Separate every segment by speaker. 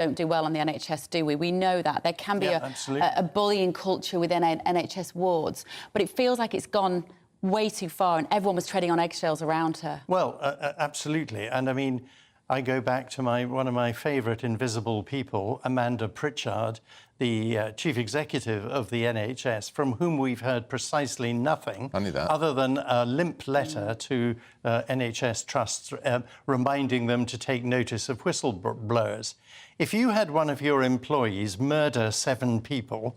Speaker 1: don't do well on the NHS, do we? We know that. There can be a bullying culture within NHS wards, but it feels like it's gone way too far and everyone was treading on eggshells around her.
Speaker 2: Well, absolutely. And, I mean, I go back to one of my favourite invisible people, Amanda Pritchard, the chief executive of the NHS, from whom we've heard precisely nothing other than a limp letter to NHS trusts reminding them to take notice of whistleblowers. If you had one of your employees murder 7 people,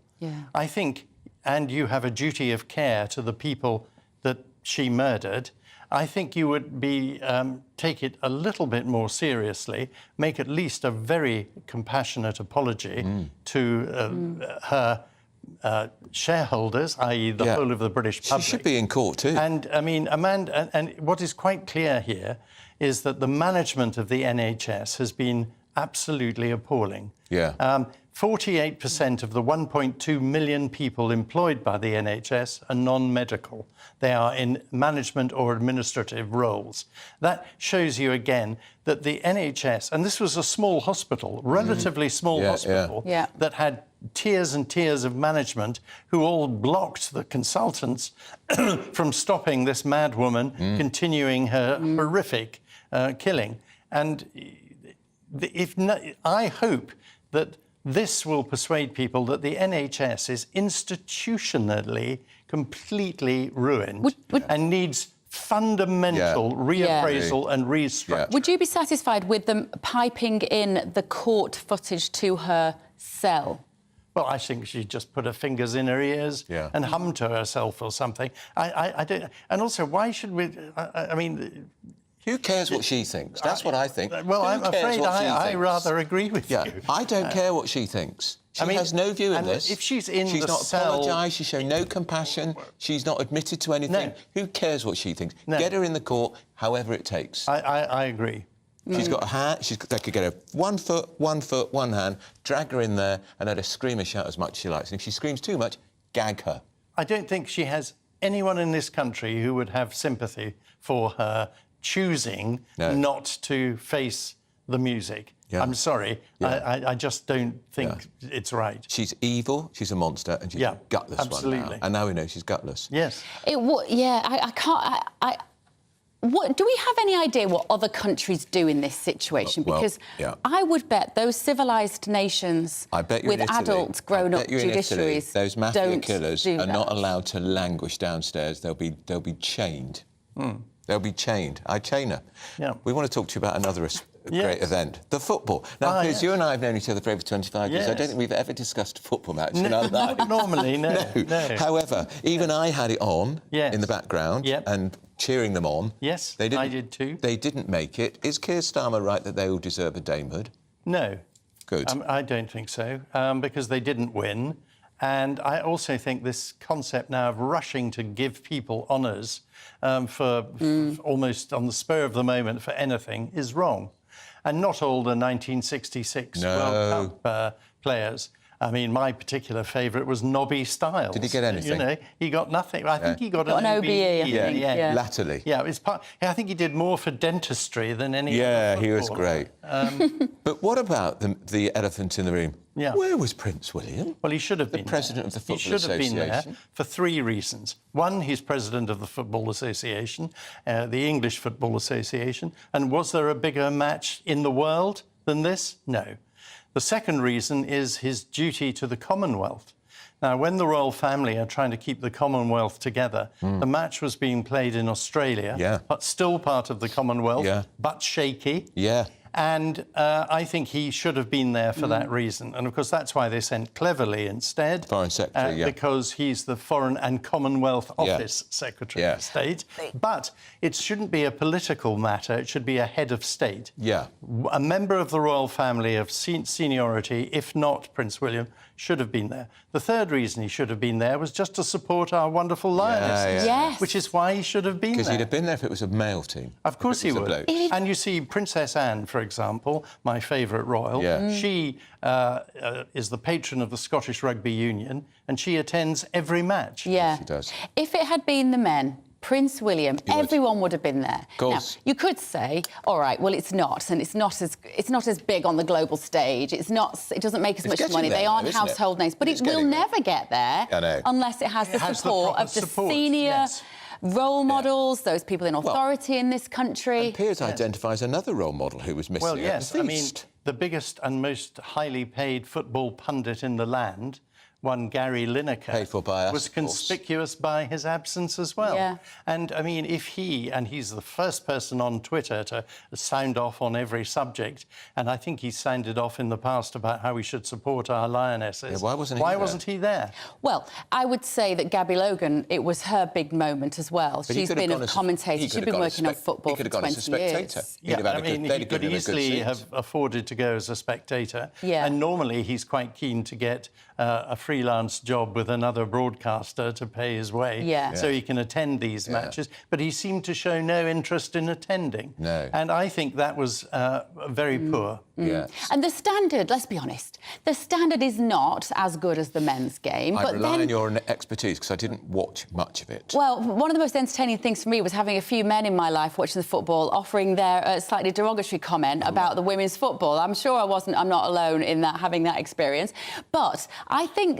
Speaker 2: I think, and you have a duty of care to the people that she murdered, I think you would be take it a little bit more seriously, make at least a very compassionate apology to her shareholders, i.e. the whole of the British public.
Speaker 3: She should be in court too.
Speaker 2: And, I mean, Amanda, and what is quite clear here is that the management of the NHS has been absolutely appalling. 48% of the 1.2 million people employed by the NHS are non-medical. They are in management or administrative roles. That shows you again that the NHS, and this was a small hospital, relatively small hospital, that had tiers and tiers of management who all blocked the consultants from stopping this mad woman continuing her horrific killing. And I hope that this will persuade people that the NHS is institutionally completely ruined and needs fundamental reappraisal and restructure.
Speaker 1: Would you be satisfied with them piping in the court footage to her cell?
Speaker 2: Well, I think she just put her fingers in her ears and hummed to herself or something. I don't... And also, why should we... I mean...
Speaker 3: Who cares what she thinks? That's what I think.
Speaker 2: Well, I'm afraid I rather agree with you.
Speaker 3: I don't care what she thinks. She has no view in this.
Speaker 2: If she's in
Speaker 3: she's
Speaker 2: the
Speaker 3: not
Speaker 2: cell...
Speaker 3: apologised, she's shown no compassion, she's not admitted to anything.
Speaker 2: No.
Speaker 3: Who cares what she thinks?
Speaker 2: No.
Speaker 3: Get her in the court, however it takes.
Speaker 2: I agree.
Speaker 3: She's got a hand, they could get her 1 foot, 1 foot, 1 hand, drag her in there and let her scream and shout as much as she likes. And if she screams too much, gag her.
Speaker 2: I don't think she has anyone in this country who would have sympathy for her choosing not to face the music. I'm sorry, I just don't think it's right. She's
Speaker 3: evil, she's a monster, and she's a gutless
Speaker 2: absolutely.
Speaker 3: One now. And now we know she's gutless.
Speaker 2: Yes.
Speaker 1: I can't... What, do we have any idea what other countries do in this situation? Because I would bet those civilised nations with adult grown-up judiciaries
Speaker 3: those mafia killers are not allowed to languish downstairs. They'll be chained. They'll be chained. I chain her. We want to talk to you about another great event, the football. Now, Piers, you and I have known each other for over 25 years. I don't think we've ever discussed a football match in our life.
Speaker 2: Not normally, no.
Speaker 3: However, even I had it on in the background and cheering them on.
Speaker 2: Yes,
Speaker 3: I
Speaker 2: did too.
Speaker 3: They didn't make it. Is Keir Starmer right that they all deserve a damehood?
Speaker 2: No.
Speaker 3: Good.
Speaker 2: I don't think so, because they didn't win. And I also think this concept now of rushing to give people honours for almost on the spur of the moment for anything is wrong. And not all the 1966 World Cup players. I mean, my particular favourite was Nobby Stiles.
Speaker 3: Did he get anything?
Speaker 2: You know, he got nothing. I think he got
Speaker 1: an OBE.
Speaker 3: Latterly.
Speaker 2: Yeah, it's I think he did more for dentistry than any other
Speaker 3: footballer. He was great. But what about the elephant in the room? Where was Prince William?
Speaker 2: Well, he should have been
Speaker 3: the president of the Football Association.
Speaker 2: He should have been there for 3 reasons. One, he's president of the Football Association, the English Football Association. And was there a bigger match in the world than this? No. The second reason is his duty to the Commonwealth. Now, when the royal family are trying to keep the Commonwealth together, the match was being played in Australia, but still part of the Commonwealth, but shaky. And I think he should have been there for that reason. And, of course, that's why they sent Cleverly instead.
Speaker 3: Foreign Secretary,
Speaker 2: because he's the Foreign and Commonwealth Office Secretary of State. But it shouldn't be a political matter. It should be a head of state. A member of the royal family of seniority, if not Prince William, should have been there. The third reason he should have been there was just to support our wonderful Lionesses, which is why he should have been there.
Speaker 3: Because he'd have been there if it was a male team.
Speaker 2: Of course he would. And you see, Princess Anne, for example, my favourite royal, she is the patron of the Scottish Rugby Union, and she attends every match.
Speaker 3: She does.
Speaker 1: If it had been the men Prince William, everyone would have been there.
Speaker 3: Of course.
Speaker 1: Now, you could say, all right, well, it's not, and it's not as big on the global stage. It doesn't make as much money. They aren't household names, but it will never get there unless it has the support of the senior role models, those people in authority in this country.
Speaker 3: And Piers identifies another role model who was missing.
Speaker 2: Well, yes, I mean, the biggest and most highly paid football pundit in the land, one Gary Lineker, was conspicuous by his absence as well.
Speaker 1: Yeah.
Speaker 2: And, I mean, if and he's the first person on Twitter to sound off on every subject, and I think he's sounded off in the past about how we should support our Lionesses.
Speaker 3: Yeah, why wasn't he there?
Speaker 1: Well, I would say that Gabby Logan, it was her big moment as well. She's been a commentator. She's been working on football for 20 years.
Speaker 2: Yeah, I mean, he could easily have afforded to go as a spectator.
Speaker 1: Yeah.
Speaker 2: And normally he's quite keen to get a freelance job with another broadcaster to pay his way so he can attend these matches. But he seemed to show no interest in attending.
Speaker 3: No.
Speaker 2: And I think that was very poor.
Speaker 3: Yeah.
Speaker 1: And the standard, let's be honest, the standard is not as good as the men's game.
Speaker 3: I rely on your expertise because I didn't watch much of it.
Speaker 1: Well, one of the most entertaining things for me was having a few men in my life watching the football offering their slightly derogatory comment about the women's football. I'm sure I'm not alone in that, having that experience. But I think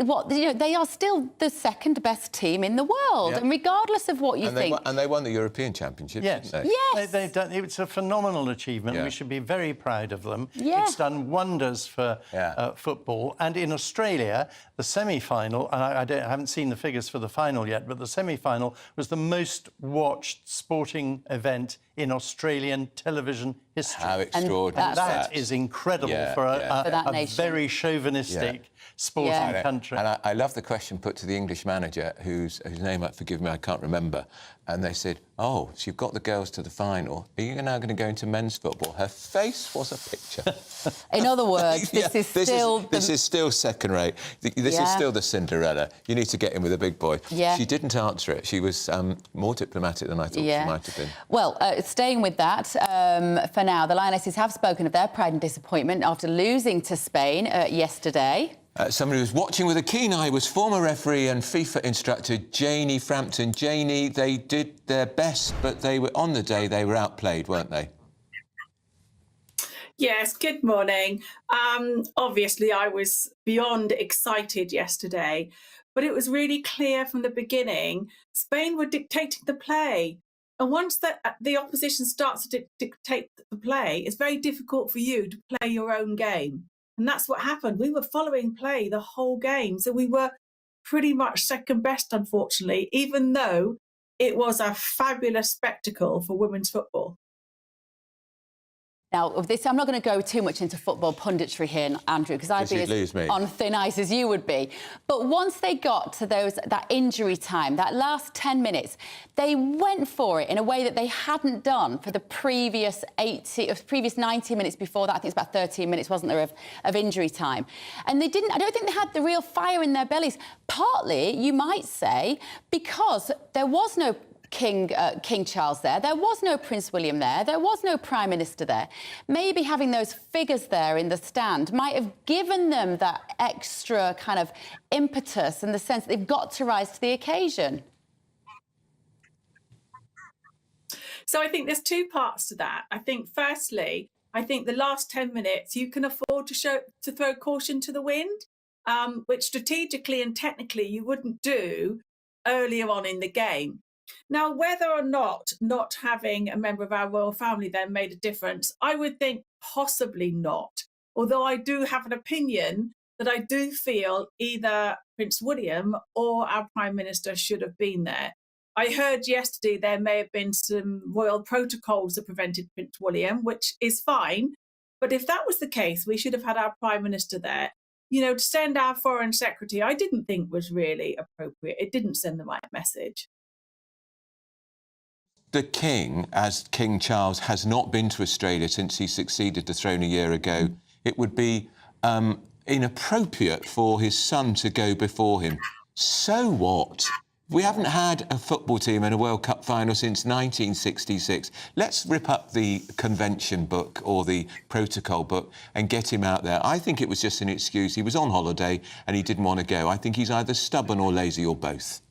Speaker 1: they are still the second best team in the world, and regardless of what you think.
Speaker 3: And they won the European Championship,
Speaker 2: yes.
Speaker 3: didn't they?
Speaker 1: Yes.
Speaker 2: It's a phenomenal achievement. We should be very proud of them.
Speaker 1: Yeah.
Speaker 2: It's done wonders for football. And in Australia, the semi-final, and I haven't seen the figures for the final yet, but the semi-final was the most watched sporting event in Australian television history.
Speaker 3: How extraordinary
Speaker 2: and that is incredible for a very chauvinistic sporting country.
Speaker 3: And I love the question put to the English manager, whose name, forgive me, I can't remember. And they said, oh, so you've got the girls to the final. Are you now going to go into men's football? Her face was a picture.
Speaker 1: In other words, this is still
Speaker 3: second rate. This is still the Cinderella. You need to get in with a big boy.
Speaker 1: Yeah.
Speaker 3: She didn't answer it. She was more diplomatic than I thought she might have been.
Speaker 1: Well, staying with that, for now, the Lionesses have spoken of their pride and disappointment after losing to Spain yesterday.
Speaker 3: Somebody who was watching with a keen eye was former referee and FIFA instructor Janie Frampton. Janie, they did their best, but on the day they were outplayed, weren't they?
Speaker 4: Yes, good morning. Obviously, I was beyond excited yesterday, but it was really clear from the beginning Spain were dictating the play. And once the opposition starts to dictate the play, it's very difficult for you to play your own game. And that's what happened. We were following play the whole game. So we were pretty much second best, unfortunately, even though it was a fabulous spectacle for women's football.
Speaker 1: Now, I'm not going to go too much into football punditry here, Andrew, because I'd be as on thin ice as you would be. But once they got to that injury time, that last 10 minutes, they went for it in a way that they hadn't done for the previous 90 minutes before that. I think it's about 13 minutes, wasn't there, of injury time. And I don't think they had the real fire in their bellies. Partly, you might say, because there was no King Charles there. There was no Prince William there. There was no Prime Minister there. Maybe having those figures there in the stand might have given them that extra kind of impetus in the sense that they've got to rise to the occasion.
Speaker 4: So I think there's two parts to that. I think, firstly, I think the last 10 minutes you can afford to throw caution to the wind, which strategically and technically you wouldn't do earlier on in the game. Now, whether or not having a member of our royal family then made a difference, I would think possibly not. Although I do have an opinion that I do feel either Prince William or our Prime Minister should have been there. I heard yesterday there may have been some royal protocols that prevented Prince William, which is fine. But if that was the case, we should have had our Prime Minister there. You know, to send our Foreign Secretary, I didn't think was really appropriate. It didn't send the right message.
Speaker 3: The King, as King Charles, has not been to Australia since he succeeded the throne a year ago. It would be inappropriate for his son to go before him. So what? We haven't had a football team in a World Cup final since 1966. Let's rip up the convention book or the protocol book and get him out there. I think it was just an excuse. He was on holiday and he didn't want to go. I think he's either stubborn or lazy or both.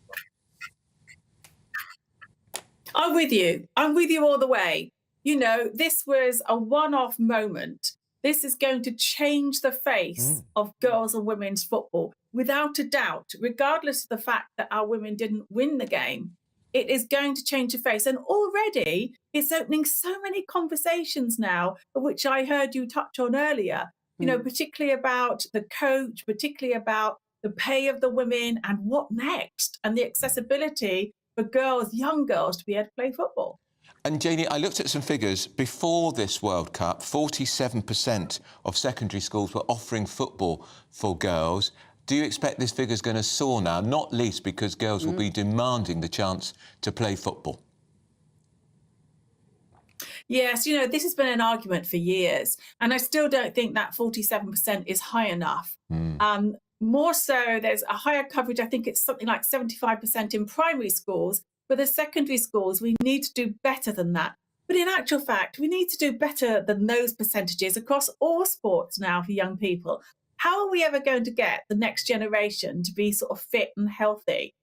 Speaker 4: I'm with you. I'm with you all the way. You know, this was a one-off moment. This is going to change the face of girls and women's football, without a doubt, regardless of the fact that our women didn't win the game. It is going to change the face. And already it's opening so many conversations now, which I heard you touch on earlier, you know, particularly about the coach, particularly about the pay of the women and what next, and the accessibility for girls, young girls, to be able to play football.
Speaker 3: And Janie, I looked at some figures before this World Cup. 47% of secondary schools were offering football for girls. Do you expect this figure's going to soar now, not least because girls will be demanding the chance to play football?
Speaker 4: Yes, you know, this has been an argument for years, and I still don't think that 47% is high enough. More so, there's a higher coverage. I think it's something like 75% in primary schools. For the secondary schools, we need to do better than that. But in actual fact, we need to do better than those percentages across all sports now for young people. How are we ever going to get the next generation to be sort of fit and healthy?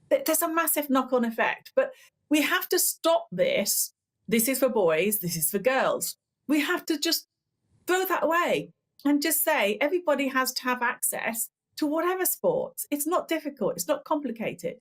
Speaker 4: There's a massive knock-on effect. But we have to stop this. This is for boys, this is for girls. We have to just throw that away and just say everybody has to have access to whatever sports. It's not difficult, it's not complicated.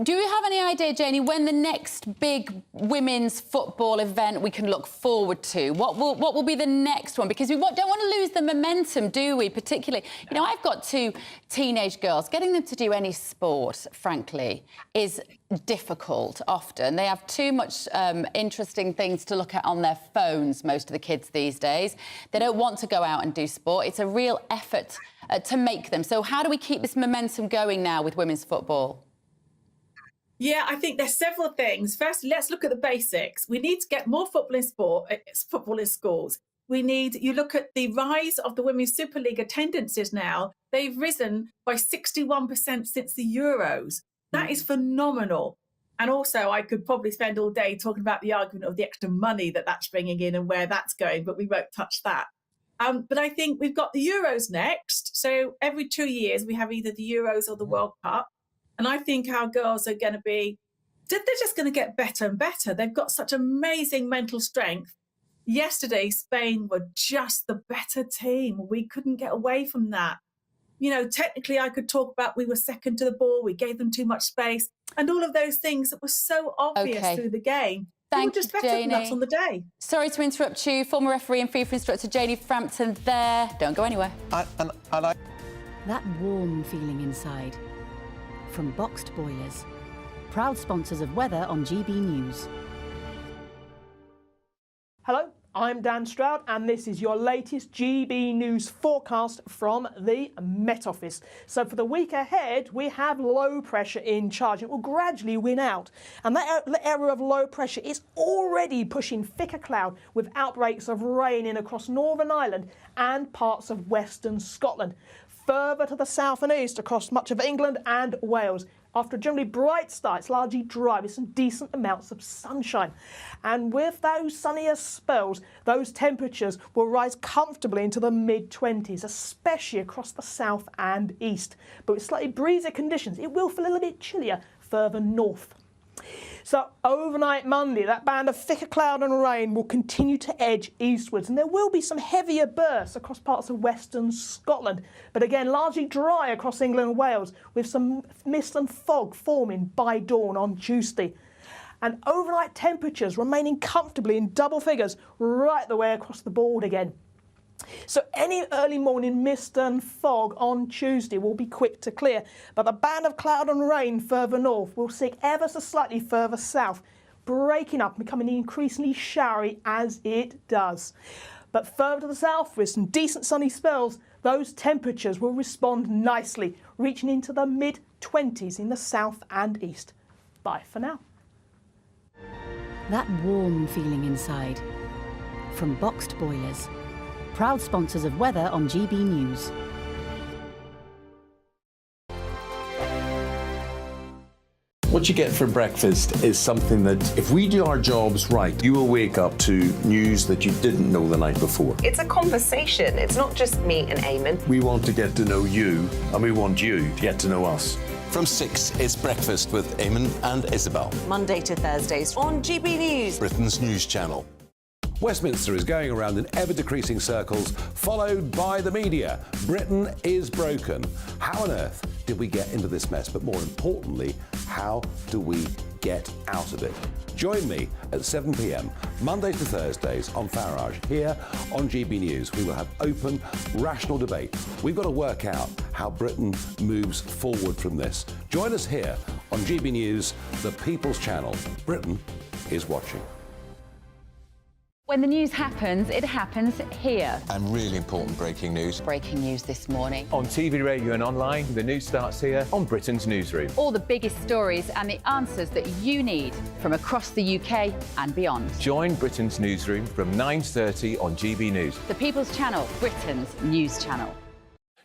Speaker 1: Do you have any idea, Janie, when the next big women's football event we can look forward to? What will be the next one? Because we don't want to lose the momentum, do we, particularly? You know, I've got 2 teenage girls. Getting them to do any sport, frankly, is difficult often. They have too much interesting things to look at on their phones, most of the kids these days. They don't want to go out and do sport. It's a real effort to make them. So how do we keep this momentum going now with women's football?
Speaker 4: Yeah, I think there's several things. First, let's look at the basics. We need to get more football in schools. You look at the rise of the Women's Super League attendances now. They've risen by 61% since the Euros. That is phenomenal. And also, I could probably spend all day talking about the argument of the extra money that that's bringing in and where that's going, but we won't touch that. But I think we've got the Euros next. So every 2 years, we have either the Euros or the World Cup. And I think our girls are going to they're just going to get better and better. They've got such amazing mental strength. Yesterday, Spain were just the better team. We couldn't get away from that. You know, technically, I could talk about we were second to the ball, we gave them too much space, and all of those things that were so obvious through the game.
Speaker 1: Thank you,
Speaker 4: just better
Speaker 1: Janie.
Speaker 4: than us on the day.
Speaker 1: Sorry to interrupt you. Former referee and FIFA instructor Janie Frampton there. Don't go anywhere.
Speaker 5: That warm feeling inside. From Boxed Boilers, proud sponsors of weather on GBNews.
Speaker 6: Hello, I'm Dan Stroud and this is your latest GB News forecast from the Met Office. So for the week ahead, we have low pressure in charge. It will gradually win out. And that area of low pressure is already pushing thicker cloud with outbreaks of rain in across Northern Ireland and parts of Western Scotland. Further to the south and east across much of England and Wales. After a generally bright start, it's largely dry with some decent amounts of sunshine. And with those sunnier spells, those temperatures will rise comfortably into the mid-20s, especially across the south and east. But with slightly breezy conditions, it will feel a little bit chillier further north. So overnight Monday, that band of thicker cloud and rain will continue to edge eastwards, and there will be some heavier bursts across parts of western Scotland, but again largely dry across England and Wales, with some mist and fog forming by dawn on Tuesday. And overnight temperatures remaining comfortably in double figures right the way across the board again. So any early morning mist and fog on Tuesday will be quick to clear, but the band of cloud and rain further north will seek ever so slightly further south, breaking up and becoming increasingly showery as it does. But further to the south, with some decent sunny spells, those temperatures will respond nicely, reaching into the mid-20s in the south and east. Bye for now.
Speaker 5: That warm feeling inside. From Boxed Boilers, proud sponsors of weather on GB News.
Speaker 7: What you get for breakfast is something that, if we do our jobs right, you will wake up to news that you didn't know the night before.
Speaker 8: It's a conversation. It's not just me and Eamon.
Speaker 7: We want to get to know you, and we want you to get to know us.
Speaker 8: From 6, it's Breakfast with Eamon and Isabel.
Speaker 9: Monday to Thursdays on GB News,
Speaker 8: Britain's news channel.
Speaker 10: Westminster is going around in ever-decreasing circles, followed by the media. Britain is broken. How on earth did we get into this mess? But more importantly, how do we get out of it? Join me at 7 p.m, Monday to Thursdays on Farage, here on GB News. We will have open, rational debate. We've got to work out how Britain moves forward from this. Join us here on GB News, the People's Channel. Britain is watching.
Speaker 1: When the news happens, it happens here.
Speaker 3: And really important breaking news.
Speaker 1: Breaking news this morning.
Speaker 11: On TV, radio and online, the news starts here on Britain's Newsroom.
Speaker 1: All the biggest stories and the answers that you need from across the UK and beyond.
Speaker 11: Join Britain's Newsroom from 9:30 on GB News.
Speaker 1: The People's Channel, Britain's news channel.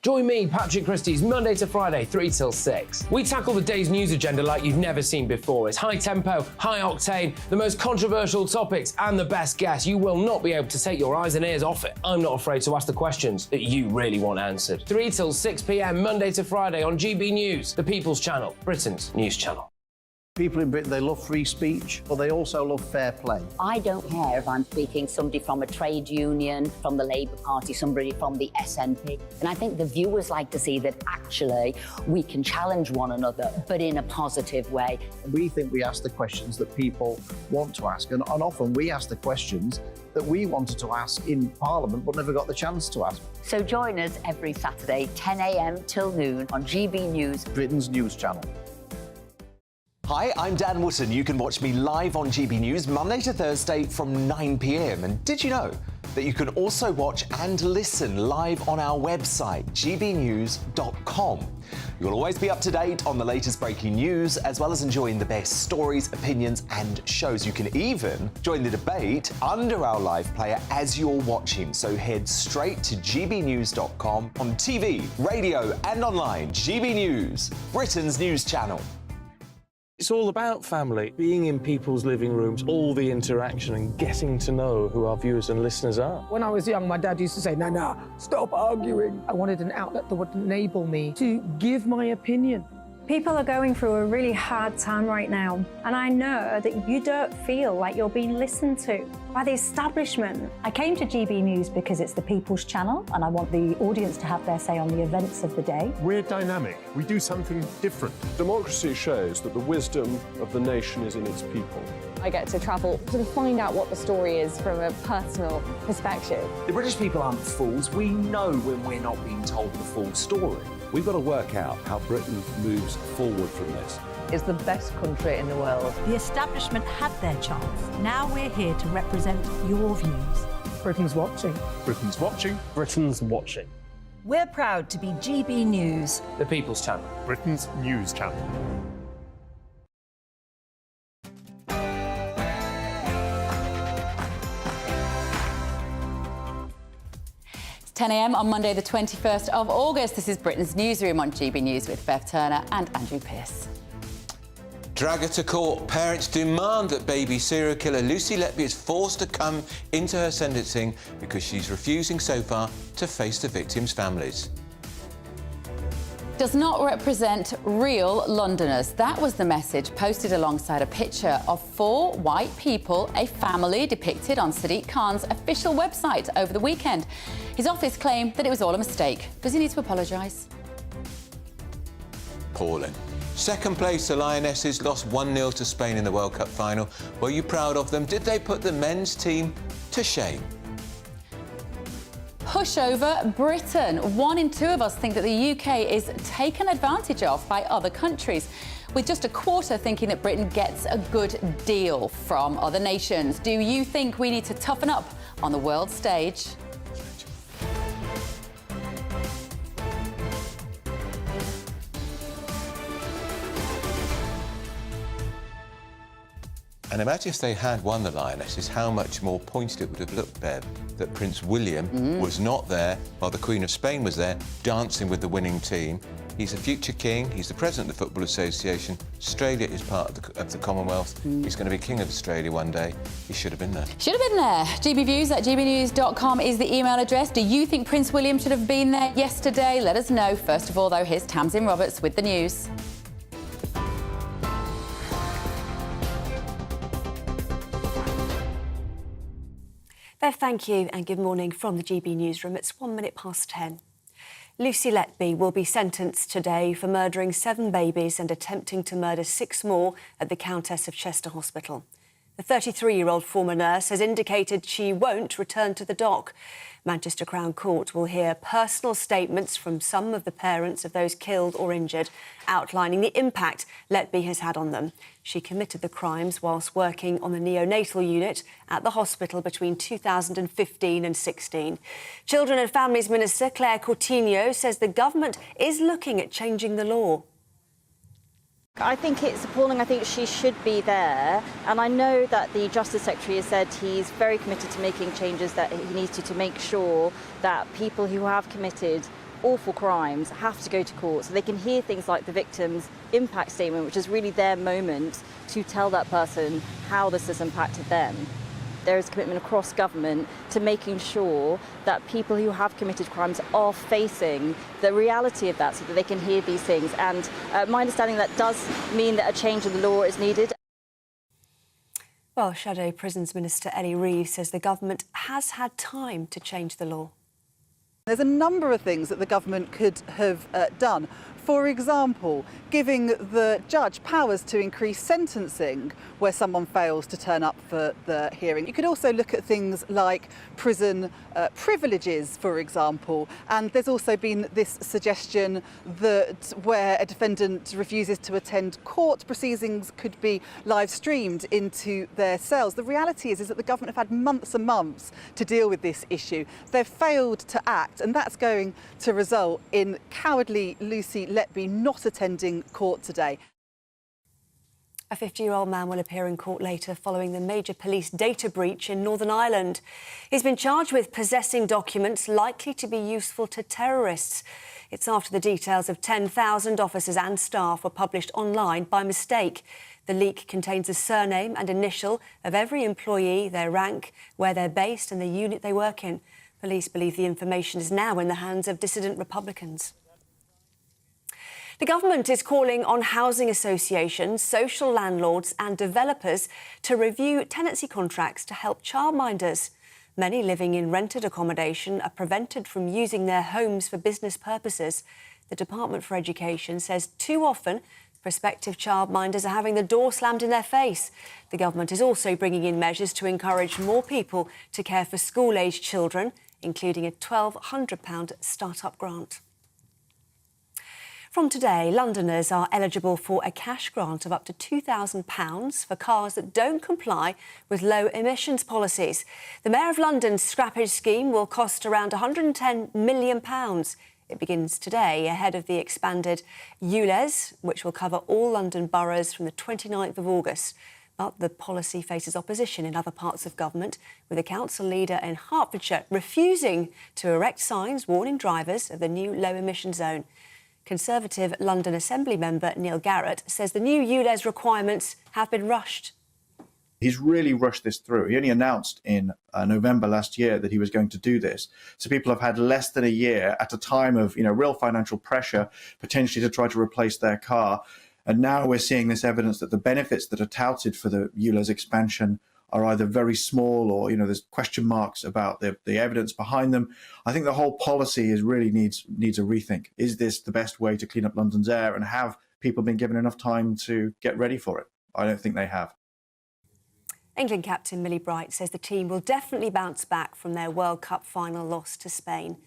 Speaker 12: Join me, Patrick Christie's, Monday to Friday, 3 till 6. We tackle the day's news agenda like you've never seen before. It's high tempo, high octane, the most controversial topics and the best guests. You will not be able to take your eyes and ears off it. I'm not afraid to ask the questions that you really want answered. 3 till 6 p.m, Monday to Friday on GB News, the People's Channel, Britain's news channel.
Speaker 13: People in Britain, they love free speech, but they also love fair play.
Speaker 14: I don't care if I'm speaking somebody from a trade union, from the Labour Party, somebody from the SNP. And I think the viewers like to see that actually we can challenge one another, but in a positive way.
Speaker 13: We think we ask the questions that people want to ask, and often we ask the questions that we wanted to ask in Parliament but never got the chance to ask.
Speaker 14: So join us every Saturday, 10 a.m. till noon on GB News,
Speaker 13: Britain's news channel.
Speaker 15: Hi, I'm Dan Wootton. You can watch me live on GB News Monday to Thursday from 9 p.m. And did you know that you can also watch and listen live on our website, gbnews.com? You'll always be up to date on the latest breaking news, as well as enjoying the best stories, opinions and shows. You can even join the debate under our live player as you're watching. So head straight to gbnews.com on TV, radio and online. GB News, Britain's news channel.
Speaker 16: It's all about family, being in people's living rooms, all the interaction and getting to know who our viewers and listeners are.
Speaker 17: When I was young, my dad used to say, no, stop arguing. I wanted an outlet that would enable me to give my opinion.
Speaker 18: People are going through a really hard time right now, and I know that you don't feel like you're being listened to by the establishment. I came to GB News because it's the People's Channel, and I want the audience to have their say on the events of the day.
Speaker 19: We're dynamic. We do something different. Democracy shows that the wisdom of the nation is in its people.
Speaker 20: I get to travel to find out what the story is from a personal perspective.
Speaker 21: The British people aren't fools. We know when we're not being told the full story.
Speaker 10: We've got to work out how Britain moves forward from this.
Speaker 22: It's the best country in the world.
Speaker 5: The establishment had their chance. Now we're here to represent your views.
Speaker 17: Britain's watching.
Speaker 19: Britain's watching.
Speaker 16: Britain's watching.
Speaker 5: We're proud to be GB News,
Speaker 12: the People's Channel,
Speaker 19: Britain's news channel.
Speaker 1: 10 a.m. on Monday, the 21st of August. This is Britain's Newsroom on GB News with Bev Turner and Andrew Pearce.
Speaker 3: Drag her to court. Parents demand that baby serial killer Lucy Letby is forced to come into her sentencing because she's refusing so far to face the victims' families.
Speaker 1: Does not represent real Londoners. That was the message posted alongside a picture of 4 white people, a family depicted on Sadiq Khan's official website over the weekend. His office claimed that it was all a mistake. Does he need to apologise?
Speaker 3: Appalling. Second place, the Lionesses lost 1-0 to Spain in the World Cup final. Were you proud of them? Did they put the men's team to shame?
Speaker 1: Pushover Britain. 1 in 2 of us think that the UK is taken advantage of by other countries, with just a quarter thinking that Britain gets a good deal from other nations. Do you think we need to toughen up on the world stage?
Speaker 3: And imagine if they had won the Lionesses, how much more pointed it would have looked, Bev, that Prince William was not there while the Queen of Spain was there, dancing with the winning team. He's a future king. He's the president of the Football Association. Australia is part of the Commonwealth. He's going to be king of Australia one day. He should have been there.
Speaker 1: Should have been there. gbviews@gbnews.com is the email address. Do you think Prince William should have been there yesterday? Let us know. First of all, though, here's Tamsin Roberts with the news.
Speaker 2: Bev, thank you and good morning from the GB Newsroom. It's 1 minute past 10. Lucy Letby will be sentenced today for murdering 7 babies and attempting to murder 6 more at the Countess of Chester Hospital. The 33-year-old former nurse has indicated she won't return to the dock. Manchester Crown Court will hear personal statements from some of the parents of those killed or injured, outlining the impact Letby has had on them. She committed the crimes whilst working on the neonatal unit at the hospital between 2015 and 16. Children and Families Minister Claire Coutinho says the government is looking at changing the law.
Speaker 4: I think it's appalling. I think she should be there. And I know that the Justice Secretary has said he's very committed to making changes that he needs to make sure that people who have committed awful crimes have to go to court so they can hear things like the victim's impact statement, which is really their moment to tell that person how this has impacted them. There is a commitment across government to making sure that people who have committed crimes are facing the reality of that so that they can hear these things. And my understanding that does mean that a change in the law is needed.
Speaker 2: Well, Shadow Prisons Minister Ellie Reeves says the government has had time to change the law.
Speaker 23: There's a number of things that the government could have done. For example, giving the judge powers to increase sentencing where someone fails to turn up for the hearing. You could also look at things like prison privileges, for example. And there's also been this suggestion that where a defendant refuses to attend court, proceedings could be live streamed into their cells. The reality is that the government have had months and months to deal with this issue. They've failed to act, and that's going to result in cowardly Lucy Letby not attending court today.
Speaker 2: A 50-year-old man will appear in court later following the major police data breach in Northern Ireland. He's been charged with possessing documents likely to be useful to terrorists. It's after the details of 10,000 officers and staff were published online by mistake. The leak contains the surname and initial of every employee, their rank, where they're based and the unit they work in. Police believe the information is now in the hands of dissident Republicans. The government is calling on housing associations, social landlords and developers to review tenancy contracts to help childminders. Many living in rented accommodation are prevented from using their homes for business purposes. The Department for Education says too often prospective childminders are having the door slammed in their face. The government is also bringing in measures to encourage more people to care for school-aged children, including a £1,200 start-up grant. From today, Londoners are eligible for a cash grant of up to £2,000 for cars that don't comply with low emissions policies. The Mayor of London's scrappage scheme will cost around £110 million. It begins today ahead of the expanded ULEZ, which will cover all London boroughs from the 29th of August. But the policy faces opposition in other parts of government, with a council leader in Hertfordshire refusing to erect signs warning drivers of the new low-emission zone. Conservative London Assembly member Neil Garrett says the new ULEZ requirements have been rushed.
Speaker 24: He's really rushed this through. He only announced in November last year that he was going to do this. So people have had less than a year at a time of, real financial pressure, potentially to try to replace their car. And now we're seeing this evidence that the benefits that are touted for the ULEZ expansion are either very small or, there's question marks about the evidence behind them. I think the whole policy really needs a rethink. Is this the best way to clean up London's air, and have people been given enough time to get ready for it? I don't think they have.
Speaker 2: England captain Millie Bright says the team will definitely bounce back from their World Cup final loss to Spain.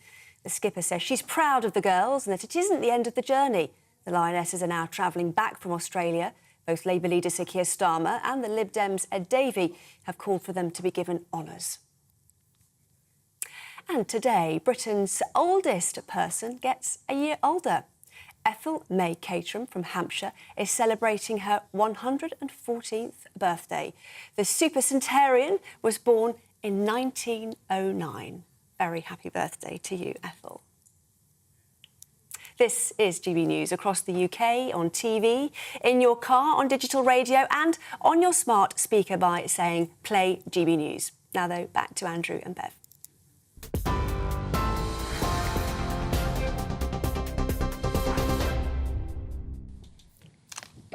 Speaker 2: The skipper says she's proud of the girls and that it isn't the end of the journey. The Lionesses are now travelling back from Australia. Both Labour leader Sir Keir Starmer and the Lib Dems' Ed Davey have called for them to be given honours. And today, Britain's oldest person gets a year older. Ethel May Caterham from Hampshire is celebrating her 114th birthday. The supercentenarian was born in 1909. Very happy birthday to you, Ethel. This is GB News across the UK, on TV, in your car, on digital radio and on your smart speaker by saying, play GB News. Now, though, back to Andrew and Bev.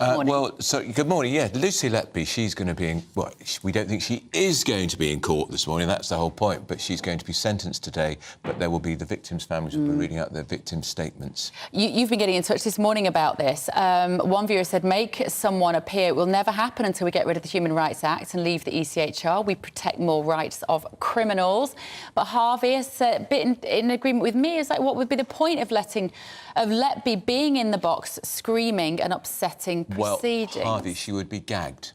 Speaker 3: Well, so good morning. Yeah, Lucy Letby, she's going to be in... Well, we don't think she is going to be in court this morning. That's the whole point. But she's going to be sentenced today. But there will be the victims' families will be reading out their victims' statements.
Speaker 1: You've been getting in touch this morning about this. One viewer said, make someone appear. It will never happen until we get rid of the Human Rights Act and leave the ECHR. We protect more rights of criminals. But Harvey has a bit in agreement with me. It's like, what would be the point of Letby being in the box, screaming and upsetting proceedings?
Speaker 3: Well, Harvey, she would be gagged.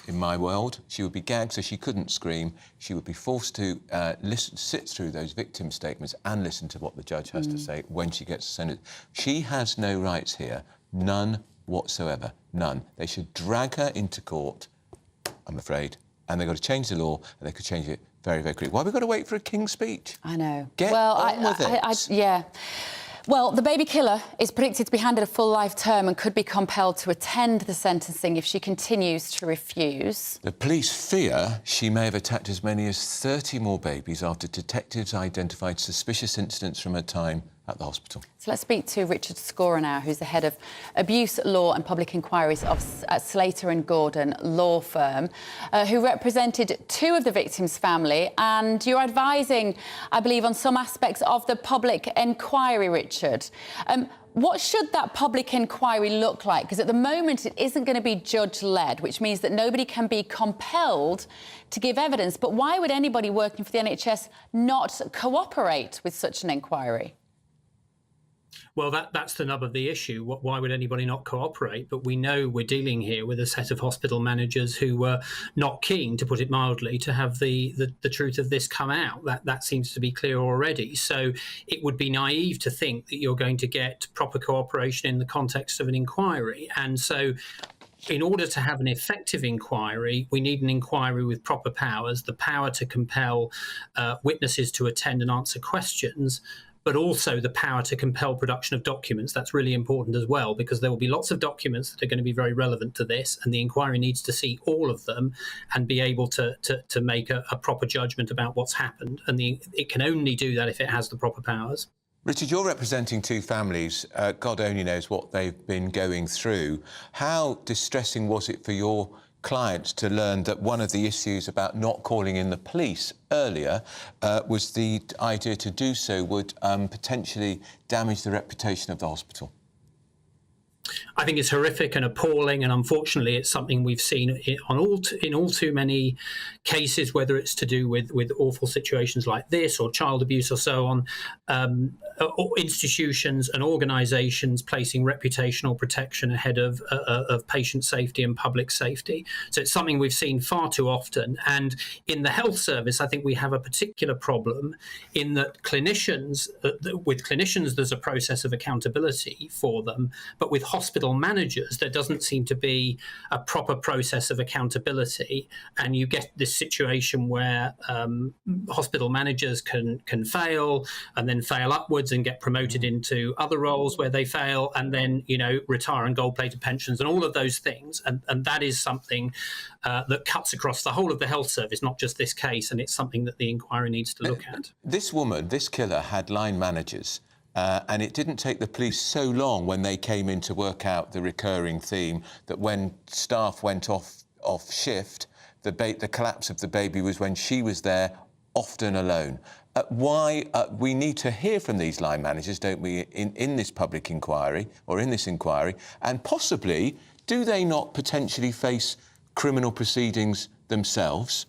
Speaker 3: In my world, she would be gagged, so she couldn't scream. She would be forced to sit through those victim statements and listen to what the judge has to say when she gets sentenced. She has no rights here, none whatsoever, none. They should drag her into court, I'm afraid, and they've got to change the law, and they could change it very, very quickly. Why have we got to wait for a King's Speech?
Speaker 1: I know.
Speaker 3: Get on with it.
Speaker 1: Yeah. Well, the baby killer is predicted to be handed a full life term and could be compelled to attend the sentencing if she continues to refuse.
Speaker 3: The police fear she may have attacked as many as 30 more babies after detectives identified suspicious incidents from her time at the hospital.
Speaker 1: So let's speak to Richard Scorer now, who's the head of abuse law and public inquiries at Slater and Gordon law firm, who represented two of the victims' family. And you're advising, I believe, on some aspects of the public inquiry, Richard. What should that public inquiry look like? Because at the moment, it isn't going to be judge-led, which means that nobody can be compelled to give evidence. But why would anybody working for the NHS not cooperate with such an inquiry?
Speaker 6: Well, that's the nub of the issue. Why would anybody not cooperate? But we know we're dealing here with a set of hospital managers who were not keen, to put it mildly, to have the truth of this come out. That seems to be clear already. So it would be naive to think that you're going to get proper cooperation in the context of an inquiry. And so in order to have an effective inquiry, we need an inquiry with proper powers, the power to compel witnesses to attend and answer questions, but also the power to compel production of documents. That's really important as well, because there will be lots of documents that are going to be very relevant to this, and the inquiry needs to see all of them and be able to make a proper judgment about what's happened. And it can only do that if it has the proper powers.
Speaker 3: Richard, you're representing two families. God only knows what they've been going through. How distressing was it for your clients to learn that one of the issues about not calling in the police earlier was the idea to do so would potentially damage the reputation of the hospital?
Speaker 6: I think it's horrific and appalling, and unfortunately it's something we've seen in all too many cases, whether it's to do with awful situations like this or child abuse or so on, or institutions and organisations placing reputational protection ahead of patient safety and public safety. So it's something we've seen far too often. And in the health service, I think we have a particular problem in that with clinicians, there's a process of accountability for them, but with hospital managers, there doesn't seem to be a proper process of accountability, and you get this situation where hospital managers can fail and then fail upwards and get promoted into other roles where they fail, and then retire on gold-plated pensions and all of those things, and that is something that cuts across the whole of the health service, not just this case, and it's something that the inquiry needs to look at.
Speaker 3: This woman, this killer, had line managers. And it didn't take the police so long when they came in to work out the recurring theme that when staff went off shift, the collapse of the baby was when she was there, often alone. We need to hear from these line managers, don't we, in this public inquiry or in this inquiry, and possibly, do they not potentially face criminal proceedings themselves?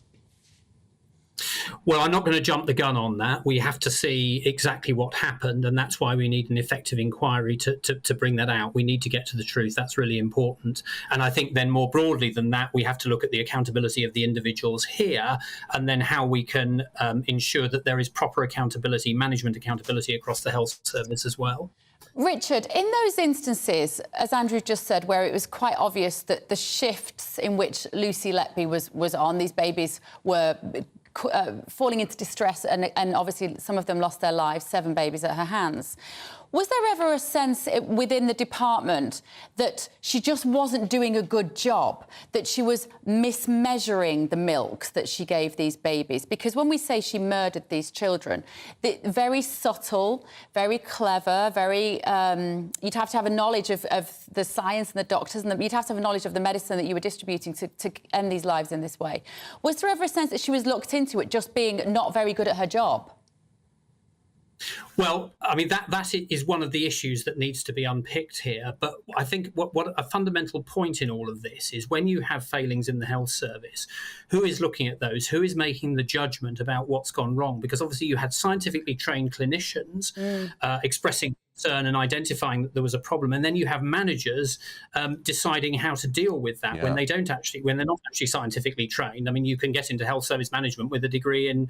Speaker 6: Well, I'm not going to jump the gun on that. We have to see exactly what happened, and that's why we need an effective inquiry to bring that out. We need to get to the truth. That's really important. And I think then more broadly than that, we have to look at the accountability of the individuals here, and then how we can ensure that there is proper accountability, management accountability across the health service as well.
Speaker 1: Richard, in those instances, as Andrew just said, where it was quite obvious that the shifts in which Lucy Letby was on, these babies were falling into distress, and obviously some of them lost their lives, 7 babies at her hands. Was there ever a sense within the department that she just wasn't doing a good job, that she was mismeasuring the milk that she gave these babies? Because when we say she murdered these children, very subtle, very clever, very... you'd have to have a knowledge of the science and the doctors, and you'd have to have a knowledge of the medicine that you were distributing to end these lives in this way. Was there ever a sense that she was looked into it just being not very good at her job?
Speaker 6: Well, I mean, that is one of the issues that needs to be unpicked here. But I think what a fundamental point in all of this is when you have failings in the health service, who is looking at those? Who is making the judgment about what's gone wrong? Because obviously you had scientifically trained clinicians expressing concern and identifying that there was a problem, and then you have managers deciding how to deal with that when they're not actually scientifically trained. I mean, you can get into health service management with a degree in,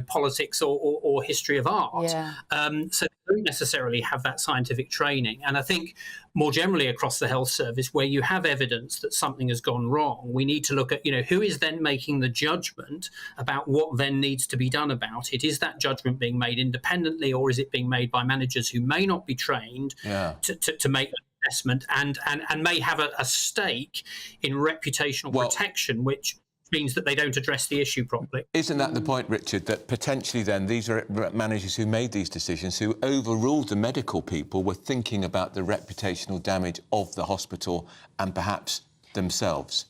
Speaker 6: politics or history of art. So they don't necessarily have that scientific training. And I think more generally across the health service, where you have evidence that something has gone wrong, we need to look at, who is then making the judgment about what then needs to be done about it. Is that judgment being made independently, or is it being made by managers who may not be trained to make an assessment and may have a stake in reputational protection, which means that they don't address the issue properly.
Speaker 3: Isn't that the point, Richard, that potentially then these are managers who made these decisions, who overruled the medical people, were thinking about the reputational damage of the hospital and perhaps themselves?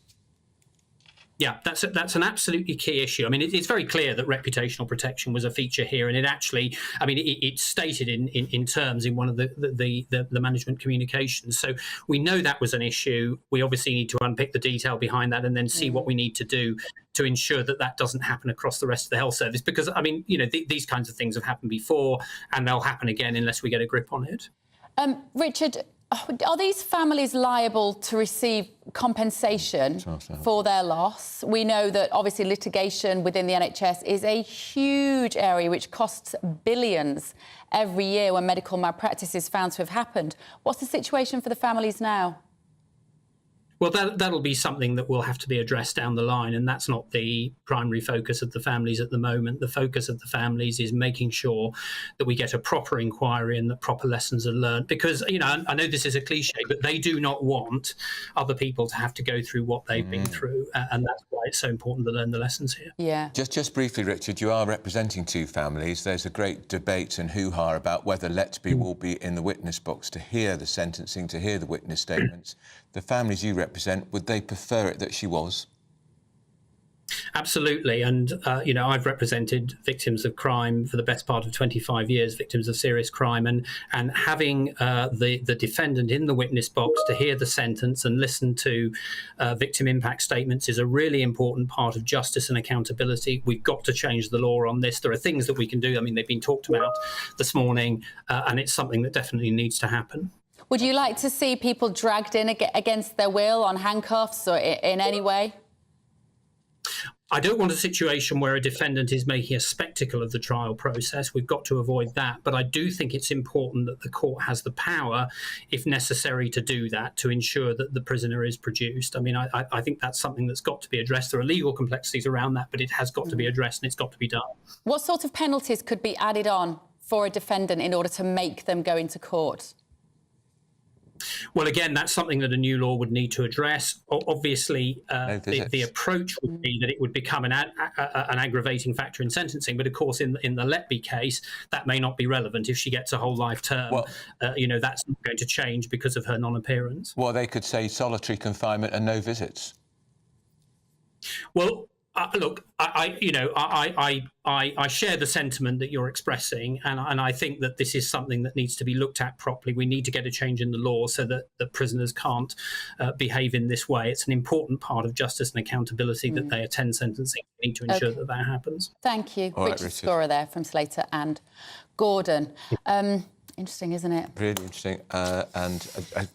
Speaker 6: Yeah, that's an absolutely key issue. I mean, it's very clear that reputational protection was a feature here, and it actually, I mean, it's stated in terms in one of the management communications. So we know that was an issue. We obviously need to unpick the detail behind that and then see what we need to do to ensure that that doesn't happen across the rest of the health service. Because, I mean, these kinds of things have happened before, and they'll happen again unless we get a grip on it.
Speaker 1: Richard, are these families liable to receive compensation for their loss? We know that obviously litigation within the NHS is a huge area which costs billions every year when medical malpractice is found to have happened. What's the situation for the families now?
Speaker 6: Well, that'll be something that will have to be addressed down the line, and that's not the primary focus of the families at the moment. The focus of the families is making sure that we get a proper inquiry and that proper lessons are learned. Because, I know this is a cliche, but they do not want other people to have to go through what they've been through, and that's why it's so important to learn the lessons here.
Speaker 1: Yeah.
Speaker 3: Just briefly, Richard, you are representing two families. There's a great debate and hoo-ha about whether Letby will be in the witness box to hear the sentencing, to hear the witness statements. The families you represent, would they prefer it that she was?
Speaker 6: Absolutely. And, I've represented victims of crime for the best part of 25 years, victims of serious crime, and having the defendant in the witness box to hear the sentence and listen to victim impact statements is a really important part of justice and accountability. We've got to change the law on this. There are things that we can do. I mean, they've been talked about this morning, and it's something that definitely needs to happen.
Speaker 1: Would you like to see people dragged in against their will on handcuffs or in any way?
Speaker 6: I don't want a situation where a defendant is making a spectacle of the trial process. We've got to avoid that. But I do think it's important that the court has the power, if necessary, to do that, to ensure that the prisoner is produced. I mean, I think that's something that's got to be addressed. There are legal complexities around that, but it has got to be addressed and it's got to be done.
Speaker 1: What sort of penalties could be added on for a defendant in order to make them go into court?
Speaker 6: Well, again, that's something that a new law would need to address. Obviously, the approach would be that it would become an aggravating factor in sentencing. But of course, in the Letby case, that may not be relevant. If she gets a whole life term, that's not going to change because of her non-appearance.
Speaker 3: Well, they could say solitary confinement and no visits.
Speaker 6: Well, look, I share the sentiment that you're expressing, and I think that this is something that needs to be looked at properly. We need to get a change in the law so that the prisoners can't behave in this way. It's an important part of justice and accountability that they attend sentencing. We need to ensure that that happens.
Speaker 1: Thank you.
Speaker 3: All right,
Speaker 1: Richard
Speaker 3: Richard.
Speaker 1: Scorer there from Slater and Gordon. Interesting, isn't it?
Speaker 3: Really interesting. And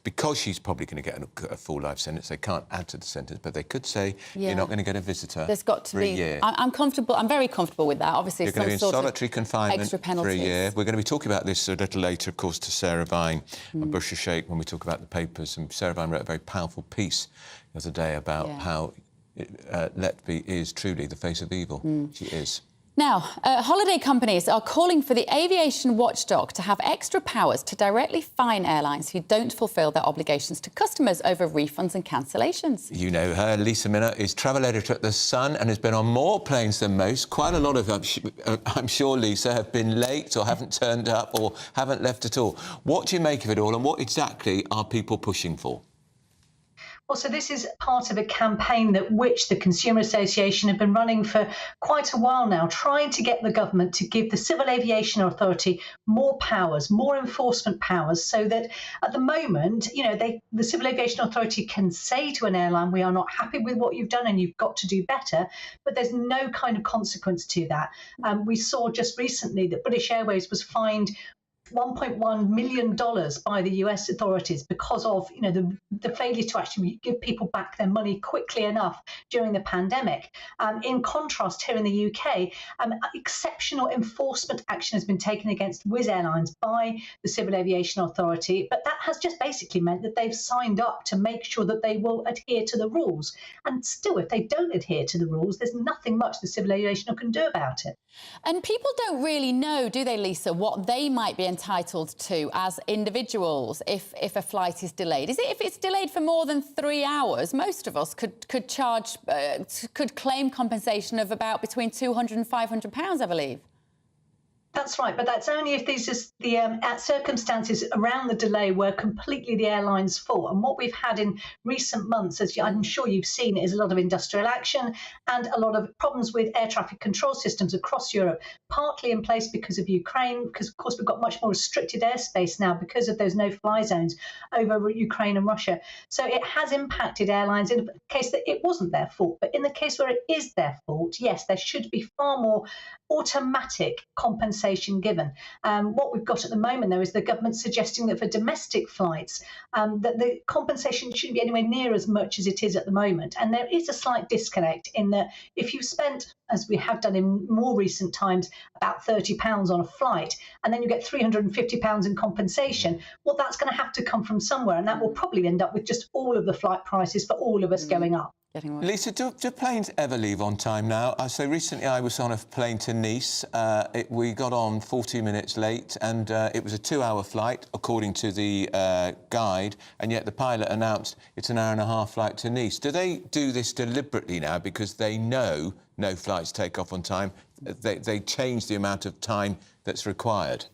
Speaker 3: because she's probably going to get a full life sentence, they can't add to the sentence, but they could say you're not going to get a visitor.
Speaker 1: There's got to
Speaker 3: for
Speaker 1: be.
Speaker 3: A year.
Speaker 1: I'm comfortable. I'm very comfortable with that. Obviously,
Speaker 3: you're going to be in solitary confinement
Speaker 1: extra
Speaker 3: for a year. We're going to be talking about this a little later, of course, to Sarah Vine and Bushra Sheikh when we talk about the papers. And Sarah Vine wrote a very powerful piece the other day about how Letby is truly the face of evil. She is.
Speaker 1: Now, holiday companies are calling for the aviation watchdog to have extra powers to directly fine airlines who don't fulfil their obligations to customers over refunds and cancellations.
Speaker 3: You know her. Lisa Minnow is travel editor at The Sun and has been on more planes than most. Quite a lot of them, I'm sure, Lisa, have been late or haven't turned up or haven't left at all. What do you make of it all, and what exactly are people pushing for?
Speaker 7: Well, so this is part of a campaign that which the Consumer Association have been running for quite a while now, trying to get the government to give the Civil Aviation Authority more powers, more enforcement powers, so that at the moment, you know, the Civil Aviation Authority can say to an airline, we are not happy with what you've done and you've got to do better, but there's no kind of consequence to that. We saw just recently that British Airways was fined $1.1 million by the US authorities because of, you know, the failure to actually give people back their money quickly enough during the pandemic. In contrast, here in the UK, exceptional enforcement action has been taken against Wizz Airlines by the Civil Aviation Authority, but that has just basically meant that they've signed up to make sure that they will adhere to the rules. And still, if they don't adhere to the rules, there's nothing much the Civil Aviation can do about it.
Speaker 1: And people don't really know, do they, Lisa, what they might be entitled to as individuals if a flight is delayed? Is it if it's delayed for more than 3 hours? Most of us could claim compensation of about between £200 and £500, I believe.
Speaker 7: That's right, but that's only if these just the circumstances around the delay were completely the airline's fault. And what we've had in recent months, as I'm sure you've seen, is a lot of industrial action and a lot of problems with air traffic control systems across Europe, partly in place because of Ukraine, because of course we've got much more restricted airspace now because of those no-fly zones over Ukraine and Russia. So it has impacted airlines in the case that it wasn't their fault. But in the case where it is their fault, yes, there should be far more automatic compensation given. What we've got at the moment, though, is the government suggesting that for domestic flights, that the compensation shouldn't be anywhere near as much as it is at the moment. And there is a slight disconnect in that if you spent, as we have done in more recent times, about £30 on a flight, and then you get £350 in compensation, well, that's going to have to come from somewhere, and that will probably end up with just all of the flight prices for all of us going up.
Speaker 3: Lisa, do planes ever leave on time now? So recently I was on a plane to Nice. We got on 40 minutes late and it was a 2-hour flight, according to the guide, and yet the pilot announced it's an 1.5-hour flight to Nice. Do they do this deliberately now because they know no flights take off on time? They change the amount of time that's required?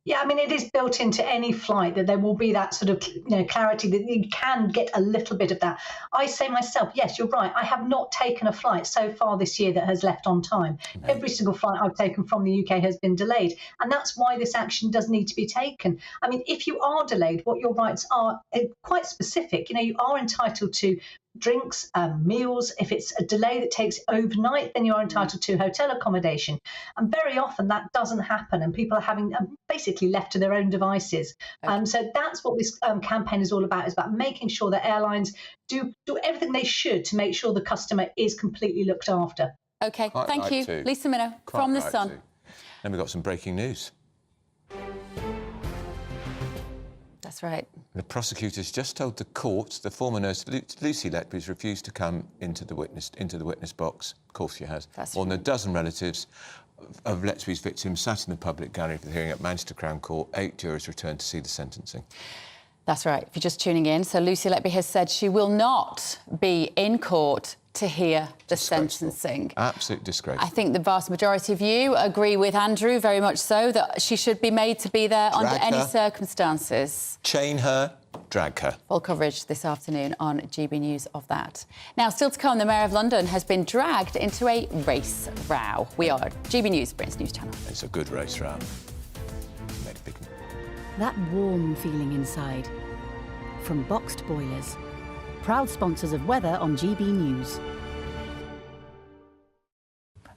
Speaker 7: Yeah, I mean, it is built into any flight that there will be that sort of, clarity that you can get a little bit of that. I say myself, yes, you're right. I have not taken a flight so far this year that has left on time. No. Every single flight I've taken from the UK has been delayed. And that's why this action does need to be taken. I mean, if you are delayed, what your rights are quite specific. You are entitled to drinks, meals. If it's a delay that takes overnight, then you are entitled to hotel accommodation. And very often that doesn't happen and people are having basically left to their own devices. Okay. So that's what this campaign is all about, is about making sure that airlines do everything they should to make sure the customer is completely looked after.
Speaker 1: OK, thank you. Lisa Minnow from The Sun.
Speaker 3: Then we've got some breaking news.
Speaker 1: That's right.
Speaker 3: The prosecutors just told the court the former nurse Lucy Letby has refused to come into the witness box. Of course she has. That's more than a dozen relatives of Letby's victims sat in the public gallery for the hearing at Manchester Crown Court. 8 jurors returned to see the sentencing.
Speaker 1: That's right. If you're just tuning in, so Lucy Letby has said she will not be in court to hear the sentencing.
Speaker 3: Absolute disgrace.
Speaker 1: I think the vast majority of you agree with Andrew, very much so, that she should be made to be there under any circumstances.
Speaker 3: Chain her, drag her.
Speaker 1: Full coverage this afternoon on GB News of that. Now, still to come, the Mayor of London has been dragged into a race row. We are GB News, Britain's news channel.
Speaker 3: It's a good race row.
Speaker 5: That warm feeling inside. From Boxed Boilers, proud sponsors of weather on GB News.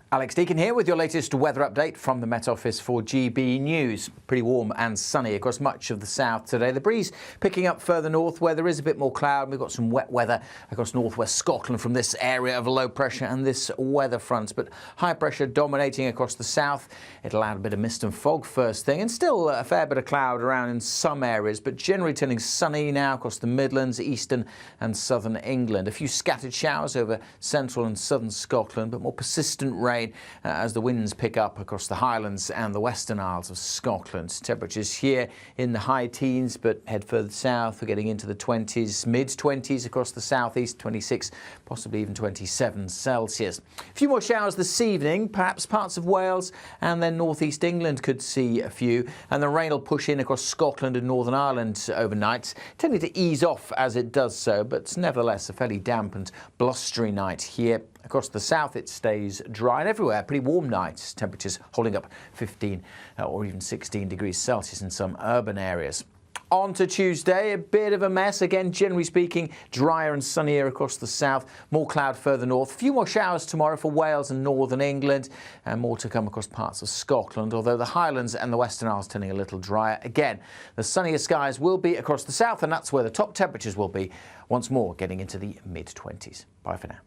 Speaker 8: Alex Deakin here with your latest weather update from the Met Office for GB News. Pretty warm and sunny across much of the south today. The breeze picking up further north where there is a bit more cloud. We've got some wet weather across northwest Scotland from this area of low pressure and this weather front. But high pressure dominating across the south. It'll add a bit of mist and fog first thing, and still a fair bit of cloud around in some areas, but generally turning sunny now across the Midlands, eastern and southern England. A few scattered showers over central and southern Scotland, but more persistent rain rain as the winds pick up across the Highlands and the Western Isles of Scotland. Temperatures here in the high teens, but head further south, we're getting into the 20s, mid-20s across the southeast, 26, possibly even 27 Celsius. A few more showers this evening, perhaps parts of Wales and then northeast England could see a few, and the rain will push in across Scotland and Northern Ireland overnight, tending to ease off as it does so, but nevertheless a fairly damp and blustery night here. Across the south it stays dry, and everywhere pretty warm nights, temperatures holding up 15 or even 16 degrees Celsius in some urban areas. On to Tuesday, a bit of a mess. Again, generally speaking, drier and sunnier across the south, more cloud further north. A few more showers tomorrow for Wales and northern England, and more to come across parts of Scotland, although the Highlands and the Western Isles turning a little drier. Again, the sunnier skies will be across the south, and that's where the top temperatures will be, once more getting into the mid-20s. Bye for now.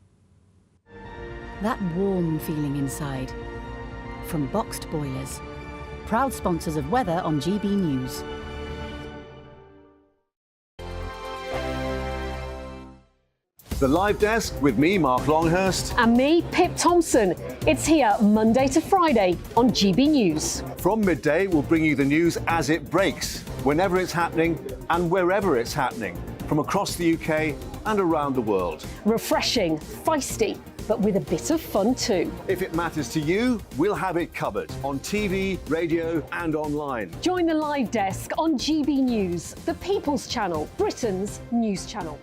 Speaker 5: That warm feeling inside. From Boxed Boilers, proud sponsors of weather on GB News.
Speaker 9: The Live Desk with me, Mark Longhurst.
Speaker 11: And me, Pip Thompson. It's here Monday to Friday on GB News.
Speaker 9: From midday, we'll bring you the news as it breaks, whenever it's happening and wherever it's happening, from across the UK and around the world.
Speaker 11: Refreshing, feisty, but with a bit of fun too.
Speaker 9: If it matters to you, we'll have it covered on TV, radio and online.
Speaker 11: Join the Live Desk on GB News, the People's Channel, Britain's news channel.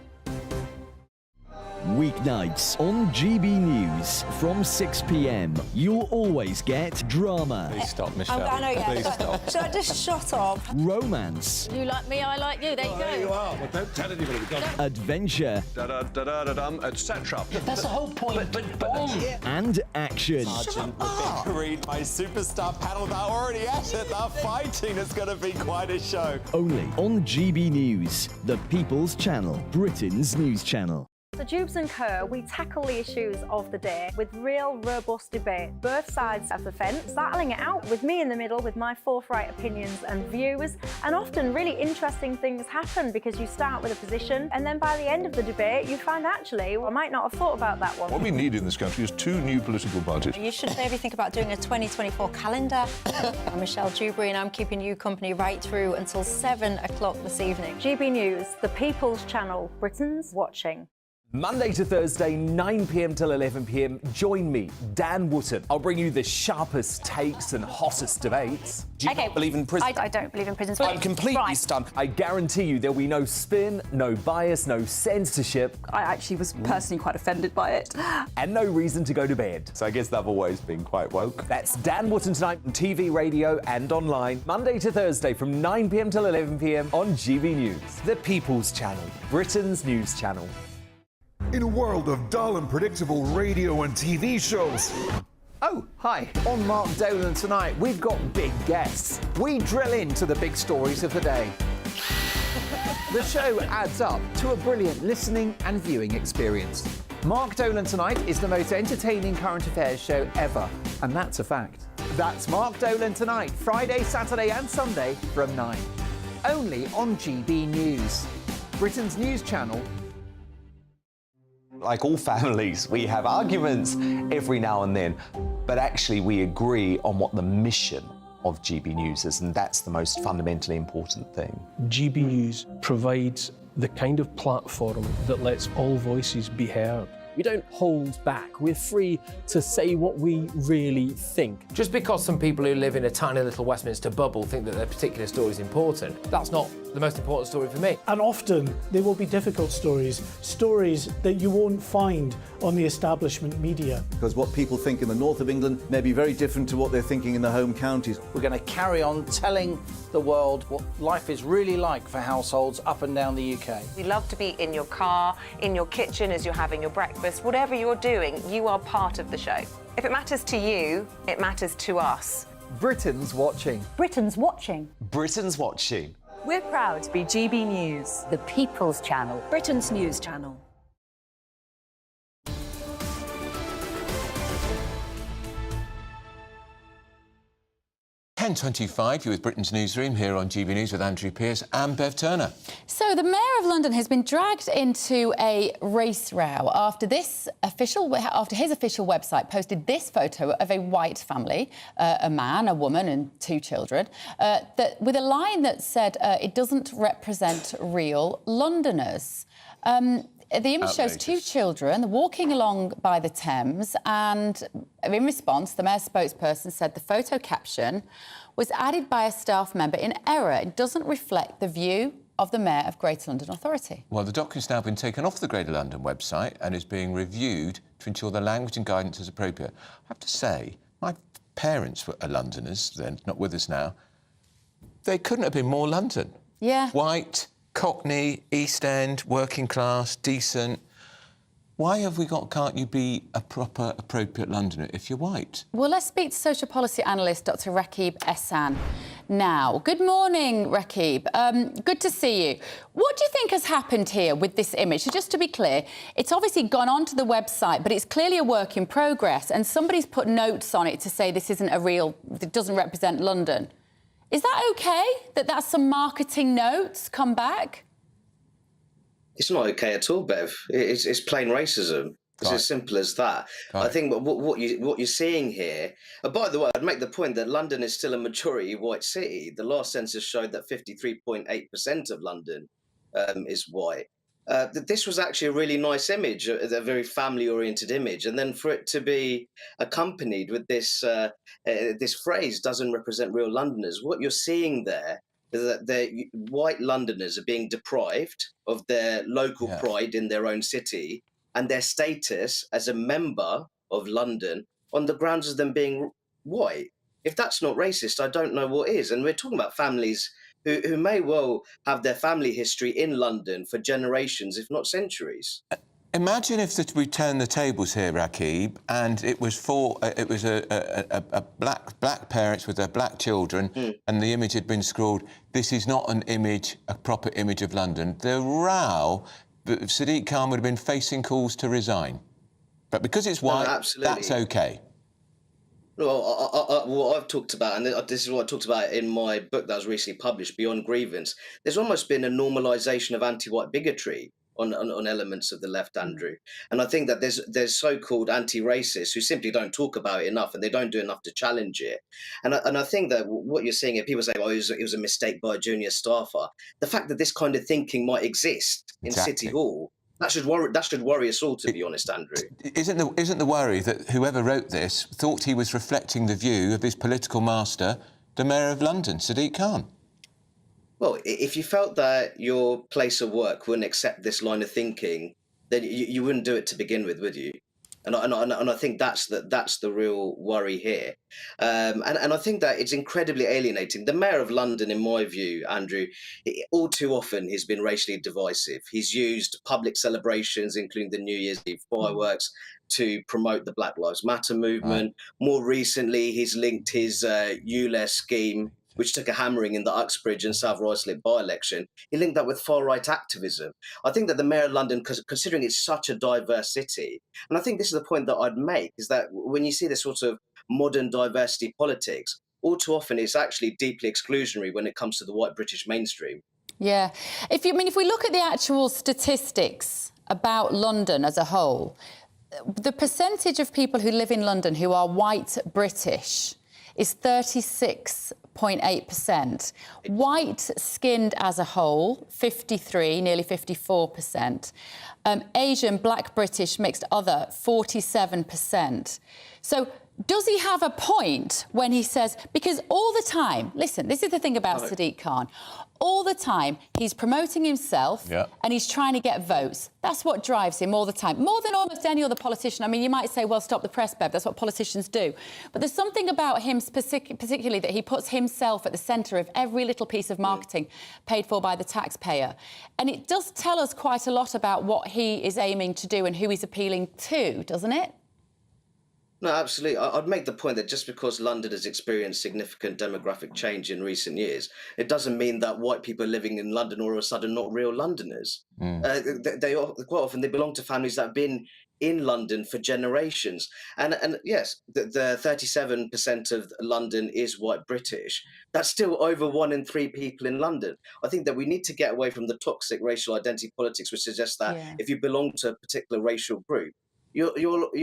Speaker 13: Weeknights on GB News from 6 p.m. You'll always get drama.
Speaker 3: Please stop, Michelle.
Speaker 14: I know, yeah.
Speaker 3: Please stop.
Speaker 14: Should I just shut up?
Speaker 13: Romance.
Speaker 14: You like me, I like you. There you go.
Speaker 9: There you are. Well, don't tell anybody.
Speaker 13: Adventure.
Speaker 9: Etc.
Speaker 25: That's the whole point. But
Speaker 13: and action.
Speaker 26: Sergeant, we're being greeted by superstar panel that are already at it. They're fighting. It's going to be quite a show.
Speaker 13: Only on GB News, the People's Channel, Britain's news channel.
Speaker 18: So Jubes and Kerr, we tackle the issues of the day with real robust debate, both sides of the fence, battling it out with me in the middle with my forthright opinions and views, and often really interesting things happen because you start with a position and then by the end of the debate you find actually, well, I might not have thought about that one.
Speaker 27: What we need in this country is 2 new political parties.
Speaker 14: You should maybe think about doing a 2024 calendar. I'm Michelle Dewberry and I'm keeping you company right through until 7 o'clock this evening.
Speaker 18: GB News, the People's Channel, Britain's watching.
Speaker 15: Monday to Thursday, 9 p.m. till 11 p.m. Join me, Dan Wootton. I'll bring you the sharpest takes and hottest debates.
Speaker 14: Do you not
Speaker 15: believe in prison?
Speaker 14: I don't believe in prisons.
Speaker 15: I'm completely stunned. I guarantee you there'll be no spin, no bias, no censorship.
Speaker 28: I actually was personally quite offended by it.
Speaker 15: And no reason to go to bed.
Speaker 26: So I guess they've always been quite woke.
Speaker 15: That's Dan Wootton tonight on TV, radio and online. Monday to Thursday from 9 p.m. till 11 p.m. on GB News. The People's Channel, Britain's news channel.
Speaker 29: In a world of dull and predictable radio and TV shows.
Speaker 8: Oh, hi. On Mark Dolan tonight, we've got big guests. We drill into the big stories of the day. The show adds up to a brilliant listening and viewing experience. Mark Dolan Tonight is the most entertaining current affairs show ever, and that's a fact. That's Mark Dolan Tonight, Friday, Saturday and Sunday from 9. Only on GB News, Britain's news channel.
Speaker 15: Like all families, we have arguments every now and then, but actually we agree on what the mission of GB News is, and that's the most fundamentally important thing.
Speaker 16: GB News provides the kind of platform that lets all voices be heard. We don't hold back. We're free to say what we really think.
Speaker 12: Just because some people who live in a tiny little Westminster bubble think that their particular story is important, that's not the most important story for me.
Speaker 30: And often there will be difficult stories, stories that you won't find on the establishment media.
Speaker 31: Because what people think in the north of England may be very different to what they're thinking in the home counties.
Speaker 32: We're going to carry on telling the world what life is really like for households up and down the UK.
Speaker 22: We love to be in your car, in your kitchen as you're having your breakfast. Whatever you're doing, you are part of the show. If it matters to you, it matters to us.
Speaker 15: Britain's watching.
Speaker 18: Britain's watching.
Speaker 15: Britain's watching.
Speaker 22: We're proud to be GB News,
Speaker 5: The People's Channel,
Speaker 22: Britain's news channel.
Speaker 3: 10:25, you're with Britain's Newsroom here on GB News with Andrew Pearce and Bev Turner.
Speaker 1: So the Mayor of London has been dragged into a race row after his official website posted this photo of a white family, a man, a woman and 2 children, with a line that said it doesn't represent real Londoners. The image shows 2 children walking along by the Thames, and in response, the Mayor's spokesperson said the photo caption was added by a staff member in error. It doesn't reflect the view of the Mayor of Greater London Authority.
Speaker 3: Well, the document's now been taken off the Greater London website and is being reviewed to ensure the language and guidance is appropriate. I have to say, my parents are Londoners, they're not with us now. They couldn't have been more London.
Speaker 1: Yeah.
Speaker 3: White, Cockney, East End, working class, decent. Why have we got, can't you be a proper, appropriate Londoner if you're white?
Speaker 1: Well, let's speak to social policy analyst Dr Rakib Ehsan now. Good morning, Rakib. Good to see you. What do you think has happened here with this image? So just to be clear, it's obviously gone onto the website, but it's clearly a work in progress, and somebody's put notes on it to say this isn't a real, it doesn't represent London. Is that OK, that that's some marketing notes come back?
Speaker 2: It's not OK at all, Bev. It's plain racism. It's as simple as that. I think what you're seeing here... by the way, I'd make the point that London is still a majority white city. The last census showed that 53.8% of London is white. This was actually a really nice image, a very family-oriented image, and then for it to be accompanied with this this phrase "doesn't represent real Londoners." What you're seeing there is that white Londoners are being deprived of their local pride in their own city and their status as a member of London on the grounds of them being white. If that's not racist, I don't know what is. And we're talking about families who may well have their family history in London for generations, if not centuries.
Speaker 3: Imagine if we turn the tables here, Rakib, and it was a black parents with their black children, and the image had been scrawled, "This is not an image, a proper image of London." The row, Sadiq Khan would have been facing calls to resign. But because it's white, that's OK.
Speaker 2: Well, what I've talked about, and this is what I talked about in my book that was recently published, Beyond Grievance, there's almost been a normalisation of anti-white bigotry on elements of the left, Andrew. And I think that there's so-called anti-racists who simply don't talk about it enough, and they don't do enough to challenge it. And I think that what you're seeing here, people say, oh, it was a mistake by a junior staffer. The fact that this kind of thinking might exist in City Hall, that should worry us all, to be honest, Andrew.
Speaker 3: Isn't the worry that whoever wrote this thought he was reflecting the view of his political master, the Mayor of London, Sadiq Khan?
Speaker 2: Well, if you felt that your place of work wouldn't accept this line of thinking, then you wouldn't do it to begin with, would you? And I think that's the real worry here. And I think that it's incredibly alienating. The Mayor of London, in my view, Andrew, all too often he's been racially divisive. He's used public celebrations, including the New Year's Eve fireworks, to promote the Black Lives Matter movement. More recently, he's linked his ULEZ scheme, which took a hammering in the Uxbridge and South Ruislip by-election. He linked that with far-right activism. I think that the Mayor of London, considering it's such a diverse city, and I think this is the point that I'd make, is that when you see this sort of modern diversity politics, all too often it's actually deeply exclusionary when it comes to the white British mainstream.
Speaker 1: Yeah. If we look at the actual statistics about London as a whole, the percentage of people who live in London who are white British is 36.8%. White-skinned as a whole, 53, nearly 54%. Asian, Black, British, mixed other, 47%. So does he have a point when he says... Because all the time... Listen, this is the thing about Sadiq Khan. All the time, he's promoting himself and he's trying to get votes. That's what drives him all the time. More than almost any other politician. I mean, you might say, well, stop the press, Bev. That's what politicians do. But there's something about him particularly that he puts himself at the centre of every little piece of marketing paid for by the taxpayer. And it does tell us quite a lot about what he is aiming to do and who he's appealing to, doesn't it?
Speaker 2: No, absolutely. I'd make the point that just because London has experienced significant demographic change in recent years, it doesn't mean that white people living in London all of a sudden not real Londoners. Quite often they belong to families that have been in London for generations. And yes, the 37% of London is white British. That's still over 1 in 3 people in London. I think that we need to get away from the toxic racial identity politics, which suggests that if you belong to a particular racial group, you're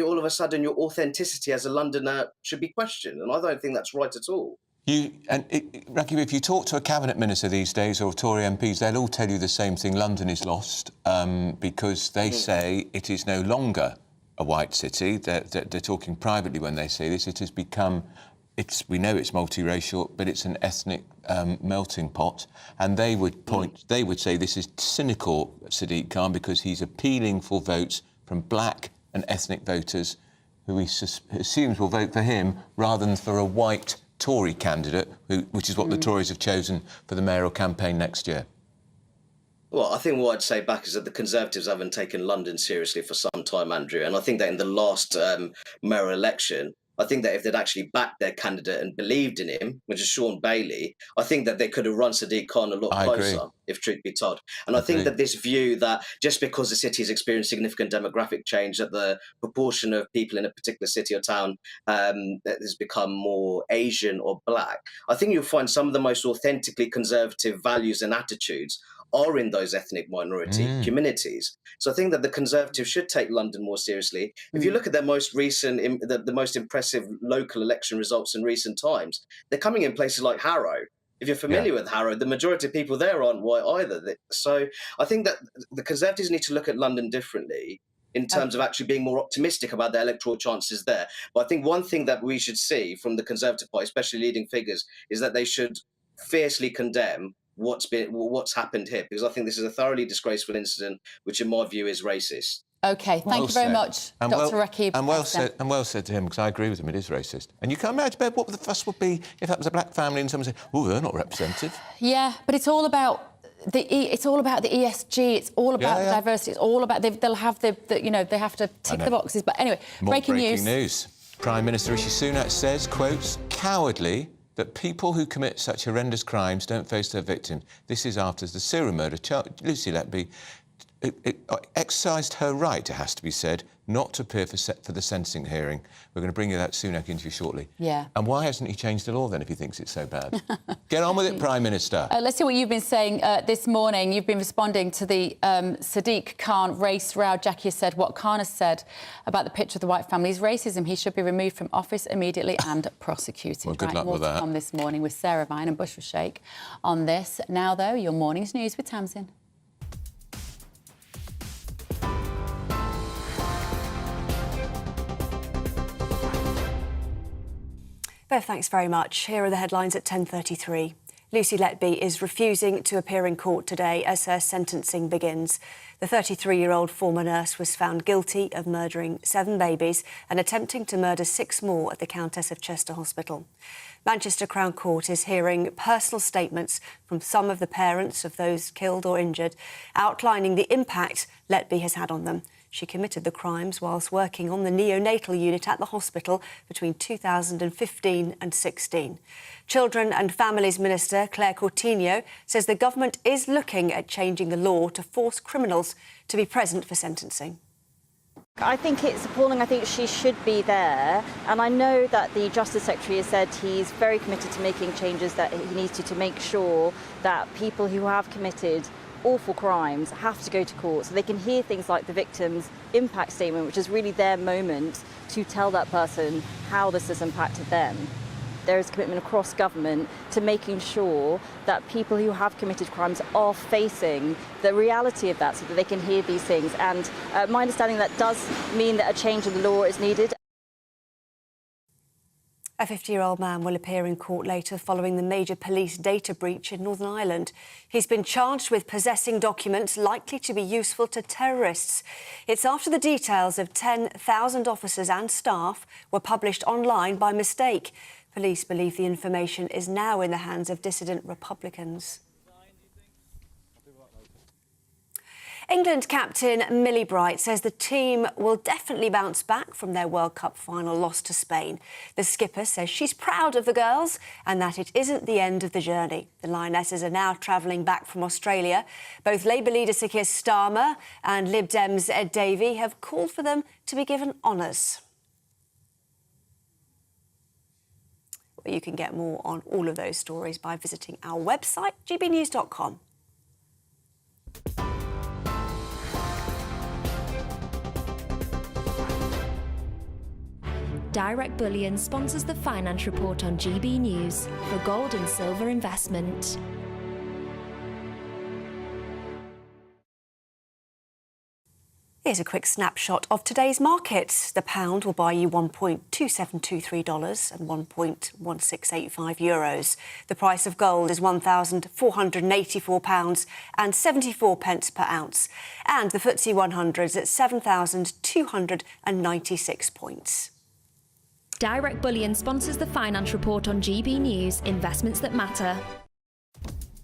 Speaker 2: all of a sudden your authenticity as a Londoner should be questioned, and I don't think that's right at all.
Speaker 3: Rakib, if you talk to a cabinet minister these days or Tory MPs, they'll all tell you the same thing. London is lost because they say it is no longer a white city. They're talking privately when they say this. It has become. We know it's multiracial, but it's an ethnic melting pot. And they would They would say this is cynical, Sadiq Khan, because he's appealing for votes from black and ethnic voters who he assumes will vote for him rather than for a white Tory candidate, which is what the Tories have chosen for the mayoral campaign next year.
Speaker 2: Well, I think what I'd say back is that the Conservatives haven't taken London seriously for some time, Andrew. And I think that in the last mayoral election, I think that if they'd actually backed their candidate and believed in him, which is Sean Bailey, I think that they could have run Sadiq Khan a lot closer, if truth be told. And I think that this view that just because the city has experienced significant demographic change, that the proportion of people in a particular city or town that has become more Asian or black, I think you'll find some of the most authentically conservative values and attitudes are in those ethnic minority communities. So I think that the Conservatives should take London more seriously. If you look at their most recent, the most impressive local election results in recent times, they're coming in places like Harrow. If you're familiar with Harrow, the majority of people there aren't white either. So I think that the Conservatives need to look at London differently in terms of actually being more optimistic about their electoral chances there. But I think one thing that we should see from the Conservative Party, especially leading figures, is that they should fiercely condemn what's happened here, because I think this is a thoroughly disgraceful incident, which in my view is racist.
Speaker 1: OK, thank you very much, Dr Rakib.
Speaker 3: And well said to him, because I agree with him, it is racist. And you can't imagine what the fuss would be if that was a black family and someone said, oh, they're not representative.
Speaker 1: Yeah, but it's all about the ESG, it's all about the diversity, it's all about, they'll have they have to tick the boxes. But anyway, breaking news.
Speaker 3: Prime Minister Rishi Sunak says, quotes, cowardly that people who commit such horrendous crimes don't face their victims. This is after the serial murder Lucy Letby exercised her right, it has to be said, not to appear for the sentencing hearing. We're going to bring you that Sunak interview shortly. Yeah. And why hasn't he changed the law then if he thinks it's so bad? Get on with it, Prime Minister.
Speaker 1: Let's see what you've been saying this morning. You've been responding to the Sadiq Khan race row. Jackie has said what Khan has said about the picture of the white family's racism. He should be removed from office immediately and prosecuted.
Speaker 3: Well, good luck with that.
Speaker 1: More to come this morning with Sarah Vine and Bushra Sheikh on this. Now, though, your morning's news with Tamsin.
Speaker 4: Bev, thanks very much. Here are the headlines at 10:33. Lucy Letby is refusing to appear in court today as her sentencing begins. The 33-year-old former nurse was found guilty of murdering 7 babies and attempting to murder 6 more at the Countess of Chester Hospital. Manchester Crown Court is hearing personal statements from some of the parents of those killed or injured, outlining the impact Letby has had on them. She committed the crimes whilst working on the neonatal unit at the hospital between 2015 and 16. Children and Families Minister Claire Coutinho says the government is looking at changing the law to force criminals to be present for sentencing.
Speaker 6: I think it's appalling. I think she should be there. And I know that the Justice Secretary has said he's very committed to making changes that he needs to make sure that people who have committed awful crimes have to go to court so they can hear things like the victim's impact statement, which is really their moment to tell that person how this has impacted them. There is commitment across government to making sure that people who have committed crimes are facing the reality of that so that they can hear these things. And my understanding that does mean that a change in the law is needed.
Speaker 4: A 50-year-old man will appear in court later following the major police data breach in Northern Ireland. He's been charged with possessing documents likely to be useful to terrorists. It's after the details of 10,000 officers and staff were published online by mistake. Police believe the information is now in the hands of dissident Republicans. England captain Millie Bright says the team will definitely bounce back from their World Cup final loss to Spain. The skipper says she's proud of the girls and that it isn't the end of the journey. The Lionesses are now travelling back from Australia. Both Labour leader Sir Keir Starmer and Lib Dem's Ed Davey have called for them to be given honours. You can get more on all of those stories by visiting our website, gbnews.com.
Speaker 7: Direct Bullion sponsors the Finance Report on GB News for gold and silver investment.
Speaker 4: Here's a quick snapshot of today's markets. The pound will buy you $1.2723 and €1.1685. The price of gold is £1,484 and 74 pence per ounce. And the FTSE 100 is at 7,296 points.
Speaker 7: Direct Bullion sponsors the Finance Report on GB News, investments that matter.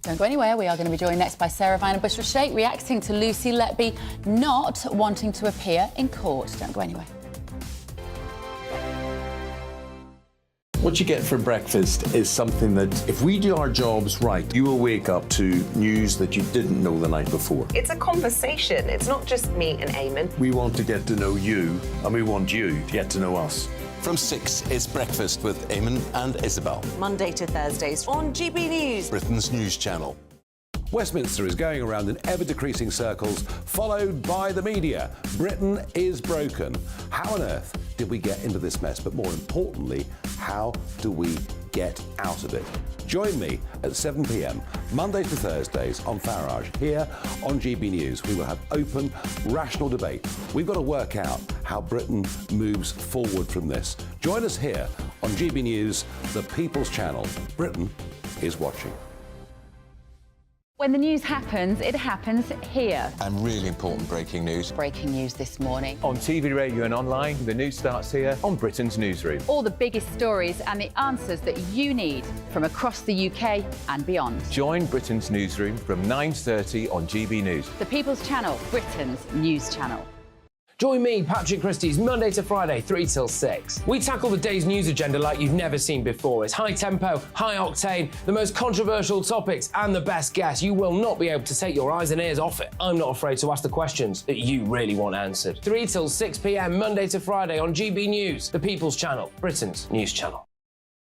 Speaker 1: Don't go anywhere. We are going to be joined next by Sarah Viner Bushra-Sheikh reacting to Lucy Letby not wanting to appear in court. Don't go anywhere.
Speaker 27: What you get for breakfast is something that, if we do our jobs right, you will wake up to news that you didn't know the night before.
Speaker 22: It's a conversation. It's not just me and Eamon.
Speaker 27: We want to get to know you, and we want you to get to know us.
Speaker 3: From 6, it's Breakfast with Eamon and Isabel.
Speaker 22: Monday to Thursdays on GB News,
Speaker 3: Britain's news channel.
Speaker 9: Westminster is going around in ever-decreasing circles, followed by the media. Britain is broken. How on earth did we get into this mess? But more importantly, how do we get out of it? Join me at 7 p.m, Monday to Thursdays on Farage, here on GB News. We will have open, rational debate. We've got to work out how Britain moves forward from this. Join us here on GB News, the People's Channel. Britain is watching.
Speaker 1: When the news happens, it happens here.
Speaker 3: And really important breaking news.
Speaker 1: Breaking news this morning.
Speaker 10: On TV, radio and online, the news starts here on Britain's Newsroom.
Speaker 1: All the biggest stories and the answers that you need from across the UK and beyond.
Speaker 10: Join Britain's Newsroom from 9:30 on GB News.
Speaker 1: The People's Channel, Britain's news channel.
Speaker 12: Join me, Patrick Christie's Monday to Friday, 3 till 6. We tackle the day's news agenda like you've never seen before. It's high tempo, high octane, the most controversial topics and the best guests. You will not be able to take your eyes and ears off it. I'm not afraid to ask the questions that you really want answered. 3 till 6 p.m, Monday to Friday on GB News, the People's Channel, Britain's news channel.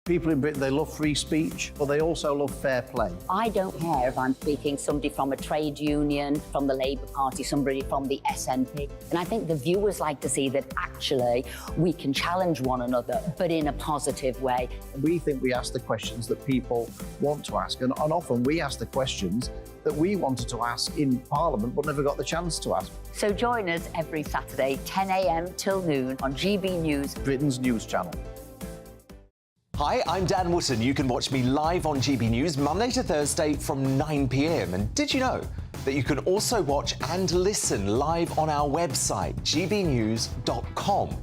Speaker 32: People in Britain, they love free speech, but they also love fair play.
Speaker 11: I don't care if I'm speaking somebody from a trade union, from the Labour Party, somebody from the SNP. And I think the viewers like to see that actually we can challenge one another, but in a positive way.
Speaker 32: We think we ask the questions that people want to ask, and often we ask the questions that we wanted to ask in Parliament but never got the chance to ask.
Speaker 11: So join us every Saturday, 10 a.m. till noon on GB News,
Speaker 32: Britain's news channel.
Speaker 15: Hi, I'm Dan Wootton. You can watch me live on GB News Monday to Thursday from 9 p.m. And did you know that you can also watch and listen live on our website, gbnews.com?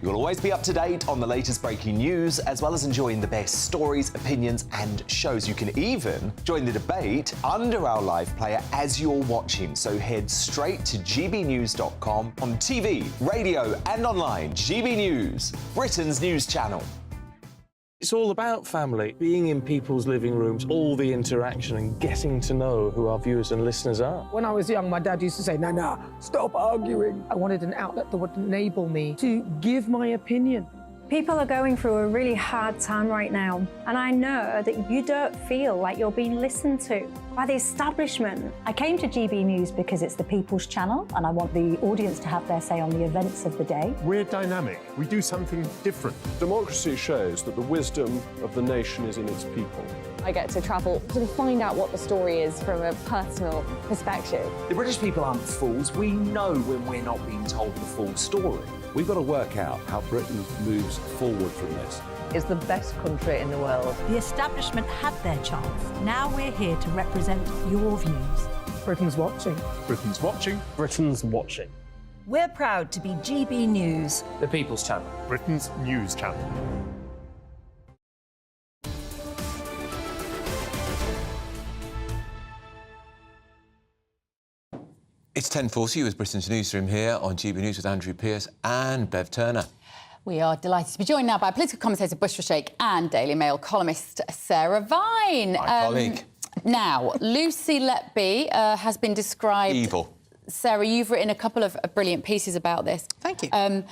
Speaker 15: You'll always be up to date on the latest breaking news, as well as enjoying the best stories, opinions and shows. You can even join the debate under our live player as you're watching. So head straight to gbnews.com on TV, radio and online. GB News, Britain's news channel.
Speaker 16: It's all about family, being in people's living rooms, all the interaction and getting to know who our viewers and listeners are.
Speaker 13: When I was young, my dad used to say, Nana, stop arguing. I wanted an outlet that would enable me to give my opinion.
Speaker 18: People are going through a really hard time right now, and I know that you don't feel like you're being listened to by the establishment. I came to GB News because it's the People's Channel, and I want the audience to have their say on the events of the day.
Speaker 27: We're dynamic. We do something different. Democracy shows that the wisdom of the nation is in its people.
Speaker 17: I get to travel to find out what the story is from a personal perspective.
Speaker 32: The British people aren't fools. We know when we're not being told the full story.
Speaker 9: We've got to work out how Britain moves forward from this.
Speaker 19: It's the best country in the world.
Speaker 5: The establishment had their chance. Now we're here to represent your views.
Speaker 13: Britain's watching.
Speaker 27: Britain's watching.
Speaker 16: Britain's watching.
Speaker 5: We're proud to be GB News,
Speaker 12: The People's Channel,
Speaker 27: Britain's news channel.
Speaker 3: It's 10:40 with Britain's Newsroom here on GB News with Andrew Pearce and Bev Turner.
Speaker 1: We are delighted to be joined now by political commentator Bushra Sheikh and Daily Mail columnist Sarah Vine.
Speaker 3: My colleague.
Speaker 1: Now, Lucy Letby has been described...
Speaker 3: Evil.
Speaker 1: Sarah, you've written a couple of brilliant pieces about this.
Speaker 8: Thank you.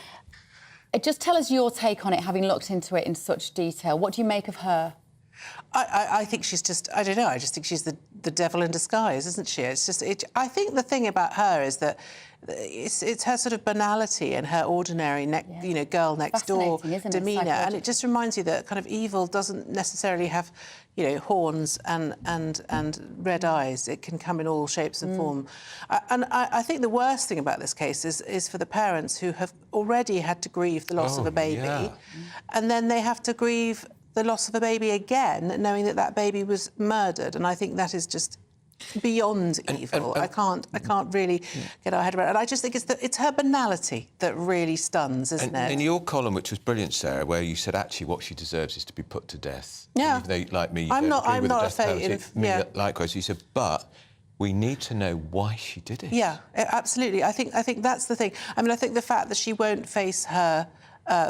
Speaker 1: Just tell us your take on it, having looked into it in such detail. What do you make of her?
Speaker 8: I think she's just, I don't know, I just think she's the devil in disguise, isn't she? It's just, I think the thing about her is that it's her sort of banality and her ordinary, girl next door demeanour. And it just reminds you that kind of evil doesn't necessarily have, horns and red eyes. It can come in all shapes and form. And I think the worst thing about this case is for the parents who have already had to grieve the loss of a baby, and then they have to grieve the loss of a baby again, knowing that that baby was murdered. And I think that is just beyond evil. I can't really get our head around it. And I just think it's her banality that really stuns, isn't it?
Speaker 3: In your column, which was brilliant, Sarah, where you said actually what she deserves is to be put to death.
Speaker 8: Yeah.
Speaker 3: Even though, like me,
Speaker 8: I'm not a
Speaker 3: fate. Likewise, you said, but we need to know why she did it.
Speaker 8: Yeah, absolutely. I think that's the thing. I mean, I think the fact that she won't face her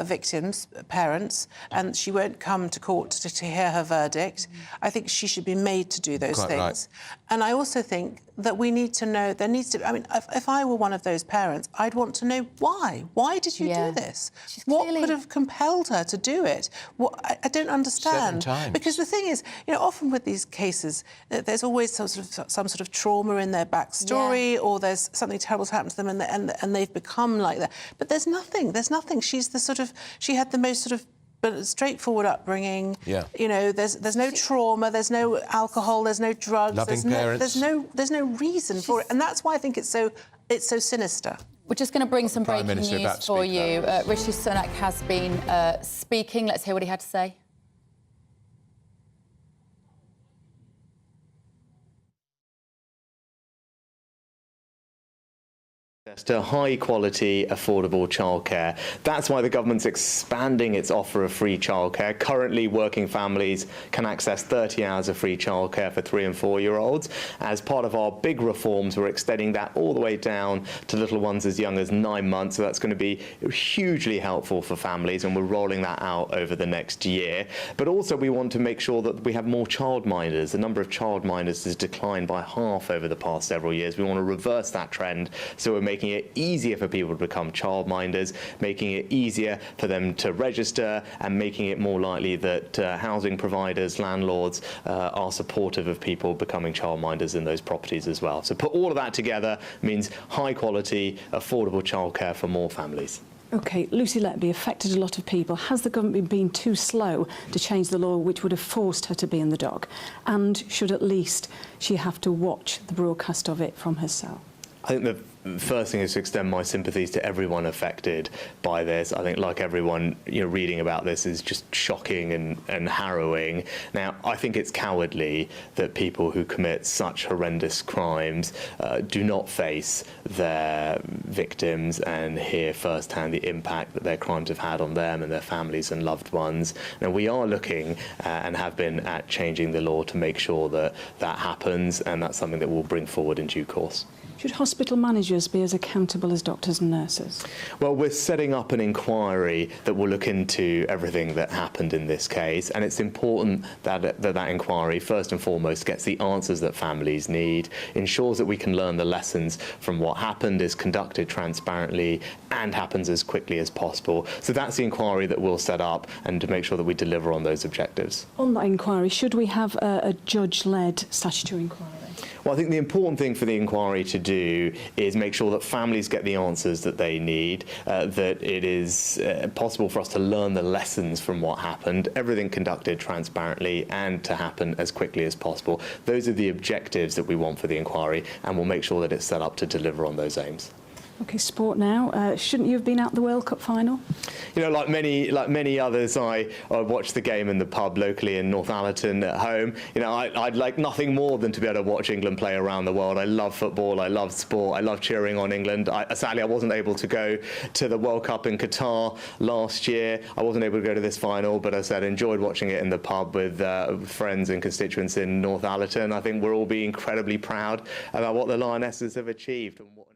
Speaker 8: victims, parents, and she won't come to court to hear her verdict. I think she should be made to do those things. Right. And I also think that we need to know, there needs to, I mean, if I were one of those parents, I'd want to know why. Why did you do this? What could have compelled her to do it? I don't understand.
Speaker 3: 7 times.
Speaker 8: Because the thing is, often with these cases, there's always some sort of trauma in their backstory, or there's something terrible's happened to them and they've become like that. But there's nothing. She's she had the most sort of straightforward upbringing. Yeah. There's no trauma, there's no alcohol, there's no drugs.
Speaker 3: Loving parents.
Speaker 8: There's no reason for it, and that's why I think it's so sinister.
Speaker 1: We're just going to bring some breaking news for you. Rishi Sunak has been speaking. Let's hear what he had to say.
Speaker 14: To high-quality, affordable childcare. That's why the government's expanding its offer of free childcare. Currently, working families can access 30 hours of free childcare for 3- and 4-year-olds. As part of our big reforms, we're extending that all the way down to little ones as young as 9 months. So that's going to be hugely helpful for families, and we're rolling that out over the next year. But also, we want to make sure that we have more childminders. The number of childminders has declined by half over the past several years. We want to reverse that trend, so we're making it easier for people to become childminders, making it easier for them to register, and making it more likely that housing providers, landlords are supportive of people becoming childminders in those properties as well. So put all of that together means high quality, affordable childcare for more families.
Speaker 20: OK, Lucy Letby affected a lot of people. Has the government been too slow to change the law which would have forced her to be in the dock? And should at least she have to watch the broadcast of it from her cell?
Speaker 14: I think the first thing is to extend my sympathies to everyone affected by this. I think, like everyone, reading about this is just shocking and harrowing. Now, I think it's cowardly that people who commit such horrendous crimes do not face their victims and hear firsthand the impact that their crimes have had on them and their families and loved ones. Now, we are looking and have been at changing the law to make sure that that happens, and that's something that we'll bring forward in due course.
Speaker 20: Should hospital managers be as accountable as doctors and nurses?
Speaker 14: Well, we're setting up an inquiry that will look into everything that happened in this case, and it's important that that inquiry, first and foremost, gets the answers that families need, ensures that we can learn the lessons from what happened, is conducted transparently, and happens as quickly as possible. So that's the inquiry that we'll set up, and to make sure that we deliver on those objectives.
Speaker 20: On that inquiry, should we have a judge-led statutory inquiry?
Speaker 14: Well, I think the important thing for the inquiry to do is make sure that families get the answers that they need, that it is possible for us to learn the lessons from what happened, everything conducted transparently, and to happen as quickly as possible. Those are the objectives that we want for the inquiry, and we'll make sure that it's set up to deliver on those aims.
Speaker 20: OK, sport now. Shouldn't you have been at the World Cup final?
Speaker 14: You know, like many others, I watched the game in the pub locally in Northallerton at home. You know, I'd like nothing more than to be able to watch England play around the world. I love football, I love sport, I love cheering on England. Sadly, I wasn't able to go to the World Cup in Qatar last year. I wasn't able to go to this final, but as I said, enjoyed watching it in the pub with friends and constituents in Northallerton. I think we're all being incredibly proud about what the Lionesses have achieved. And what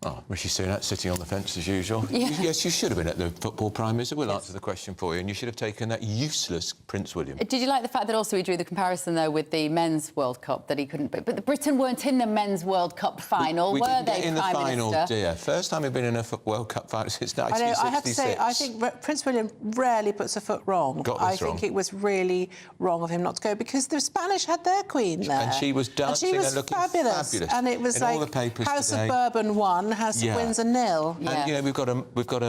Speaker 3: Oh, Rishi Sunak sitting on the fence as usual.
Speaker 1: Yeah.
Speaker 3: Yes, you should have been at the football Prime Minister. We'll answer the question for you, and you should have taken that useless Prince William.
Speaker 1: Did you like the fact that also he drew the comparison, though, with the Men's World Cup, that he couldn't... But the Britain weren't in the Men's World Cup final,
Speaker 3: we
Speaker 1: were
Speaker 3: didn't
Speaker 1: they,
Speaker 3: get in the
Speaker 1: Prime
Speaker 3: final,
Speaker 1: Minister?
Speaker 3: dear. First time we've been in a World Cup final since 1966.
Speaker 8: I have to say, I think Prince William rarely puts a foot wrong. I think it was really wrong of him not to go, because the Spanish had their queen there.
Speaker 3: And she was dancing and looking fabulous.
Speaker 8: And it was
Speaker 3: in
Speaker 8: like
Speaker 3: all the papers
Speaker 8: House
Speaker 3: today.
Speaker 8: of Bourbon won, House of Windsor nil.
Speaker 3: And, you know, we've got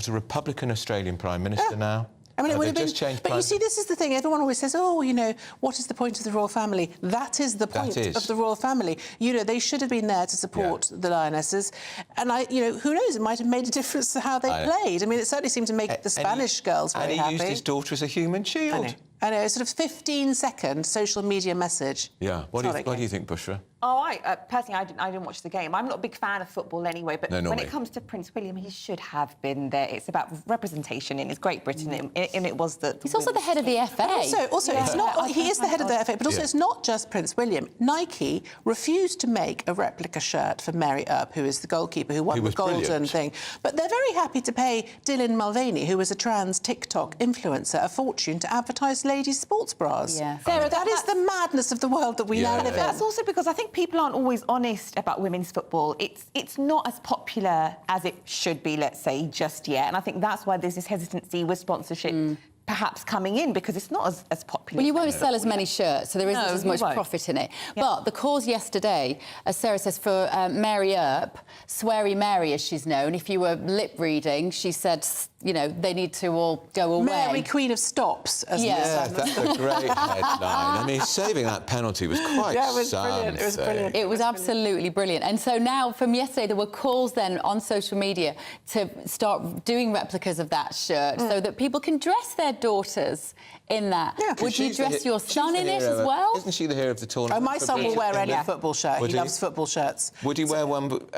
Speaker 3: a Republican Australian Prime Minister now.
Speaker 8: I mean, it would have been...
Speaker 3: Just changed
Speaker 8: but you see, this is the thing. Everyone always says, oh, you know, what is the point of the royal family? That is the point of the royal family. You know, they should have been there to support the Lionesses. And, you know, who knows? It might have made a difference to how they played. I mean, it certainly seemed to make the Spanish girls very happy.
Speaker 3: And he used his daughter as a human shield.
Speaker 8: I know, a sort of 15-second social media message.
Speaker 3: Yeah. What do you think, Bushra?
Speaker 2: Oh, personally, I didn't watch the game. I'm not a big fan of football anyway, but when it comes to Prince William, he should have been there. It's about representation in Great Britain, and it was the...
Speaker 1: He's also the head of the FA.
Speaker 8: Also, it's not... He is the head of the FA, but also it's not just Prince William. Nike refused to make a replica shirt for Mary Earp, who is the goalkeeper who won the golden thing. But they're very happy to pay Dylan Mulvaney, who was a trans TikTok influencer, a fortune to advertise ladies' sports bras.
Speaker 2: Yeah.
Speaker 8: Sarah, that is the madness of the world that we now live in.
Speaker 2: That's also because I think people aren't always honest about women's football. It's not as popular as it should be, let's say, just yet. And I think that's why there's this hesitancy with sponsorship perhaps coming in, because it's not as popular.
Speaker 1: Well, you won't sell as many shirts, so there isn't as much profit in it. But the cause yesterday, as Sarah says, for Mary Earp, Sweary Mary, as she's known, if you were lip reading, she said, you know, they need to all go away.
Speaker 8: Mary, Queen of Stops, as
Speaker 3: that's a great headline. I mean, saving that penalty was quite
Speaker 8: it was brilliant. It was brilliant.
Speaker 1: It was absolutely brilliant. And so now, from yesterday, there were calls then on social media to start doing replicas of that shirt so that people can dress their daughters in that.
Speaker 8: Yeah.
Speaker 1: Would you dress your son in it as well?
Speaker 3: Isn't she the hero of the tournament?
Speaker 8: Oh, my son will wear any football shirt. He loves football shirts.
Speaker 3: Would he wear one
Speaker 8: he would,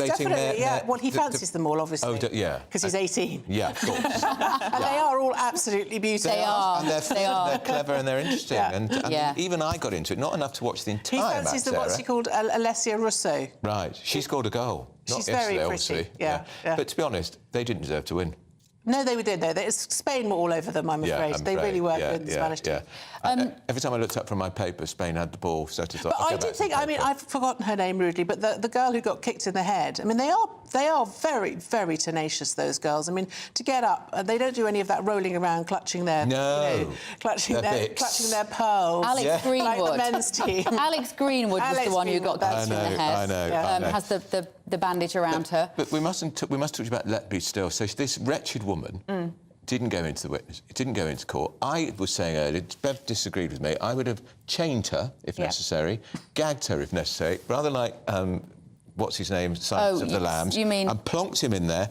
Speaker 8: definitely. Well, he fancies them all, obviously. Because he's 18.
Speaker 3: Yeah, of course.
Speaker 8: And they are all absolutely beautiful.
Speaker 1: They are.
Speaker 3: And they're clever and they're interesting. And even I got into it, not enough to watch the entire match,
Speaker 8: He fancies what's he called, Alessia Russo.
Speaker 3: Right. She scored a goal.
Speaker 8: She's
Speaker 3: not
Speaker 8: very
Speaker 3: yesterday,
Speaker 8: pretty.
Speaker 3: obviously.
Speaker 8: Yeah.
Speaker 3: But to be honest, they didn't deserve to win.
Speaker 8: No, they did, though. Spain were all over them, I'm afraid. They really were good, the Spanish team.
Speaker 3: Every time I looked up from my paper, Spain had the ball, so I thought...
Speaker 8: But I did think, I mean, I've forgotten her name rudely, but the girl who got kicked in the head, I mean, they are very, very tenacious, those girls. I mean, to get up, they don't do any of that rolling around, clutching their... clutching their pearls.
Speaker 1: Alex Greenwood.
Speaker 8: Like the men's team.
Speaker 1: Alex Greenwood was the one who got kicked in the head.
Speaker 3: I know.
Speaker 1: Has the bandage around her.
Speaker 3: But we must talk about Letby still. So this wretched woman didn't go into the witness. It didn't go into court. I was saying earlier, Bev disagreed with me. I would have chained her if necessary, gagged her if necessary, rather like what's his name, Silence of the Lambs, and plonked him in there.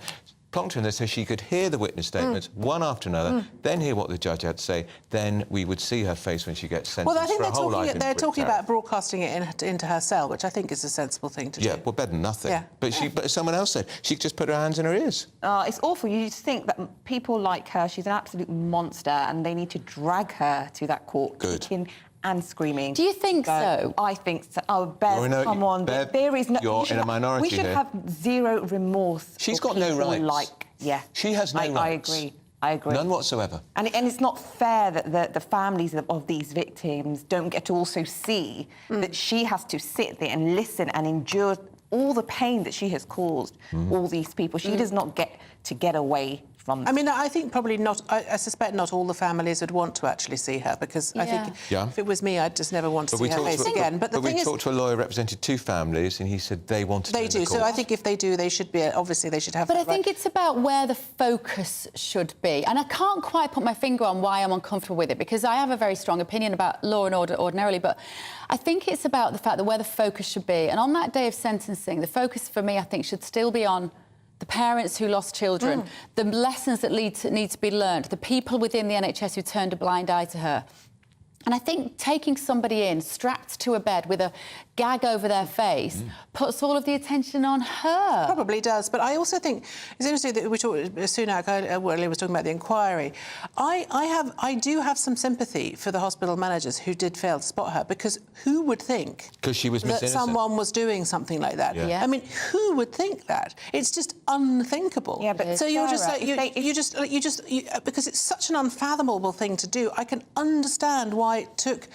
Speaker 3: So she could hear the witness statements one after another, then hear what the judge had to say, then we would see her face when she gets sentenced.
Speaker 8: Well, I think
Speaker 3: for a whole life
Speaker 8: they're talking about broadcasting it into her cell, which I think is a sensible thing to do.
Speaker 3: Yeah, well, better than nothing. Yeah. But someone else said she could just put her hands in her ears.
Speaker 2: It's awful. You just think that people like her, she's an absolute monster, and they need to drag her to that court. Kicking and screaming.
Speaker 1: Do you think so?
Speaker 2: I think so. Oh, Bev, come on.
Speaker 3: Bev,
Speaker 2: there is no...
Speaker 3: you're in a minority
Speaker 2: We should
Speaker 3: here.
Speaker 2: have zero remorse.
Speaker 3: She's got no rights. She has no rights.
Speaker 2: I agree.
Speaker 3: None whatsoever.
Speaker 2: And it's not fair that the families of these victims don't get to also see that she has to sit there and listen and endure all the pain that she has caused all these people. She does not get to get away from...
Speaker 8: I mean, I think probably not... I suspect not all the families would want to actually see her, because I think if it was me, I'd just never want to see her face again.
Speaker 3: But we talked to a lawyer who represented 2 families, and he said they wanted
Speaker 8: They do, so I think if they do, they should be... Obviously, they should have...
Speaker 1: But I think it's about where the focus should be. And I can't quite put my finger on why I'm uncomfortable with it, because I have a very strong opinion about law and order ordinarily, but I think it's about the fact that where the focus should be. And on that day of sentencing, the focus for me, I think, should still be on the parents who lost children, the lessons that need to be learned, the people within the NHS who turned a blind eye to her. And I think taking somebody in, strapped to a bed with a gag over their face, puts all of the attention on her.
Speaker 8: Probably does, but I also think it's interesting that we talked. Sunak earlier was talking about the inquiry. I do have some sympathy for the hospital managers who did fail to spot her, because who would think
Speaker 3: she was
Speaker 8: that someone was doing something like that? I mean, who would think that? It's just unthinkable.
Speaker 2: Yeah, but
Speaker 8: so you're just
Speaker 2: Sarah,
Speaker 8: like you just because it's such an unfathomable thing to do. I can understand why it took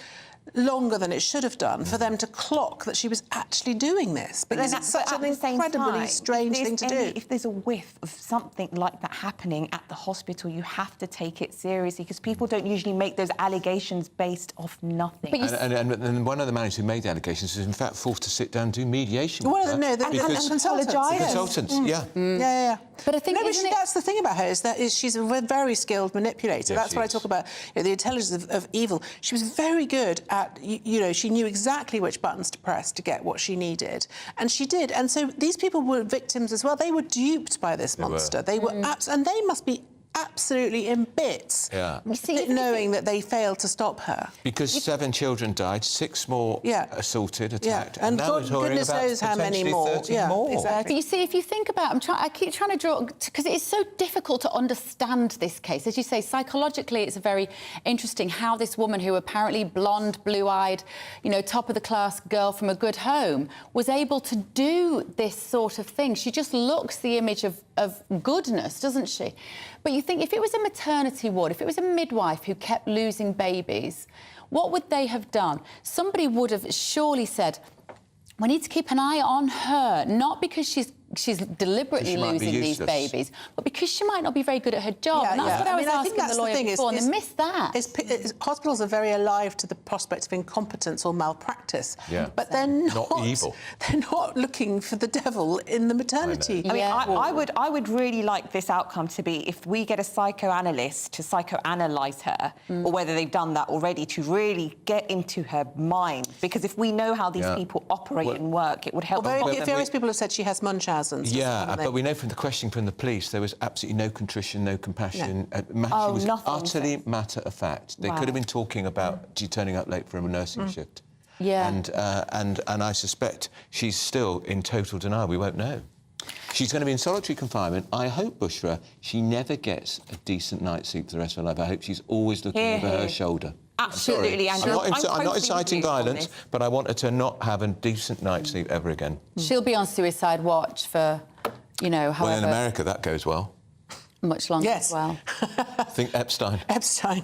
Speaker 8: longer than it should have done for them to clock that she was actually doing this, because it's such an incredibly strange thing to do.
Speaker 2: If there's a whiff of something like that happening at the hospital, you have to take it seriously, because people don't usually make those allegations based off nothing.
Speaker 3: And one of the managers who made the allegations was in fact forced to sit down and do mediation.
Speaker 8: One of them, no, the consultants.
Speaker 3: The consultants,
Speaker 8: Yeah.
Speaker 1: But I think
Speaker 8: that's the thing about her, is that she's a very skilled manipulator.
Speaker 3: Yes,
Speaker 8: that's what I talk about, the intelligence of evil. She was very good at, she knew exactly which buttons to press to get what she needed, and she did. And so these people were victims as well. They were duped by this monster. They were, and they must be absolutely in bits, knowing that they failed to stop her.
Speaker 3: Because 7 children died, 6 more assaulted, attacked,
Speaker 8: and
Speaker 3: now we're talking
Speaker 8: goodness
Speaker 3: about
Speaker 8: knows how many more.
Speaker 3: 30 more.
Speaker 8: Exactly.
Speaker 1: But you see, if you think about, I keep trying to draw, because it's so difficult to understand this case. As you say, psychologically, it's very interesting how this woman, who apparently blonde, blue-eyed, top-of-the-class girl from a good home, was able to do this sort of thing. She just looks the image of goodness, doesn't she? But you think, if it was a maternity ward, if it was a midwife who kept losing babies, what would they have done? Somebody would have surely said, we need to keep an eye on her, not because she's deliberately losing these babies, but because she might not be very good at her job. And that's what I was asking the lawyer before, and they missed that.
Speaker 8: Hospitals are very alive to the prospect of incompetence or malpractice, but they're not
Speaker 3: evil.
Speaker 8: They're not looking for the devil in the maternity.
Speaker 2: I mean, I would really like this outcome to be if we get a psychoanalyst to psychoanalyse her, or whether they've done that already, to really get into her mind, because if we know how these people operate and work, it would help.
Speaker 8: Various people have said she has Munchausen.
Speaker 3: But we know from the questioning from the police there was absolutely no contrition, no compassion. She was utterly matter of fact. They could have been talking about you turning up late for a nursing shift. And I suspect she's still in total denial. We won't know. She's going to be in solitary confinement. I hope, Bushra, she never gets a decent night's sleep for the rest of her life. I hope she's always looking over her shoulder.
Speaker 2: Absolutely,
Speaker 3: I'm not inciting violence, but I want her to not have a decent night's sleep ever again.
Speaker 1: She'll be on suicide watch for, however...
Speaker 3: Well, in America, that goes well.
Speaker 1: Much longer as well.
Speaker 3: I think Epstein.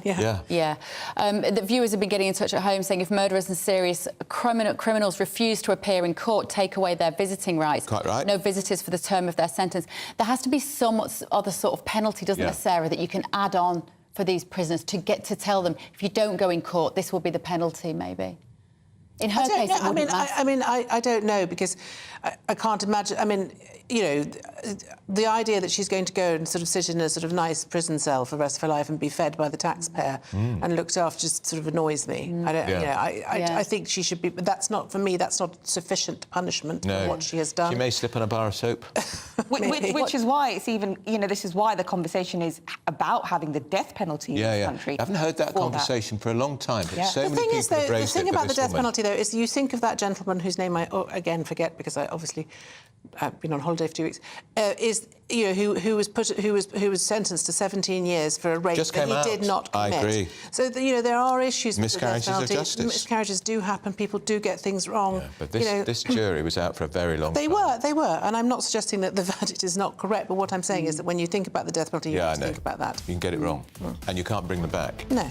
Speaker 1: Yeah. The viewers have been getting in touch at home saying if murderers and serious criminals refuse to appear in court, take away their visiting rights.
Speaker 3: Quite right.
Speaker 1: No visitors for the term of their sentence. There has to be some other sort of penalty, doesn't there, Sarah, that you can add on for these prisoners to get to tell them, if you don't go in court, this will be the penalty, maybe? In her case, it wouldn't matter.
Speaker 8: I don't know, because I can't imagine... I mean, the idea that she's going to go and sort of sit in a sort of nice prison cell for the rest of her life and be fed by the taxpayer and looked after just sort of annoys me. I don't, I think she should be... But that's not, for me, that's not sufficient punishment for what she has done.
Speaker 3: She may slip on a bar of soap.
Speaker 2: which is why it's even... this is why the conversation is about having the death penalty in this country.
Speaker 3: I haven't heard that conversation for a long time, but so many people have raised it.
Speaker 8: The thing about the death penalty, though, is you think of that gentleman whose name I, again, forget, because I obviously... been on holiday for 2 weeks. Who was sentenced to 17 years for a rape that he did not commit.
Speaker 3: I agree.
Speaker 8: So there are issues.
Speaker 3: Miscarriages of justice.
Speaker 8: Miscarriages do happen. People do get things wrong.
Speaker 3: Yeah, but this jury was out for a very long time.
Speaker 8: They were, and I'm not suggesting that the verdict is not correct. But what I'm saying is that when you think about the death penalty, you have to think about that.
Speaker 3: You can get it wrong, and you can't bring them back.
Speaker 8: No.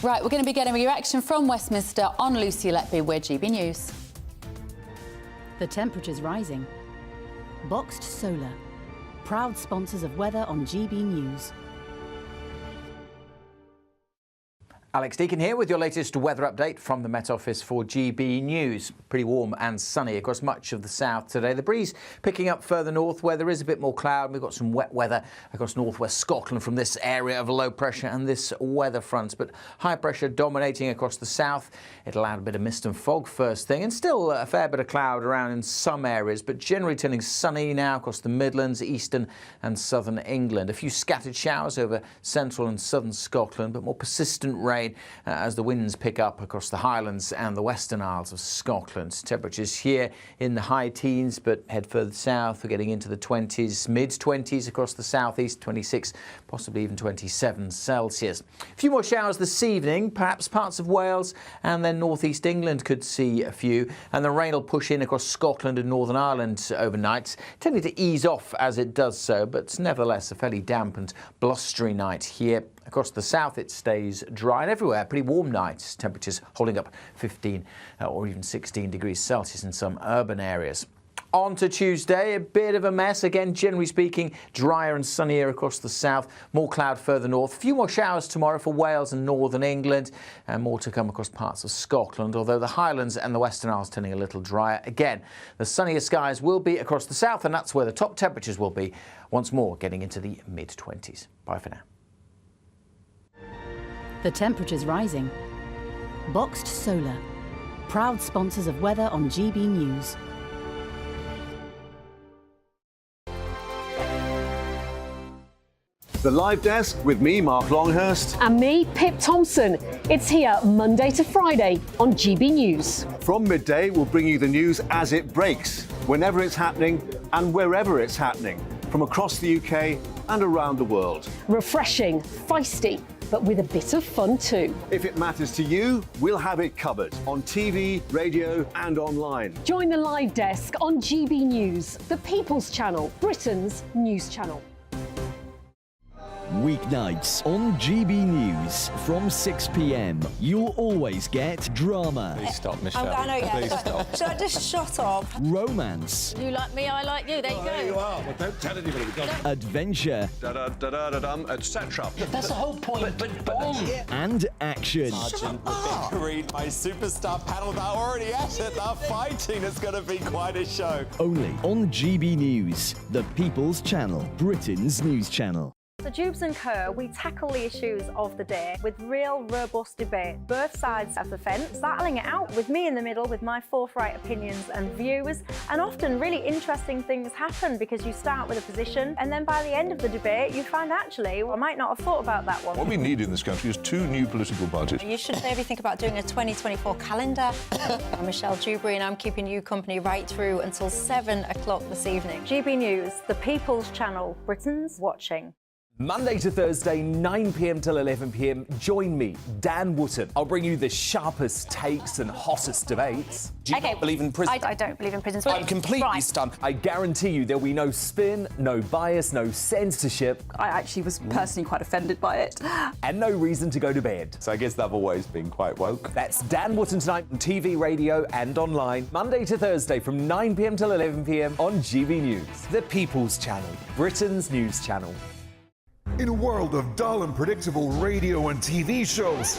Speaker 1: Right, we're going to be getting a reaction from Westminster on Lucy Letby. We're GB News.
Speaker 5: The temperature's rising. Boxed solar, proud sponsors of weather on GB News.
Speaker 4: Alex Deacon here with your latest weather update from the Met Office for GB News. Pretty warm and sunny across much of the south today. The breeze picking up further north where there is a bit more cloud. We've got some wet weather across northwest Scotland from this area of low pressure and this weather front. But high pressure dominating across the south. It'll add a bit of mist and fog first thing, and still a fair bit of cloud around in some areas, but generally turning sunny now across the Midlands, eastern and southern England. A few scattered showers over central and southern Scotland, but more persistent rain as the winds pick up across the Highlands and the Western Isles of Scotland. Temperatures here in the high teens, but head further south, we're getting into the 20s, mid-20s across the southeast, 26, possibly even 27 Celsius. A few more showers this evening, perhaps parts of Wales and then northeast England could see a few, and the rain will push in across Scotland and Northern Ireland overnight, tending to ease off as it does so, but nevertheless a fairly damp and blustery night here. Across the south it stays dry, and everywhere pretty warm nights, temperatures holding up 15 or even 16 degrees Celsius in some urban areas. On to Tuesday, a bit of a mess. Again, generally speaking, drier and sunnier across the south, more cloud further north. A few more showers tomorrow for Wales and northern England, and more to come across parts of Scotland, although the Highlands and the Western Isles turning a little drier. Again, the sunnier skies will be across the south, and that's where the top temperatures will be, once more getting into the mid-20s. Bye for now.
Speaker 5: The temperature's rising. Boxed Solar, proud sponsors of weather on GB News.
Speaker 6: The Live Desk with me, Mark Longhurst.
Speaker 7: And me, Pip Thompson. It's here Monday to Friday on GB News.
Speaker 6: From midday, we'll bring you the news as it breaks, whenever it's happening and wherever it's happening, from across the UK and around the world.
Speaker 7: Refreshing, feisty, but with a bit of fun too.
Speaker 6: If it matters to you, we'll have it covered on TV, radio and online.
Speaker 7: Join the Live Desk on GB News, the People's Channel, Britain's news channel.
Speaker 21: Weeknights on GB News from 6 p.m. You'll always get drama.
Speaker 3: Please stop, Michelle.
Speaker 23: I know, yeah.
Speaker 3: Please stop.
Speaker 23: Should I just shut up?
Speaker 21: Romance.
Speaker 23: You like me, I like you. There you go.
Speaker 6: There you are. Well, don't tell anybody.
Speaker 21: Adventure.
Speaker 6: Etc.
Speaker 12: That's the whole point.
Speaker 21: And action.
Speaker 15: Sergeant read my superstar panel. They're already at it. They're fighting. It's going to be quite a show.
Speaker 21: Only on GB News, the People's Channel, Britain's news channel.
Speaker 18: So Jubes and Co, we tackle the issues of the day with real robust debate, both sides of the fence, battling it out with me in the middle with my forthright opinions and views. And often really interesting things happen because you start with a position and then by the end of the debate you find actually, well, I might not have thought about that one.
Speaker 24: What we need in this country is 2 new political parties.
Speaker 23: You should maybe think about doing a 2024 calendar. I'm Michelle Dewberry and I'm keeping you company right through until 7 o'clock this evening.
Speaker 18: GB News, the People's Channel, Britain's watching.
Speaker 25: Monday to Thursday, 9 p.m. till 11 p.m. Join me, Dan Wootton. I'll bring you the sharpest takes and hottest debates. Do you not believe in prison?
Speaker 18: I don't believe in prison.
Speaker 25: I'm completely stunned. I guarantee you there'll be no spin, no bias, no censorship.
Speaker 26: I actually was personally quite offended by it.
Speaker 25: And no reason to go to bed.
Speaker 3: So I guess they've always been quite woke.
Speaker 25: That's Dan Wootton tonight on TV, radio and online. Monday to Thursday from 9 p.m. till 11 p.m. on GB News. The People's Channel, Britain's news channel.
Speaker 28: In a world of dull and predictable radio and TV shows.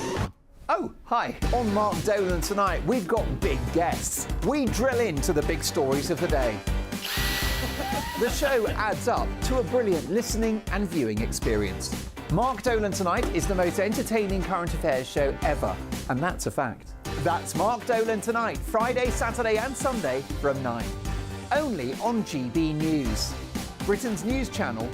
Speaker 4: Oh, hi. On Mark Dolan tonight, we've got big guests. We drill into the big stories of the day. The show adds up to a brilliant listening and viewing experience. Mark Dolan Tonight is the most entertaining current affairs show ever, and that's a fact. That's Mark Dolan Tonight, Friday, Saturday and Sunday from 9. Only on GB News, Britain's news channel.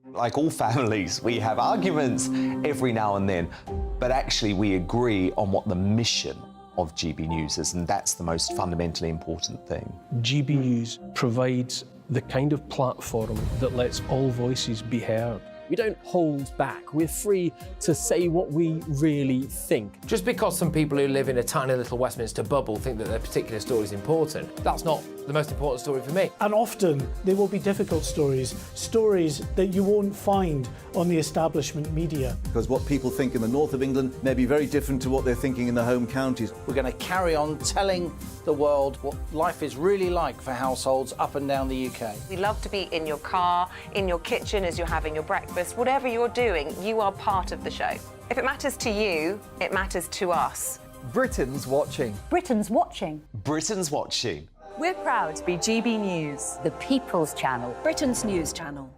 Speaker 15: Like all families, we have arguments every now and then, but actually we agree on what the mission of GB News is, and that's the most fundamentally important thing.
Speaker 16: GB News provides the kind of platform that lets all voices be heard. We don't hold back. We're free to say what we really think.
Speaker 12: Just because some people who live in a tiny little Westminster bubble think that their particular story is important, that's not the most important story for me.
Speaker 29: And often there will be difficult stories, stories that you won't find on the establishment media.
Speaker 32: Because what people think in the north of England may be very different to what they're thinking in the home counties.
Speaker 4: We're going to carry on telling
Speaker 9: the world what life is really like for households up and down the UK.
Speaker 2: We love to be in your car, in your kitchen as you're having your breakfast. Whatever you're doing, you are part of the show. If it matters to you, it matters to us.
Speaker 25: Britain's watching.
Speaker 18: Britain's watching.
Speaker 15: Britain's watching.
Speaker 10: We're proud to be GB News,
Speaker 5: The People's Channel.
Speaker 10: Britain's news channel.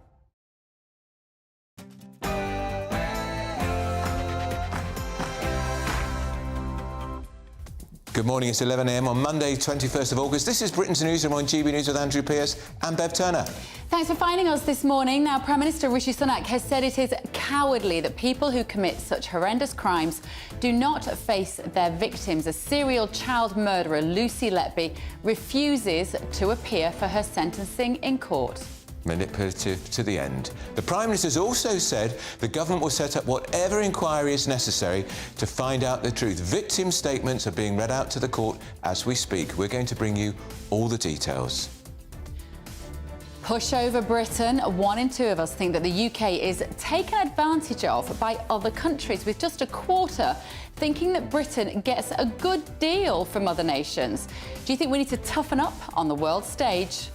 Speaker 3: Good morning, it's 11 a.m. on Monday, 21st of August. This is Britain's Newsroom on GB News with Andrew Pearce and Bev Turner.
Speaker 1: Thanks for finding us this morning. Now, Prime Minister Rishi Sunak has said it is cowardly that people who commit such horrendous crimes do not face their victims. A serial child murderer, Lucy Letby, refuses to appear for her sentencing in court.
Speaker 3: Manipulative to the end. The Prime Minister's also said the government will set up whatever inquiry is necessary to find out the truth. Victim statements are being read out to the court as we speak. We're going to bring you all the details.
Speaker 1: Push over Britain. 1 in 2 of us think that the UK is taken advantage of by other countries, with just a quarter thinking that Britain gets a good deal from other nations. Do you think we need to toughen up on the world stage?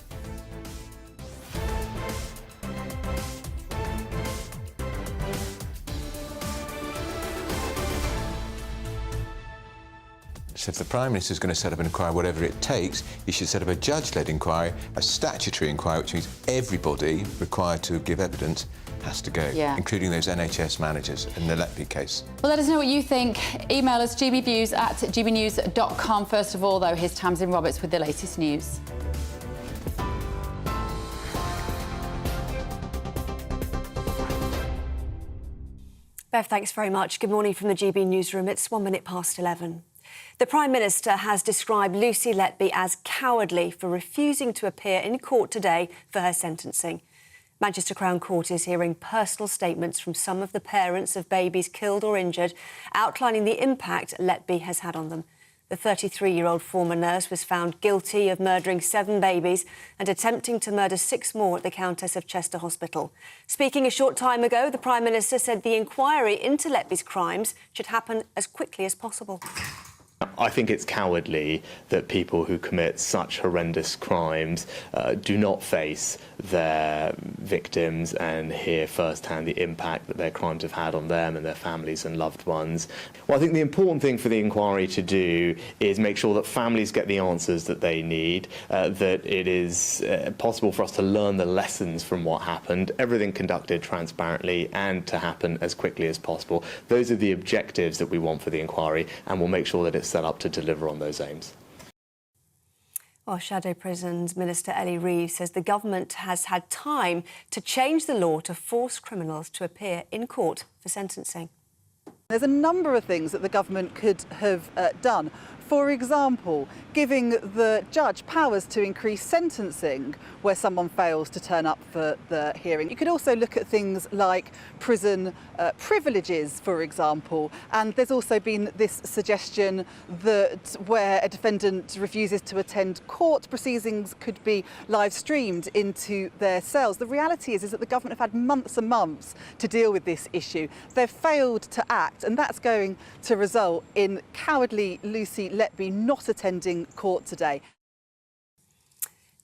Speaker 3: So if the Prime Minister is going to set up an inquiry, whatever it takes, he should set up a judge-led inquiry, a statutory inquiry, which means everybody required to give evidence has to go, including those NHS managers in the Letby case.
Speaker 1: Well, let us know what you think. Email us gbviews@gbnews.com. First of all, though, here's Tamsin Roberts with the latest news.
Speaker 11: Bev, thanks very much. Good morning from the GB Newsroom. It's 1 minute past 11. The Prime Minister has described Lucy Letby as cowardly for refusing to appear in court today for her sentencing. Manchester Crown Court is hearing personal statements from some of the parents of babies killed or injured, outlining the impact Letby has had on them. The 33-year-old former nurse was found guilty of murdering 7 babies and attempting to murder 6 more at the Countess of Chester Hospital. Speaking a short time ago, the Prime Minister said the inquiry into Letby's crimes should happen as quickly as possible.
Speaker 13: I think it's cowardly that people who commit such horrendous crimes do not face their victims and hear firsthand the impact that their crimes have had on them and their families and loved ones. Well, I think the important thing for the inquiry to do is make sure that families get the answers that they need, that it is possible for us to learn the lessons from what happened, everything conducted transparently and to happen as quickly as possible. Those are the objectives that we want for the inquiry, and we'll make sure that it's set up to deliver on those aims.
Speaker 11: Well, Shadow Prisons Minister Ellie Reeve says the government has had time to change the law to force criminals to appear in court for sentencing.
Speaker 14: There's a number of things that the government could have done. For example, giving the judge powers to increase sentencing where someone fails to turn up for the hearing. You could also look at things like prison privileges, for example. And there's also been this suggestion that where a defendant refuses to attend court, proceedings could be live streamed into their cells. The reality is that the government have had months and months to deal with this issue. They've failed to act, and that's going to result in cowardly Lucy Letby not attending court today.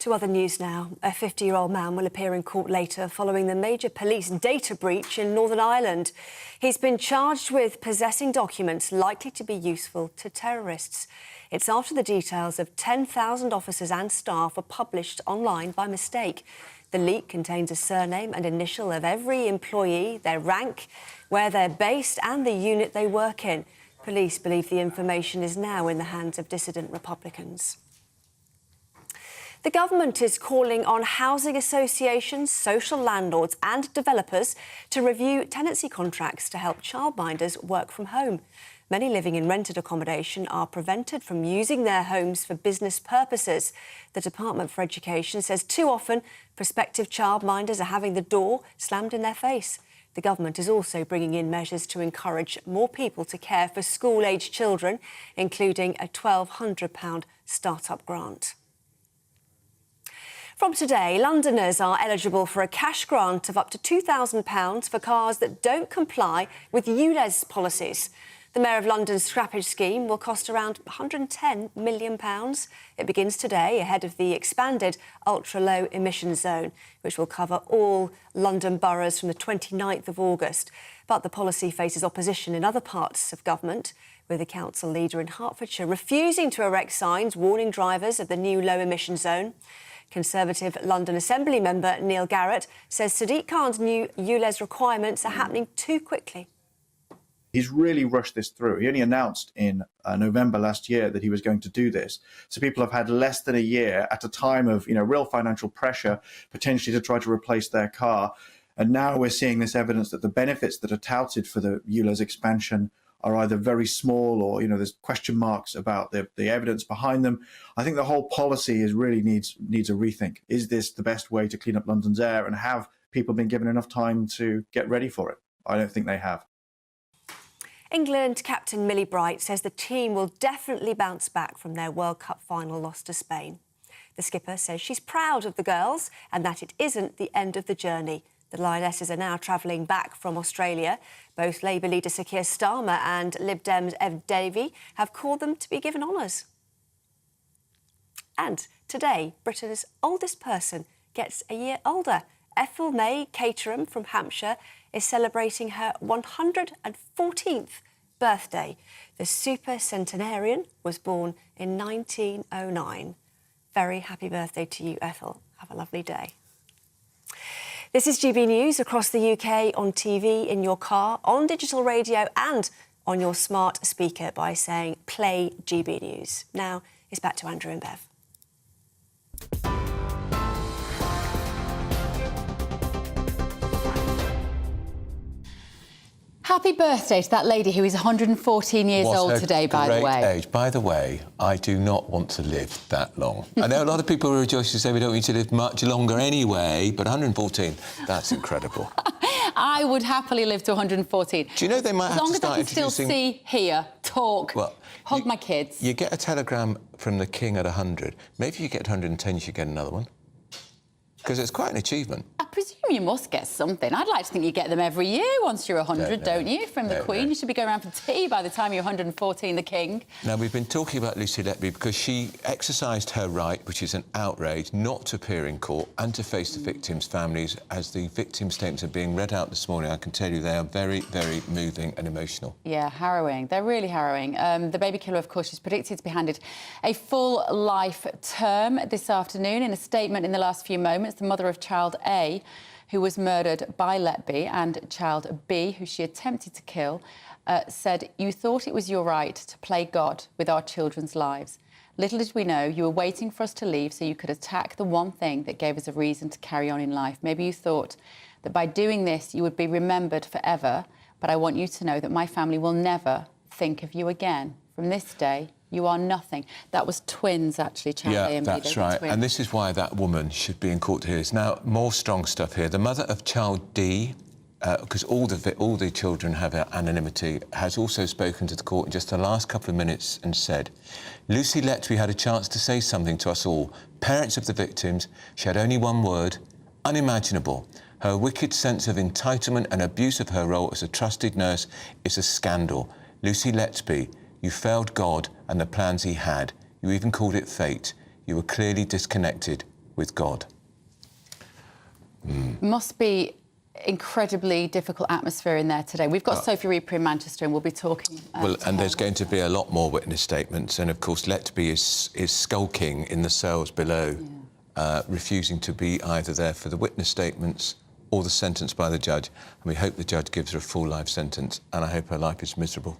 Speaker 11: To other news now. A 50-year-old man will appear in court later following the major police data breach in Northern Ireland. He's been charged with possessing documents likely to be useful to terrorists. It's after the details of 10,000 officers and staff were published online by mistake. The leak contains a surname and initial of every employee, their rank, where they're based and the unit they work in. Police believe the information is now in the hands of dissident Republicans. The government is calling on housing associations, social landlords and developers to review tenancy contracts to help childminders work from home. Many living in rented accommodation are prevented from using their homes for business purposes. The Department for Education says too often prospective childminders are having the door slammed in their face. The government is also bringing in measures to encourage more people to care for school-aged children, including a £1,200 start-up grant. From today, Londoners are eligible for a cash grant of up to £2,000 for cars that don't comply with ULEZ policies. The Mayor of London's scrappage scheme will cost around £110 million. It begins today ahead of the expanded ultra-low emission zone, which will cover all London boroughs from the 29th of August. But the policy faces opposition in other parts of government, with the council leader in Hertfordshire refusing to erect signs warning drivers of the new low emission zone. Conservative London Assembly member Neil Garrett says Sadiq Khan's new ULEZ requirements are happening too quickly.
Speaker 32: He's really rushed this through. He only announced in November last year that he was going to do this. So people have had less than a year at a time of, real financial pressure, potentially to try to replace their car. And now we're seeing this evidence that the benefits that are touted for the ULEZ expansion are either very small or, there's question marks about the evidence behind them. I think the whole policy really needs a rethink. Is this the best way to clean up London's air? And have people been given enough time to get ready for it? I don't think they have.
Speaker 11: England captain Millie Bright says the team will definitely bounce back from their World Cup final loss to Spain. The skipper says she's proud of the girls and that it isn't the end of the journey. The Lionesses are now travelling back from Australia. Both Labour leader Sir Keir Starmer and Lib Dems Ed Davey have called them to be given honours. And today, Britain's oldest person gets a year older. Ethel May Caterham from Hampshire is celebrating her 114th birthday. The super centenarian was born in 1909. Very happy birthday to you, Ethel. Have a lovely day. This is GB News across the UK on TV, in your car, on digital radio and on your smart speaker by saying play GB News. Now it's back to Andrew and Bev.
Speaker 1: Happy birthday to that lady who is 114 years old today, by the way.
Speaker 3: Age. By the way, I do not want to live that long. I know a lot of people rejoice to say we don't need to live much longer anyway, but 114, that's incredible.
Speaker 1: I would happily live to 114.
Speaker 3: Do you know they might have to start
Speaker 1: introducing... As long as I can still see, hear, talk, hug my kids.
Speaker 3: You get a telegram from the King at 100. Maybe if you get 110, you should get another one. Because it's quite an achievement.
Speaker 1: I presume you must get something. I'd like to think you get them every year once you're 100, don't you? From the Queen. You should be going around for tea by the time you're 114, the King.
Speaker 3: Now, we've been talking about Lucy Letby because she exercised her right, which is an outrage, not to appear in court and to face the victims' families. As the victim statements are being read out this morning, I can tell you they are very, very moving and emotional.
Speaker 1: Yeah, harrowing. They're really harrowing. The baby killer, of course, is predicted to be handed a full life term this afternoon. In a statement in the last few moments, the mother of child A, who was murdered by Letby, and child B, who she attempted to kill, said, "You thought it was your right to play God with our children's lives. Little did we know you were waiting for us to leave so you could attack the one thing that gave us a reason to carry on in life. Maybe you thought that by doing this you would be remembered forever, but I want you to know that my family will never think of you again. From this day, you are nothing." That was twins, actually, Child A and B.
Speaker 3: That's right. Twins. And this is why that woman should be in court to hear this. Now, more strong stuff here. The mother of child D, because all the children have anonymity, has also spoken to the court in just the last couple of minutes and said, "Lucy Letby had a chance to say something to us all, parents of the victims. She had only one word: unimaginable. Her wicked sense of entitlement and abuse of her role as a trusted nurse is a scandal. Lucy Letby, you failed God and the plans he had. You even called it fate. You were clearly disconnected with God."
Speaker 1: Must be incredibly difficult atmosphere in there today. We've got Sophie Reaper in Manchester and we'll be talking...
Speaker 3: and there's going to be a lot more witness statements. And, of course, Letby is skulking in the cells below, refusing to be either there for the witness statements or the sentence by the judge. And we hope the judge gives her a full life sentence, and I hope her life is miserable.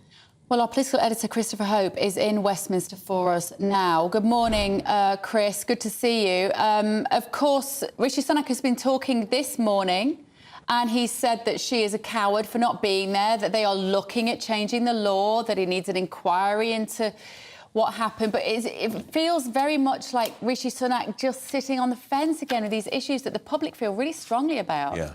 Speaker 1: Well, our political editor, Christopher Hope, is in Westminster for us now. Good morning, Chris. Good to see you. Of course, Rishi Sunak has been talking this morning, and he said that she is a coward for not being there, that they are looking at changing the law, that he needs an inquiry into what happened. But it feels very much like Rishi Sunak just sitting on the fence again with these issues that the public feel really strongly about.
Speaker 32: Yeah.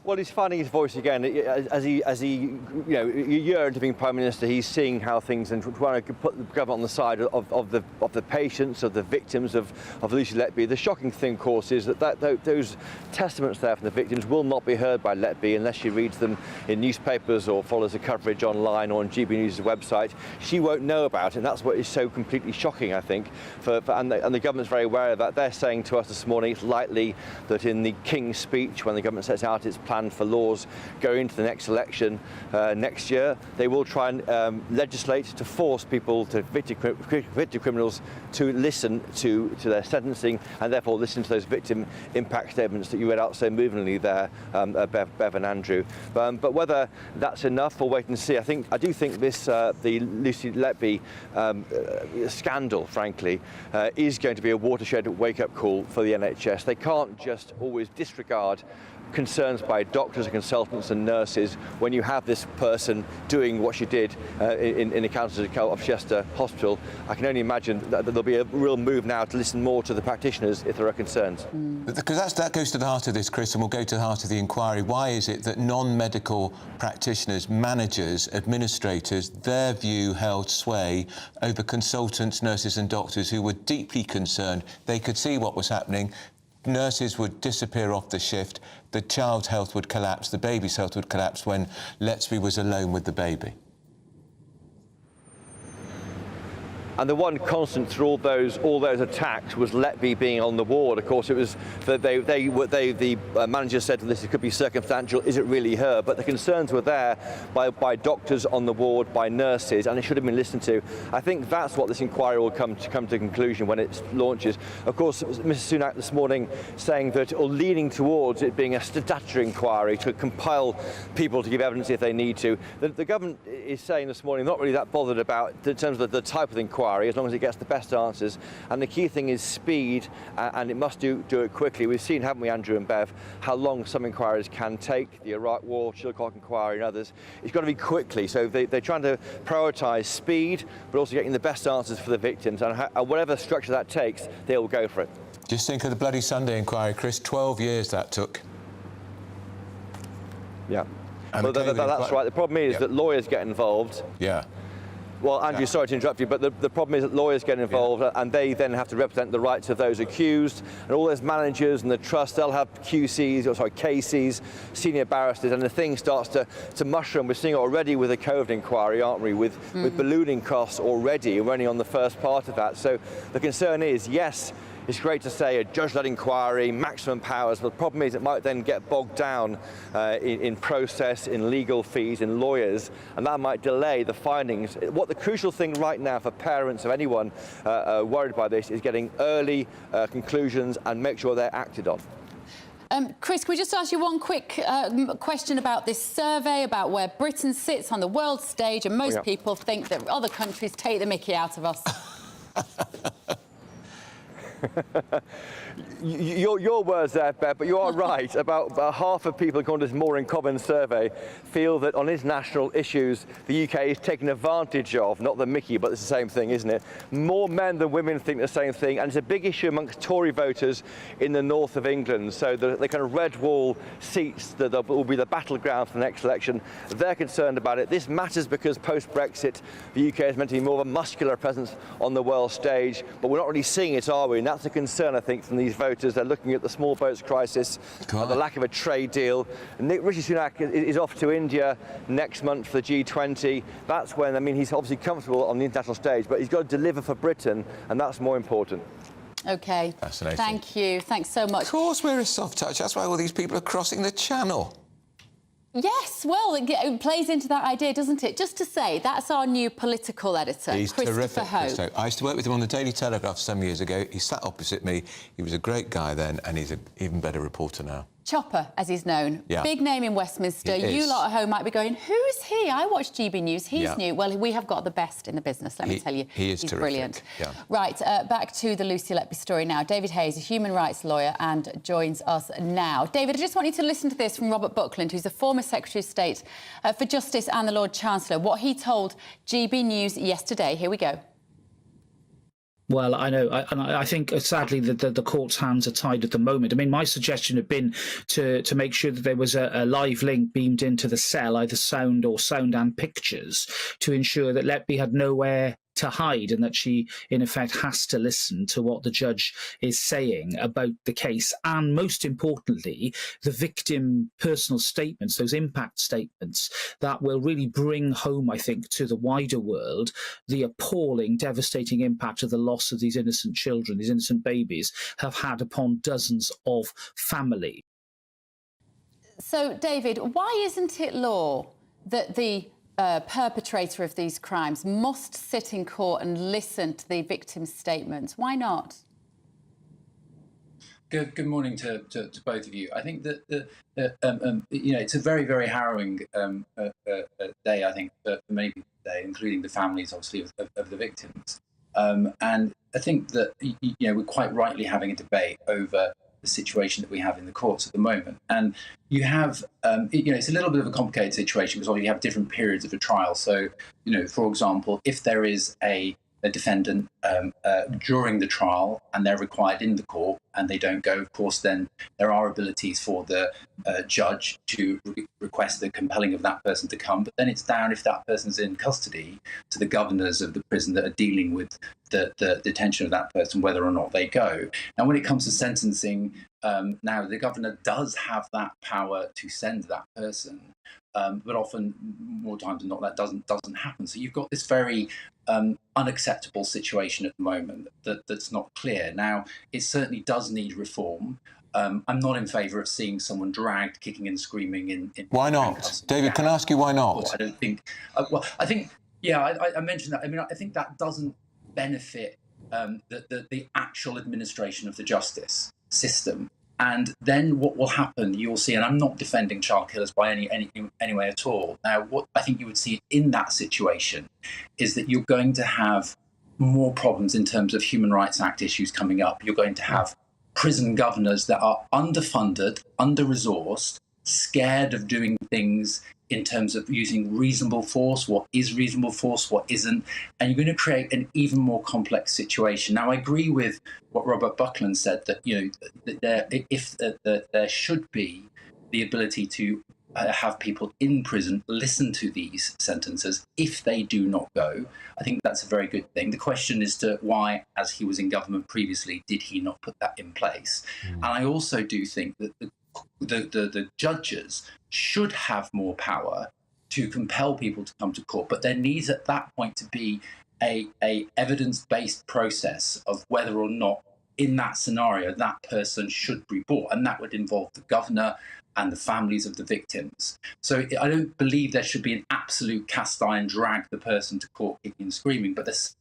Speaker 6: Well, he's finding his voice again as he, you know, a year into being Prime Minister. He's seeing how things and trying to put the government on the side of the patients, of the victims of Lucy Letby. The shocking thing, of course, is that those testaments there from the victims will not be heard by Letby unless she reads them in newspapers or follows the coverage online or on GBNews' website. She won't know about it, and that's what is so completely shocking, I think. And the government's very aware of that. They're saying to us this morning it's likely that in the King's speech, when the government sets out its plan for laws going into the next election next year, they will try and legislate to force people, to convicted criminals, to listen to their sentencing and therefore listen to those victim impact statements that you read out so movingly there, Bev and Andrew. But whether that's enough, we'll wait and see. I do think this, the Lucy Letby scandal, frankly, is going to be a watershed wake-up call for the NHS. They can't just always disregard concerns by doctors and consultants and nurses when you have this person doing what she did in the counties of Chester Hospital. I can only imagine that there'll be a real move now to listen more to the practitioners if there are concerns.
Speaker 3: Because that goes to the heart of this, Chris, and we'll go to the heart of the inquiry. Why is it that non-medical practitioners, managers, administrators, their view held sway over consultants, nurses and doctors who were deeply concerned? They could see what was happening. Nurses would disappear off the shift, the child's health would collapse, the baby's health would collapse when Letby was alone with the baby.
Speaker 6: And the one constant through all those attacks was Letby being on the ward. Of course, it was that the manager said this could be circumstantial. Is it really her? But the concerns were there by doctors on the ward, by nurses, and it should have been listened to. I think that's what this inquiry will come to conclusion when it launches. Of course, Mrs. Sunak this morning saying that, or leaning towards it being a statutory inquiry to compel people to give evidence if they need to. The government is saying this morning not really that bothered about in terms of the type of inquiry, as long as it gets the best answers. And the key thing is speed, and it must do it quickly. We've seen, haven't we, Andrew and Bev, how long some inquiries can take, the Iraq War, Childcare inquiry and others. It's got to be quickly. So they're trying to prioritise speed, but also getting the best answers for the victims. And whatever structure that takes, they will go for it.
Speaker 3: Just think of the Bloody Sunday inquiry, Chris. 12 years that took.
Speaker 6: Yeah. Well, that's right. The problem is that lawyers get involved.
Speaker 3: Yeah.
Speaker 6: Well, Andrew, sorry to interrupt you, but the problem is that lawyers get involved and they then have to represent the rights of those accused, and all those managers and the trust, they'll have KCs, senior barristers, and the thing starts to mushroom. We're seeing it already with the COVID inquiry, aren't we, with ballooning costs already. We're only on the first part of that. So the concern is, yes, it's great to say a judge-led inquiry, maximum powers, but the problem is it might then get bogged down in process, in legal fees, in lawyers, and that might delay the findings. What the crucial thing right now for parents of anyone worried by this is getting early conclusions and make sure they're acted on.
Speaker 1: Chris, can we just ask you one quick question about this survey, about where Britain sits on the world stage, and most people think that other countries take the mickey out of us.
Speaker 6: Your words there, Bev, but you are right. About half of people, according to this More in Common survey, feel that on international issues the UK is taken advantage of, not the mickey, but it's the same thing, isn't it? More men than women think the same thing, and it's a big issue amongst Tory voters in the north of England. So the kind of red wall seats that will be the battleground for the next election, they're concerned about it. This matters because post-Brexit, the UK is meant to be more of a muscular presence on the world stage, but we're not really seeing it, are we? And that's a concern, I think, from these voters. They're looking at the small boats crisis, the lack of a trade deal. And Rishi Sunak is off to India next month for the G20. That's when, I mean, he's obviously comfortable on the international stage, but he's got to deliver for Britain, and that's more important.
Speaker 1: OK.
Speaker 3: Fascinating.
Speaker 1: Thank you. Thanks so much.
Speaker 3: Of course we're a soft touch. That's why all these people are crossing the channel.
Speaker 1: Yes, well, it plays into that idea, doesn't it? Just to say, that's our new political editor,
Speaker 3: He's terrific,
Speaker 1: Hope.
Speaker 3: I used to work with him on the Daily Telegraph some years ago. He sat opposite me. He was a great guy then, and he's an even better reporter now.
Speaker 1: Chopper, as he's known.
Speaker 3: Yeah.
Speaker 1: Big name in Westminster. You lot at home might be going, who is he? I watch GB News. He's new. Well, we have got the best in the business, let me tell you.
Speaker 3: He's terrific.
Speaker 1: Brilliant.
Speaker 3: Yeah.
Speaker 1: Right, back to the Lucy Letby story now. David Hayes, a human rights lawyer, and joins us now. David, I just want you to listen to this from Robert Buckland, who's the former Secretary of State for Justice and the Lord Chancellor, what he told GB News yesterday. Here we go.
Speaker 7: Well, I know, and I think sadly that the court's hands are tied at the moment. I mean, my suggestion had been to make sure that there was a live link beamed into the cell, either sound or sound and pictures, to ensure that Letby had nowhere to hide and that she, in effect, has to listen to what the judge is saying about the case. And most importantly, the victim personal statements, those impact statements that will really bring home, I think, to the wider world, the appalling, devastating impact of the loss of these innocent children, these innocent babies, have had upon dozens of families.
Speaker 1: So, David, why isn't it law that the perpetrator of these crimes must sit in court and listen to the victim's statements? Why not?
Speaker 8: Good morning to both of you. I think that it's a very, very harrowing day, I think, for many people today, including the families, obviously, of the victims. And I think that we're quite rightly having a debate over the situation that we have in the courts at the moment. And you have, it's a little bit of a complicated situation because obviously you have different periods of a trial. So, for example, if there is a defendant during the trial and they're required in the court and they don't go, of course, then there are abilities for the judge to request the compelling of that person to come. But then it's down, if that person's in custody, to the governors of the prison that are dealing with the detention of that person, whether or not they go. And when it comes to sentencing, now the governor does have that power to send that person. But often, more times than not, that doesn't happen. So you've got this very unacceptable situation at the moment that's not clear. Now, it certainly does need reform. I'm not in favour of seeing someone dragged, kicking and screaming in
Speaker 3: why not? David, can I ask you why not?
Speaker 8: I don't think. Well, I think, I mentioned that. I mean, I think that doesn't benefit the actual administration of the justice system. And then what will happen, you'll see, and I'm not defending child killers by any way at all. Now, what I think you would see in that situation is that you're going to have more problems in terms of Human Rights Act issues coming up. You're going to have prison governors that are underfunded, under-resourced, scared of doing things in terms of using reasonable force, what is reasonable force, what isn't, and you're going to create an even more complex situation. Now, I agree with what Robert Buckland said, that there should be the ability to have people in prison listen to these sentences if they do not go. I think that's a very good thing. The question is to why, as he was in government previously, did he not put that in place? And I also do think that the judges should have more power to compel people to come to court, but there needs at that point to be a evidence-based process of whether or not in that scenario that person should be brought, and that would involve the governor and the families of the victims. So I don't believe there should be an absolute cast iron drag the person to court kicking and screaming, but there's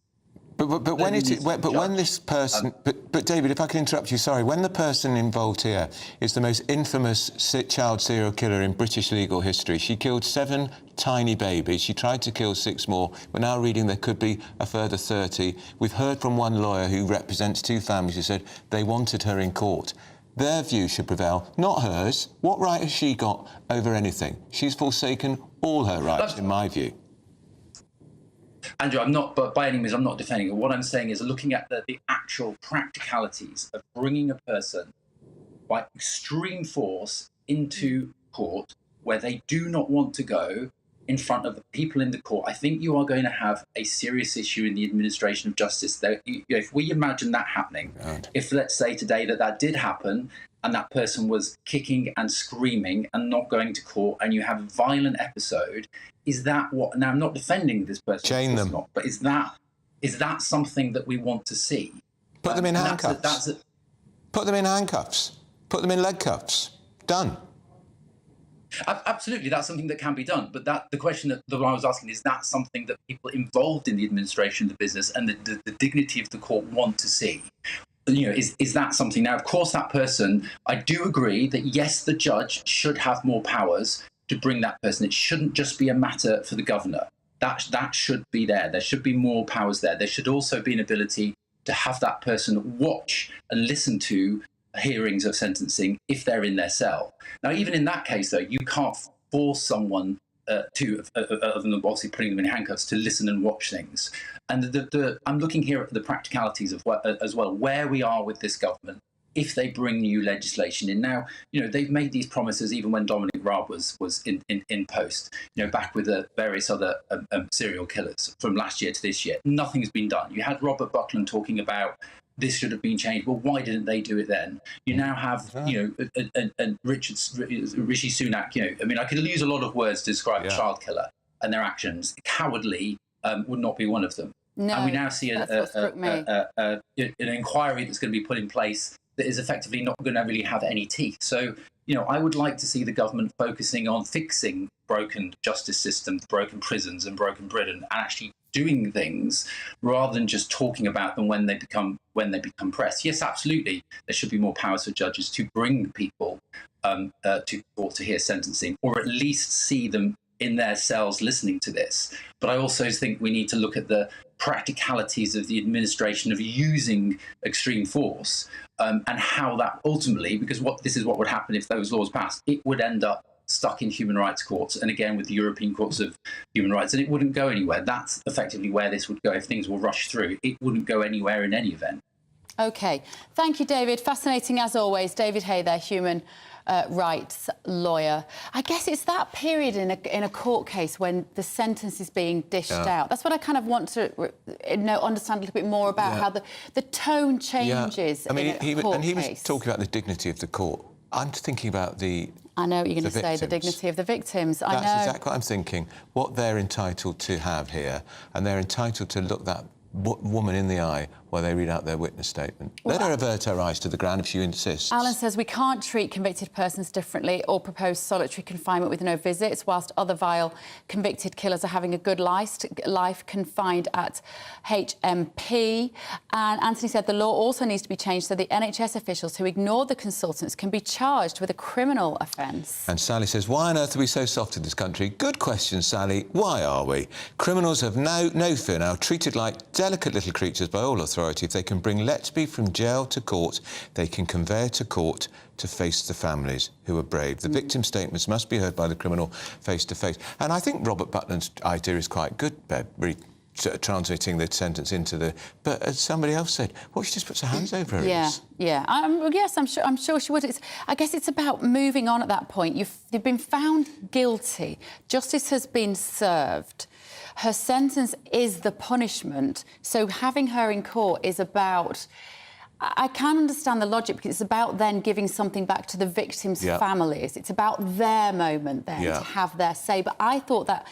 Speaker 3: when this person, but David, if I can interrupt you, sorry, when the person involved here is the most infamous child serial killer in British legal history, she killed 7 tiny babies, she tried to kill 6 more, we're now reading there could be a further 30. We've heard from one lawyer who represents 2 families who said they wanted her in court. Their view should prevail, not hers. What right has she got over anything? She's forsaken all her rights, in my view.
Speaker 8: Andrew, I'm not, but by any means, I'm not defending it. What I'm saying is looking at the actual practicalities of bringing a person by extreme force into court where they do not want to go in front of the people in the court. I think you are going to have a serious issue in the administration of justice. If we imagine that happening, if let's say today that did happen and that person was kicking and screaming and not going to court, and you have a violent episode, is that what? Now, I'm not defending this person.
Speaker 3: Chain them.
Speaker 8: But is that something that we want to see?
Speaker 3: Put them in handcuffs. Put them in handcuffs. Put them in leg cuffs. Done.
Speaker 8: Absolutely, that's something that can be done. But the question that I was asking is that something that people involved in the administration of the business and the dignity of the court want to see? Is that something? Now, of course, that person, I do agree that, yes, the judge should have more powers to bring that person. It shouldn't just be a matter for the governor. That should be there. There should be more powers there. There should also be an ability to have that person watch and listen to hearings of sentencing if they're in their cell. Now, even in that case, though, you can't force someone other than obviously putting them in handcuffs, to listen and watch things. And I'm looking here at the practicalities of as well, where we are with this government if they bring new legislation in. Now, they've made these promises even when Dominic Raab was in post, back with the various other serial killers from last year to this year. Nothing's been done. You had Robert Buckland talking about this should have been changed. Well, why didn't they do it then? You now have, and Rishi Sunak, I mean, I could use a lot of words to describe a child killer and their actions. Cowardly would not be one of them.
Speaker 1: No,
Speaker 8: and we now see an inquiry that's going to be put in place that is effectively not going to really have any teeth. So, I would like to see the government focusing on fixing broken justice systems, broken prisons and broken Britain, and actually doing things rather than just talking about them when they become press. Yes, absolutely, there should be more powers for judges to bring people to court to hear sentencing, or at least see them in their cells listening to this. But I also think we need to look at the practicalities of the administration of using extreme force, and how that ultimately, because this is what would happen if those laws passed, it would end up stuck in human rights courts, and again with the European Courts of Human Rights, and it wouldn't go anywhere. That's effectively where this would go if things were rushed through. It wouldn't go anywhere in any event.
Speaker 1: OK. Thank you, David. Fascinating as always. David Hay there, human rights lawyer. I guess it's that period in a court case when the sentence is being dished out. That's what I kind of want to understand a little bit more about, how the tone changes in a court case.
Speaker 3: He was talking about the dignity of the court. I'm thinking about
Speaker 1: I know what you're going to say, the dignity of the victims. I know.
Speaker 3: That's exactly what I'm thinking. What they're entitled to have here, and they're entitled to look that woman in the eye while they read out their witness statement. Let her avert her eyes to the ground if she insists.
Speaker 1: Alan says we can't treat convicted persons differently or propose solitary confinement with no visits, whilst other vile convicted killers are having a good life confined at HMP. And Anthony said the law also needs to be changed so the NHS officials who ignored the consultants can be charged with a criminal offence.
Speaker 3: And Sally says, why on earth are we so soft in this country? Good question, Sally. Why are we? Criminals have no fear now, treated like delicate little creatures by all authority. If they can bring Letby from jail to court, they can convey her to court to face the families who are brave. The victim statements must be heard by the criminal face to face. And I think Robert Buckland's idea is quite good, Bev, really transmitting the sentence into the... But as somebody else said, well, she just puts her hands over her ears.
Speaker 1: Yeah. Yes, I'm sure she would. I guess it's about moving on at that point. You've been found guilty. Justice has been served. Her sentence is the punishment. So having her in court is about... I can understand the logic because it's about then giving something back to the victims' families. It's about their moment then to have their say. But I thought that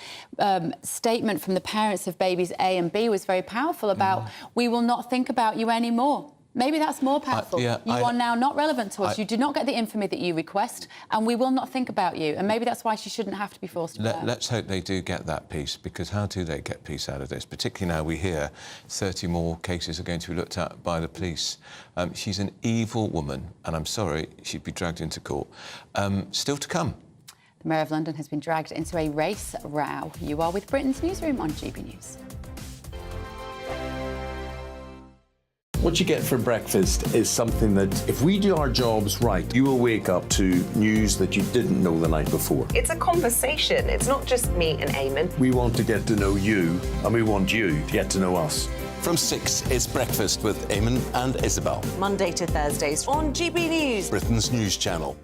Speaker 1: statement from the parents of babies A and B was very powerful about we will not think about you anymore. Maybe that's more powerful. You are now not relevant to us. You do not get the infamy that you request, and we will not think about you. And maybe that's why she shouldn't have to be forced to bear.
Speaker 3: Let's hope they do get that peace, because how do they get peace out of this? Particularly now we hear 30 more cases are going to be looked at by the police. She's an evil woman, and I'm sorry, she'd be dragged into court. Still to come.
Speaker 1: The Mayor of London has been dragged into a race row. You are with Britain's Newsroom on GB News.
Speaker 17: What you get for breakfast is something that, if we do our jobs right, you will wake up to news that you didn't know the night before.
Speaker 19: It's a conversation. It's not just me and Eamon.
Speaker 17: We want to get to know you, and we want you to get to know us.
Speaker 20: From 6, it's Breakfast with Eamon and Isabel.
Speaker 19: Monday to Thursdays on GB News.
Speaker 20: Britain's news channel.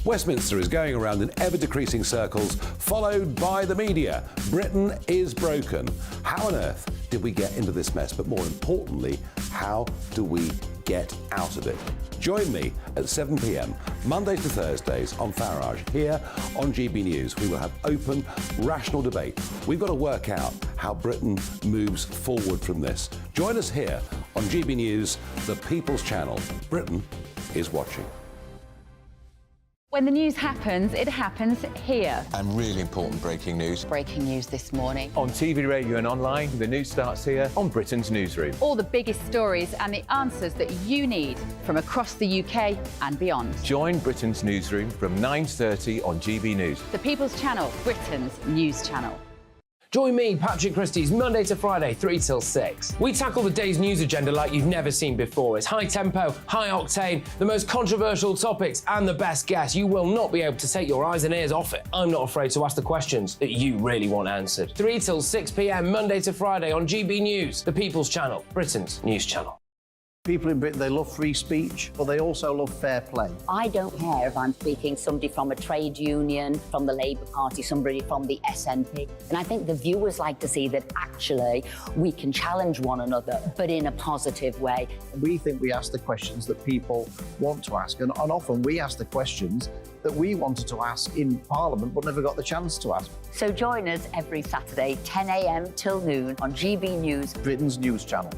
Speaker 21: Westminster is going around in ever-decreasing circles, followed by the media. Britain is broken. How on earth did we get into this mess? But more importantly, how do we get out of it? Join me at 7 p.m, Monday to Thursdays on Farage, here on GB News. We will have open, rational debate. We've got to work out how Britain moves forward from this. Join us here on GB News, the People's Channel. Britain is watching.
Speaker 1: When the news happens, it happens here.
Speaker 3: And really important breaking news.
Speaker 1: Breaking news this morning.
Speaker 22: On TV, radio and online, the news starts here on Britain's Newsroom.
Speaker 1: All the biggest stories and the answers that you need from across the UK and beyond.
Speaker 22: Join Britain's Newsroom from 9:30 on GB News.
Speaker 1: The People's Channel, Britain's news channel.
Speaker 4: Join me, Patrick Christie's Monday to Friday, 3 till 6. We tackle the day's news agenda like you've never seen before. It's high tempo, high octane, the most controversial topics and the best guests. You will not be able to take your eyes and ears off it. I'm not afraid to ask the questions that you really want answered. 3 till 6 p.m, Monday to Friday on GB News, the People's Channel, Britain's news channel.
Speaker 9: People in Britain, they love free speech, but they also love fair play.
Speaker 12: I don't care if I'm speaking somebody from a trade union, from the Labour Party, somebody from the SNP. And I think the viewers like to see that actually we can challenge one another, but in a positive way.
Speaker 9: We think we ask the questions that people want to ask, and often we ask the questions that we wanted to ask in Parliament but never got the chance to ask.
Speaker 12: So join us every Saturday, 10 a.m. till noon on GB News,
Speaker 9: Britain's news channel.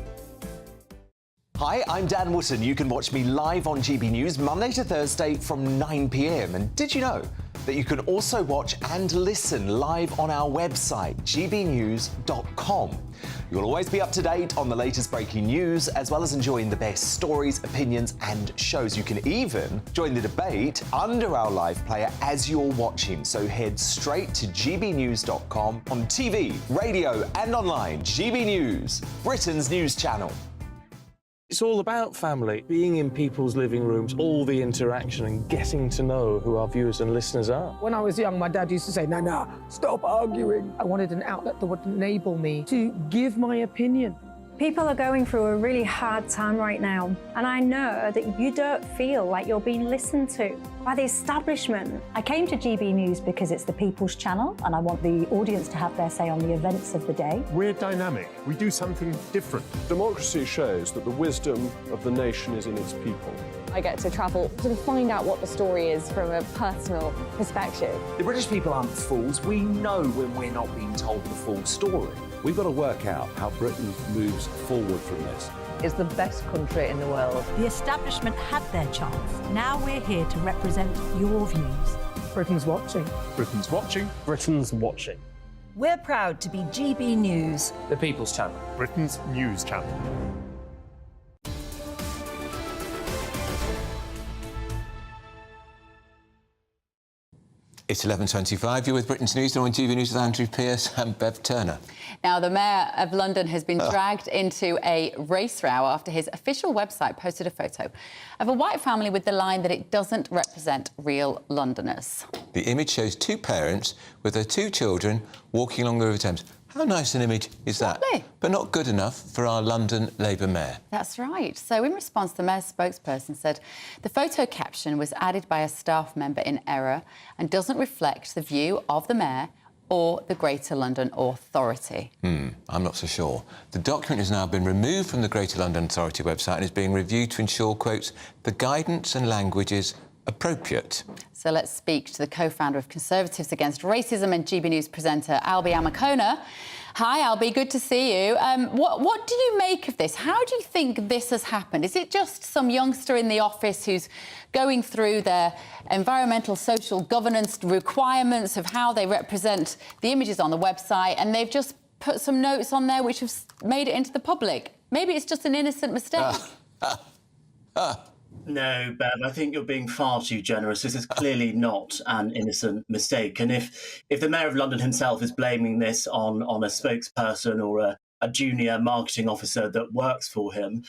Speaker 15: Hi, I'm Dan Wootton. You can watch me live on GB News Monday to Thursday from 9 p.m. And did you know that you can also watch and listen live on our website, gbnews.com? You'll always be up to date on the latest breaking news, as well as enjoying the best stories, opinions and shows. You can even join the debate under our live player as you're watching. So head straight to gbnews.com on TV, radio and online. GB News, Britain's news channel.
Speaker 16: It's all about family, being in people's living rooms, all the interaction and getting to know who our viewers and listeners are.
Speaker 23: When I was young, my dad used to say, no, stop arguing. I wanted an outlet that would enable me to give my opinion.
Speaker 18: People are going through a really hard time right now, and I know that you don't feel like you're being listened to by the establishment. I came to GB News because it's the People's Channel, and I want the audience to have their say on the events of the day.
Speaker 24: We're dynamic. We do something different. Democracy shows that the wisdom of the nation is in its people.
Speaker 26: I get to travel to find out what the story is from a personal perspective.
Speaker 27: The British people aren't fools. We know when we're not being told the full story.
Speaker 21: We've got to work out how Britain moves forward from this.
Speaker 28: It's the best country in the world.
Speaker 5: The establishment had their chance. Now we're here to represent your views.
Speaker 23: Britain's watching.
Speaker 24: Britain's watching.
Speaker 16: Britain's watching.
Speaker 5: We're proud to be GB News,
Speaker 4: the People's Channel,
Speaker 24: Britain's news channel.
Speaker 3: It's 11:25. You're with Britain's News. Now on TV News with Andrew Pearce and Bev Turner.
Speaker 1: Now, the Mayor of London has been dragged into a race row after his official website posted a photo of a white family with the line that it doesn't represent real Londoners.
Speaker 3: The image shows two parents with their two children walking along the River Thames. How nice an image is that?
Speaker 1: Lovely.
Speaker 3: But not good enough for our London Labour Mayor.
Speaker 1: That's right. So in response, the Mayor's spokesperson said the photo caption was added by a staff member in error and doesn't reflect the view of the Mayor or the Greater London Authority.
Speaker 3: I'm not so sure. The document has now been removed from the Greater London Authority website and is being reviewed to ensure, quotes, the guidance and language is appropriate.
Speaker 1: So let's speak to the co-founder of Conservatives Against Racism and GB News presenter, Albie Amakona. Hi, Albie, good to see you. What do you make of this? How do you think this has happened? Is it just some youngster in the office who's going through their environmental, social governance requirements of how they represent the images on the website, and they've just put some notes on there which have made it into the public? Maybe it's just an innocent mistake.
Speaker 29: No, Bev, I think you're being far too generous. This is clearly not an innocent mistake. And if the Mayor of London himself is blaming this on a spokesperson or a junior marketing officer that works for him,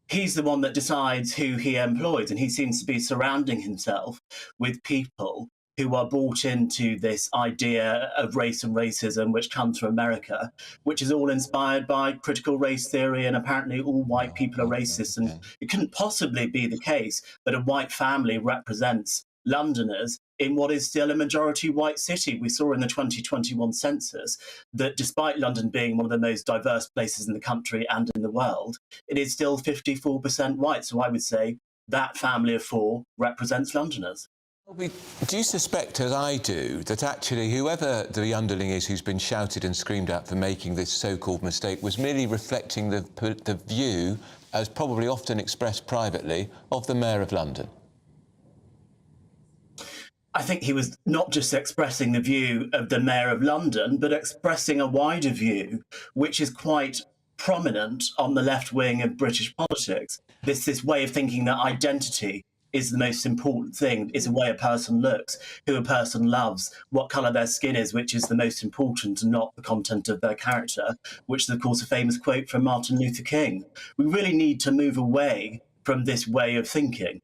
Speaker 29: he's the one that decides who he employs. And he seems to be surrounding himself with people who are bought into this idea of race and racism, which comes from America, which is all inspired by critical race theory, and apparently all white people are racist. And it couldn't possibly be the case that a white family represents Londoners in what is still a majority white city. We saw in the 2021 census that despite London being one of the most diverse places in the country and in the world, it is still 54% white. So I would say that family of four represents Londoners.
Speaker 3: Do you suspect, as I do, that actually whoever the underling is who's been shouted and screamed at for making this so-called mistake was merely reflecting the view, as probably often expressed privately, of the Mayor of London?
Speaker 29: I think he was not just expressing the view of the Mayor of London, but expressing a wider view, which is quite prominent on the left wing of British politics. This way of thinking that identity is the most important thing. It's the way a person looks, who a person loves, what colour their skin is, which is the most important, and not the content of their character, which is, of course, a famous quote from Martin Luther King. We really need to move away from this way of thinking.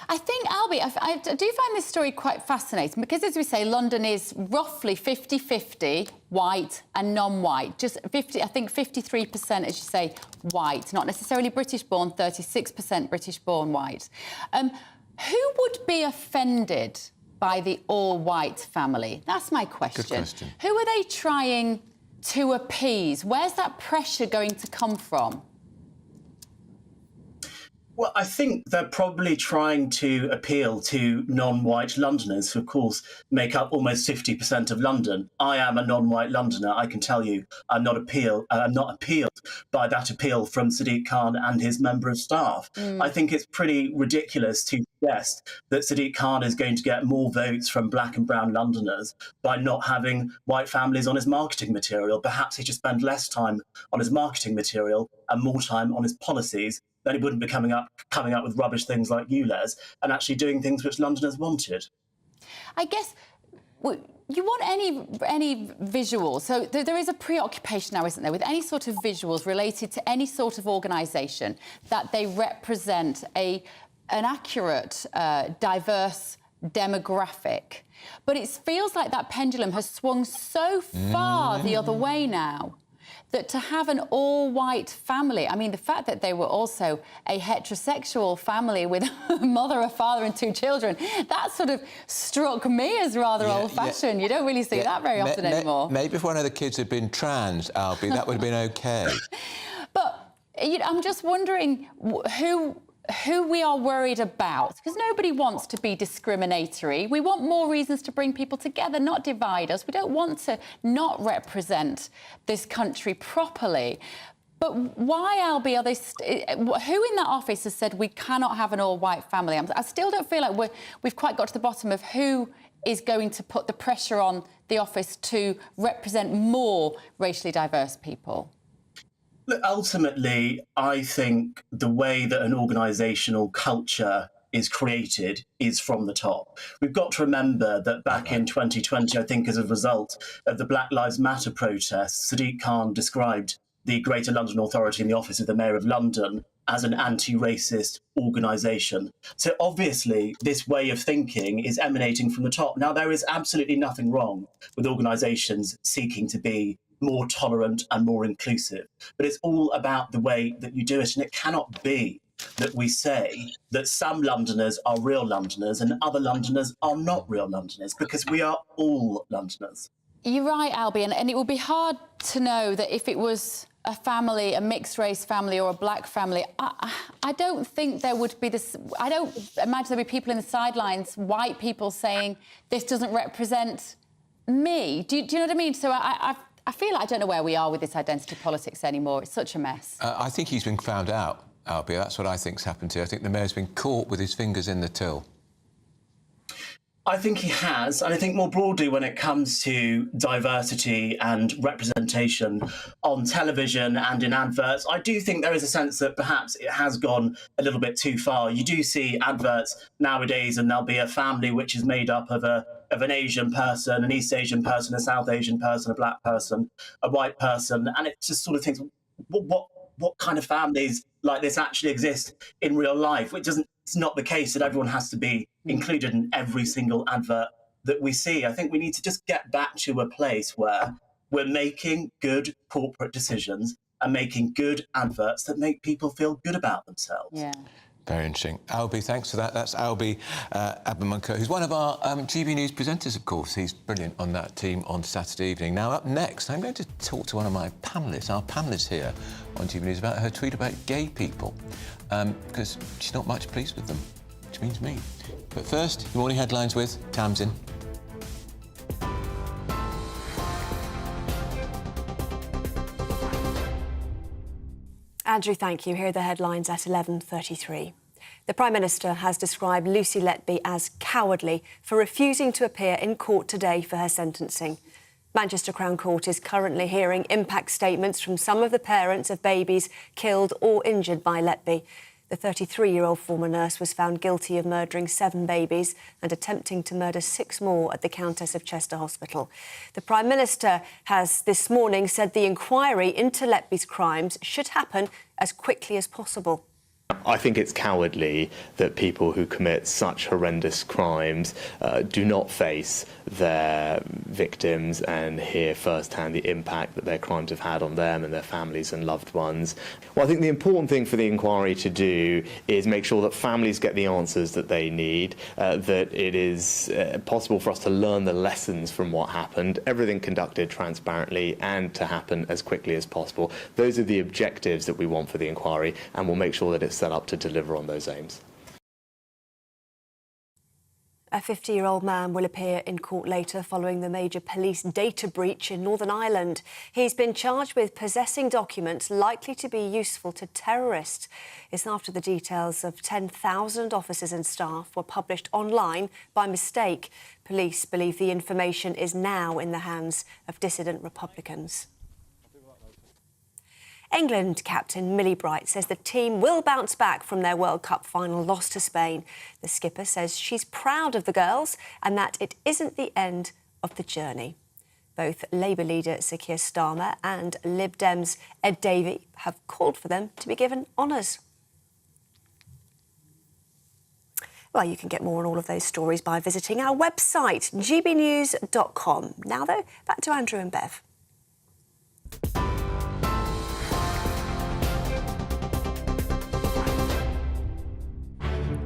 Speaker 1: I think, Albie, I do find this story quite fascinating because, as we say, London is roughly 50-50 white and non-white. Just 50, I think 53%, as you say, white, not necessarily British-born, 36% British-born white. Who would be offended by the all-white family? That's my question.
Speaker 3: Good question.
Speaker 1: Who are they trying to appease? Where's that pressure going to come from?
Speaker 29: Well, I think they're probably trying to appeal to non-white Londoners, who, of course, make up almost 50% of London. I am a non-white Londoner. I can tell you I'm not appealed by that appeal from Sadiq Khan and his member of staff. I think it's pretty ridiculous to suggest that Sadiq Khan is going to get more votes from black and brown Londoners by not having white families on his marketing material. Perhaps he should spend less time on his marketing material and more time on his policies. Then he wouldn't be coming up with rubbish things like ULEZ and actually doing things which Londoners wanted.
Speaker 1: I guess you want any visuals. So there is a preoccupation now, isn't there, with any sort of visuals related to any sort of organisation that they represent an accurate, diverse demographic. But it feels like that pendulum has swung so far the other way now, that to have an all-white family, I mean, the fact that they were also a heterosexual family with a mother, a father and 2 children, that sort of struck me as rather old-fashioned. You don't really see that very often anymore.
Speaker 3: Maybe if one of the kids had been trans, Albie, that would have been OK.
Speaker 1: But I'm just wondering who we are worried about, because nobody wants to be discriminatory. We want more reasons to bring people together, not divide us. We don't want to not represent this country properly. But why, Albie, are they... who in that office has said we cannot have an all-white family? I still don't feel like we've quite got to the bottom of who is going to put the pressure on the office to represent more racially diverse people.
Speaker 29: Look, ultimately, I think the way that an organisational culture is created is from the top. We've got to remember that back in 2020, I think as a result of the Black Lives Matter protests, Sadiq Khan described the Greater London Authority in the Office of the Mayor of London as an anti-racist organisation. So obviously, this way of thinking is emanating from the top. Now, there is absolutely nothing wrong with organisations seeking to be more tolerant and more inclusive. But it's all about the way that you do it. And it cannot be that we say that some Londoners are real Londoners and other Londoners are not real Londoners, because we are all Londoners.
Speaker 1: You're right, Albie, and it would be hard to know that if it was a family, a mixed-race family or a black family, I don't think there would be this... I don't imagine there'd be people in the sidelines, white people, saying, this doesn't represent me. Do you know what I mean? So I feel like I don't know where we are with this identity politics anymore. It's such a mess.
Speaker 3: I think he's been found out, Albie. That's what I think's happened here. I think the mayor's been caught with his fingers in the till.
Speaker 29: I think he has. And I think more broadly, when it comes to diversity and representation on television and in adverts, I do think there is a sense that perhaps it has gone a little bit too far. You do see adverts nowadays, and there'll be a family which is made up of an Asian person, an East Asian person, a South Asian person, a black person, a white person. And it just sort of thinks, what kind of families like this actually exist in real life? It's not the case that everyone has to be included in every single advert that we see. I think we need to just get back to a place where we're making good corporate decisions and making good adverts that make people feel good about themselves.
Speaker 1: Yeah.
Speaker 3: Very interesting. Albie, thanks for that. That's Albie Abamunker, who's one of our GB News presenters, of course. He's brilliant on that team on Saturday evening. Now, up next, I'm going to talk to one of my panellists, our panellist here on GB News, about her tweet about gay people, because she's not much pleased with them, which means me. But first, the morning headlines with Tamsin.
Speaker 2: Andrew, thank you. Here are the headlines at 11:33. The Prime Minister has described Lucy Letby as cowardly for refusing to appear in court today for her sentencing. Manchester Crown Court is currently hearing impact statements from some of the parents of babies killed or injured by Letby. The 33-year-old former nurse was found guilty of murdering 7 babies and attempting to murder 6 more at the Countess of Chester Hospital. The Prime Minister has this morning said the inquiry into Letby's crimes should happen as quickly as possible.
Speaker 6: I think it's cowardly that people who commit such horrendous crimes do not face their victims and hear firsthand the impact that their crimes have had on them and their families and loved ones. Well, I think the important thing for the inquiry to do is make sure that families get the answers that they need, that it is possible for us to learn the lessons from what happened, everything conducted transparently and to happen as quickly as possible. Those are the objectives that we want for the inquiry, and we'll make sure that it's set up to deliver on those aims.
Speaker 2: A 50-year-old man will appear in court later following the major police data breach in Northern Ireland. He's been charged with possessing documents likely to be useful to terrorists. It's after the details of 10,000 officers and staff were published online by mistake. Police believe the information is now in the hands of dissident Republicans. England captain Millie Bright says the team will bounce back from their World Cup final loss to Spain. The skipper says she's proud of the girls and that it isn't the end of the journey. Both Labour leader Sir Keir Starmer and Lib Dems Ed Davey have called for them to be given honours. Well, you can get more on all of those stories by visiting our website, gbnews.com. Now, though, back to Andrew and Bev.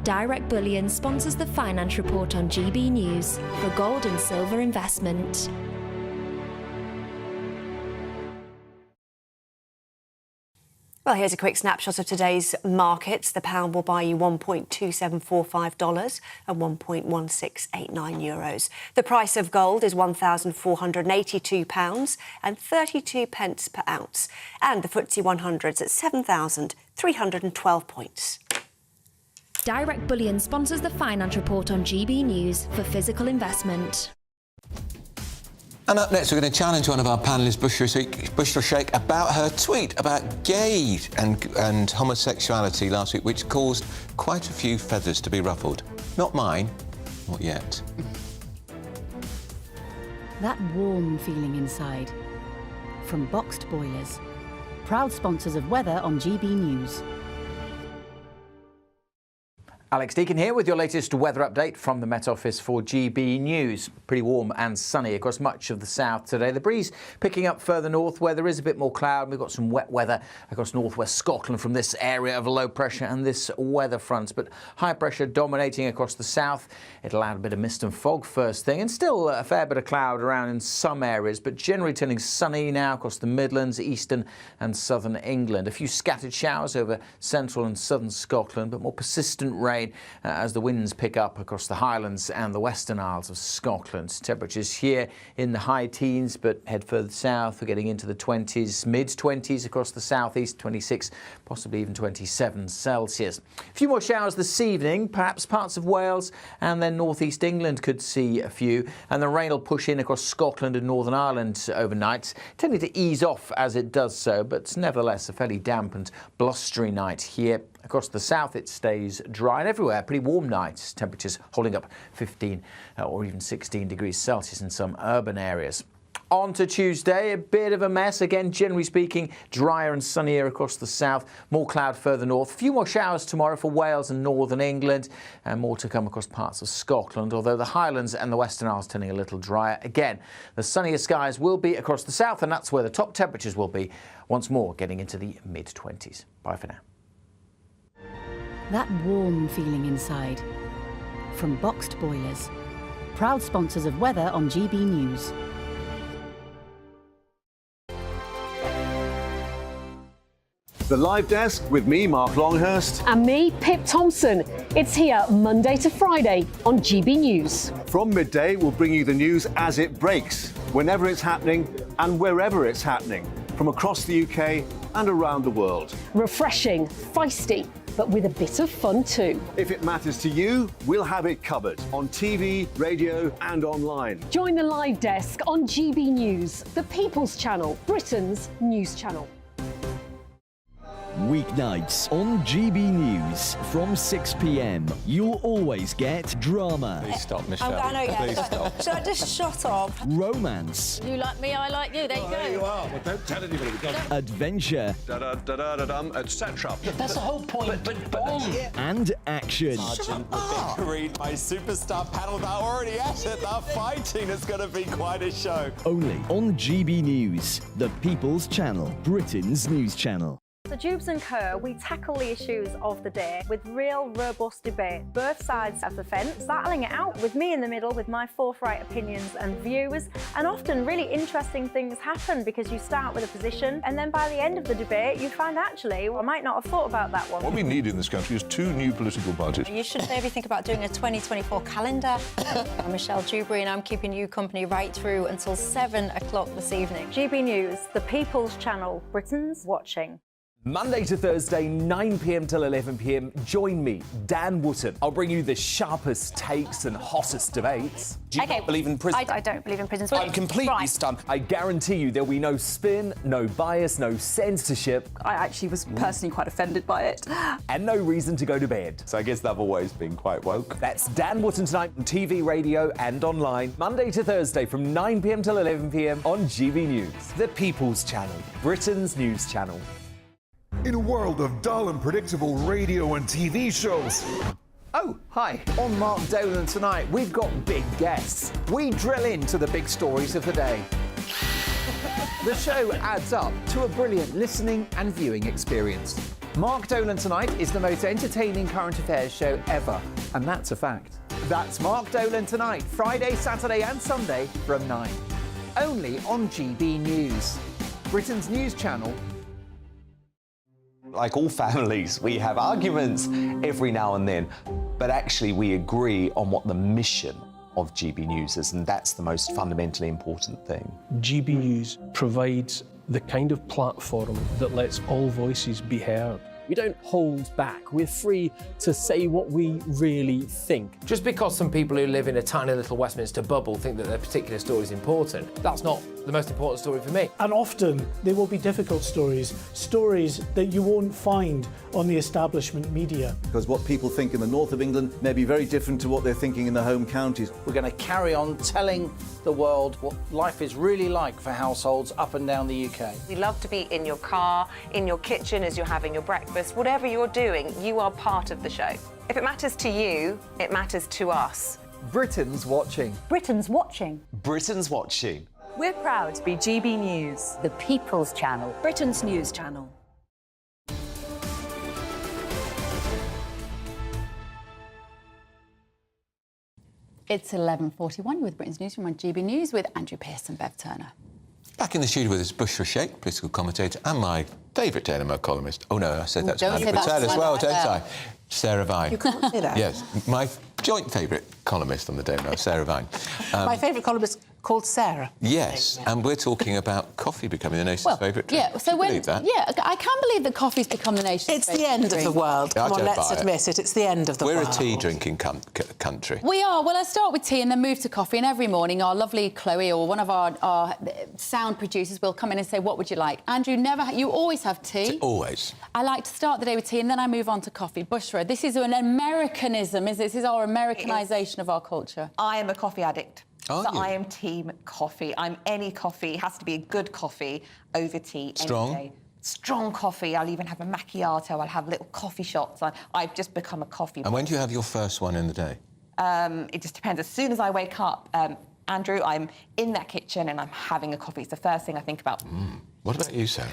Speaker 7: Direct Bullion sponsors the Finance Report on GB News for gold and silver investment.
Speaker 2: Well, here's a quick snapshot of today's markets. The pound will buy you $1.2745 and €1.1689 euros. The price of gold is £1,482 and 32 pence per ounce. And the FTSE 100's at 7,312 points.
Speaker 7: Direct Bullion sponsors the Finance Report on GB News for physical investment.
Speaker 3: And up next, we're going to challenge one of our panellists, Bushra Sheikh, about her tweet about gay and homosexuality last week, which caused quite a few feathers to be ruffled. Not mine, not yet.
Speaker 5: That warm feeling inside. From Boxed Boilers, proud sponsors of weather on GB News.
Speaker 8: Alex Deakin here with your latest weather update from the Met Office for GB News. Pretty warm and sunny across much of the south today. The breeze picking up further north where there is a bit more cloud. We've got some wet weather across northwest Scotland from this area of low pressure and this weather front. But high pressure dominating across the south. It'll add a bit of mist and fog first thing, and still a fair bit of cloud around in some areas, but generally turning sunny now across the Midlands, eastern and southern England. A few scattered showers over central and southern Scotland, but more persistent rain as the winds pick up across the Highlands and the Western Isles of Scotland. Temperatures here in the high teens, but head further south, we're getting into the 20s, mid-20s across the southeast, 26, possibly even 27 Celsius. A few more showers this evening, perhaps parts of Wales and then northeast England could see a few, and the rain will push in across Scotland and Northern Ireland overnight, tending to ease off as it does so, but nevertheless a fairly damp and blustery night here. Across the south it stays dry, and everywhere pretty warm nights, temperatures holding up 15 or even 16 degrees Celsius in some urban areas. On to Tuesday, a bit of a mess. Again, generally speaking, drier and sunnier across the south, more cloud further north. A few more showers tomorrow for Wales and northern England, and more to come across parts of Scotland, although the Highlands and the Western Isles turning a little drier. Again, the sunnier skies will be across the south, and that's where the top temperatures will be, once more getting into the mid-20s. Bye for now.
Speaker 5: That warm feeling inside. From Boxed Boilers, proud sponsors of weather on GB News.
Speaker 24: The Live Desk with me, Mark Longhurst.
Speaker 10: And me, Pip Thompson. It's here Monday to Friday on GB News.
Speaker 24: From midday, we'll bring you the news as it breaks, whenever it's happening and wherever it's happening, from across the UK and around the world.
Speaker 10: Refreshing, feisty, but with a bit of fun too.
Speaker 24: If it matters to you, we'll have it covered on TV, radio and online.
Speaker 10: Join the Live Desk on GB News, the People's Channel, Britain's news channel.
Speaker 11: Weeknights on GB News from 6 p.m. You'll always get drama.
Speaker 3: Please stop, Michelle.
Speaker 12: I know, yeah.
Speaker 3: Please stop.
Speaker 12: Should I just shut up?
Speaker 11: Romance.
Speaker 12: You like me, I like you. There you go.
Speaker 21: There you are. Well, don't tell anybody.
Speaker 11: Adventure.
Speaker 24: Da-da-da-da-dum, etc.
Speaker 27: That's the whole point. But
Speaker 11: And action.
Speaker 15: Sergeant, agreed. My superstar panel, they're already at it. They're fighting. It's going to be quite a show.
Speaker 11: Only on GB News, the People's Channel, Britain's news channel.
Speaker 18: So Jubes and Co, we tackle the issues of the day with real robust debate, both sides of the fence, battling it out with me in the middle with my forthright opinions and views. And often really interesting things happen because you start with a position and then by the end of the debate you find actually, well, I might not have thought about that one.
Speaker 24: What we need in this country is 2 new political parties.
Speaker 12: You should maybe think about doing a 2024 calendar. I'm Michelle Dewberry and I'm keeping you company right through until 7 o'clock this evening.
Speaker 18: GB News, the People's Channel, Britain's watching.
Speaker 27: Monday to Thursday, 9 p.m. till 11 p.m. Join me, Dan Wootton. I'll bring you the sharpest takes and hottest debates. Do you not believe in prison?
Speaker 18: I don't believe in prisons.
Speaker 27: I'm completely stunned. I guarantee you there'll be no spin, no bias, no censorship.
Speaker 12: I actually was personally quite offended by it.
Speaker 27: And no reason to go to bed.
Speaker 15: So I guess they've always been quite woke.
Speaker 27: That's Dan Wootton tonight on TV, radio and online. Monday to Thursday from 9 p.m. till 11 p.m. on GB News. The People's Channel, Britain's news channel.
Speaker 13: In a world of dull and predictable radio and TV shows.
Speaker 8: Oh, hi. On Mark Dolan tonight, we've got big guests. We drill into the big stories of the day. The show adds up to a brilliant listening and viewing experience. Mark Dolan Tonight is the most entertaining current affairs show ever, and that's a fact. That's Mark Dolan Tonight, Friday, Saturday and Sunday from 9. Only on GB News, Britain's news channel.
Speaker 15: Like all families, we have arguments every now and then, but actually we agree on what the mission of GB News is, and that's the most fundamentally important thing.
Speaker 16: GB News provides the kind of platform that lets all voices be heard. We don't hold back. We're free to say what we really think.
Speaker 4: Just because some people who live in a tiny little Westminster bubble think that their particular story is important, that's not the most important story for me.
Speaker 14: And often there will be difficult stories, stories that you won't find on the establishment media.
Speaker 24: Because what people think in the north of England may be very different to what they're thinking in the home counties.
Speaker 8: We're going to carry on telling the world what life is really like for households up and down the UK.
Speaker 28: We love to be in your car, in your kitchen as you're having your breakfast. Whatever you're doing, you are part of the show. If it matters to you, it matters to us.
Speaker 27: Britain's watching.
Speaker 18: Britain's watching.
Speaker 15: Britain's watching.
Speaker 26: We're proud to be GB News, the People's Channel, Britain's news channel.
Speaker 1: It's 11:41 with Britain's Newsroom on GB News with Andrew Pearce and Bev Turner.
Speaker 3: Back in the studio with us, Bushra Sheikh, political commentator, and my favourite Daily Mail columnist. Oh no, I said that's Andy Patel as well, don't I? Sarah Vine.
Speaker 12: You can't say that.
Speaker 3: Yes, my joint favourite columnist on the Daily Mail, Sarah Vine.
Speaker 12: My favourite columnist called Sarah.
Speaker 3: Yes, and we're talking about coffee becoming the nation's favourite drink.
Speaker 1: Yeah, so when I can't believe that coffee's become the nation's
Speaker 12: It's the end of the world. Come on, let's admit it. It's the end of the world.
Speaker 3: We're a tea-drinking country.
Speaker 1: We are. Well, I start with tea and then move to coffee, and every morning our lovely Chloe or one of our sound producers will come in and say, what would you like? Andrew, you always have tea.
Speaker 3: Always.
Speaker 1: I like to start the day with tea and then I move on to coffee. Bushra, this is an Americanism, is it? This is our Americanisation of our culture.
Speaker 28: I am a coffee addict.
Speaker 3: So
Speaker 28: I am team coffee. I'm any coffee. It has to be a good coffee over tea
Speaker 3: Strong?
Speaker 28: any day. Strong coffee. I'll even have a macchiato. I'll have little coffee shots. I've just become a coffee.
Speaker 3: And when do you have your first one in the day?
Speaker 28: It just depends. As soon as I wake up, Andrew, I'm in that kitchen and I'm having a coffee. It's the first thing I think about.
Speaker 3: What about you, Sarah?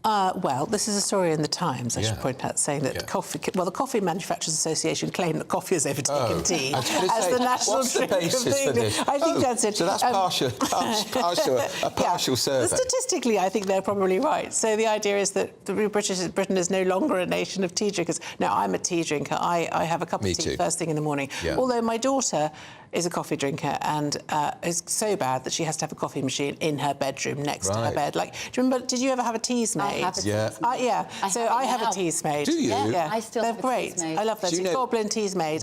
Speaker 12: Well, this is a story in the Times, I should point out, saying that the Coffee Manufacturers Association claim that coffee has overtaken tea as the national drink of the English. I think that's it.
Speaker 3: So that's a partial survey.
Speaker 12: Statistically, I think they're probably right. So the idea is that Britain is no longer a nation of tea drinkers. Now, I'm a tea drinker. I have a cup of tea first thing in the morning. Yeah. Although my daughter is a coffee drinker and is so bad that she has to have a coffee machine in her bedroom next to her bed. Like, do you remember, did you ever have a teas made? made.
Speaker 1: Yeah.
Speaker 12: So I have a teas made.
Speaker 3: Do you?
Speaker 12: Yeah.
Speaker 1: I still
Speaker 12: They're
Speaker 1: have
Speaker 12: great.
Speaker 1: a teas made.
Speaker 12: I love those. Goblin teas made.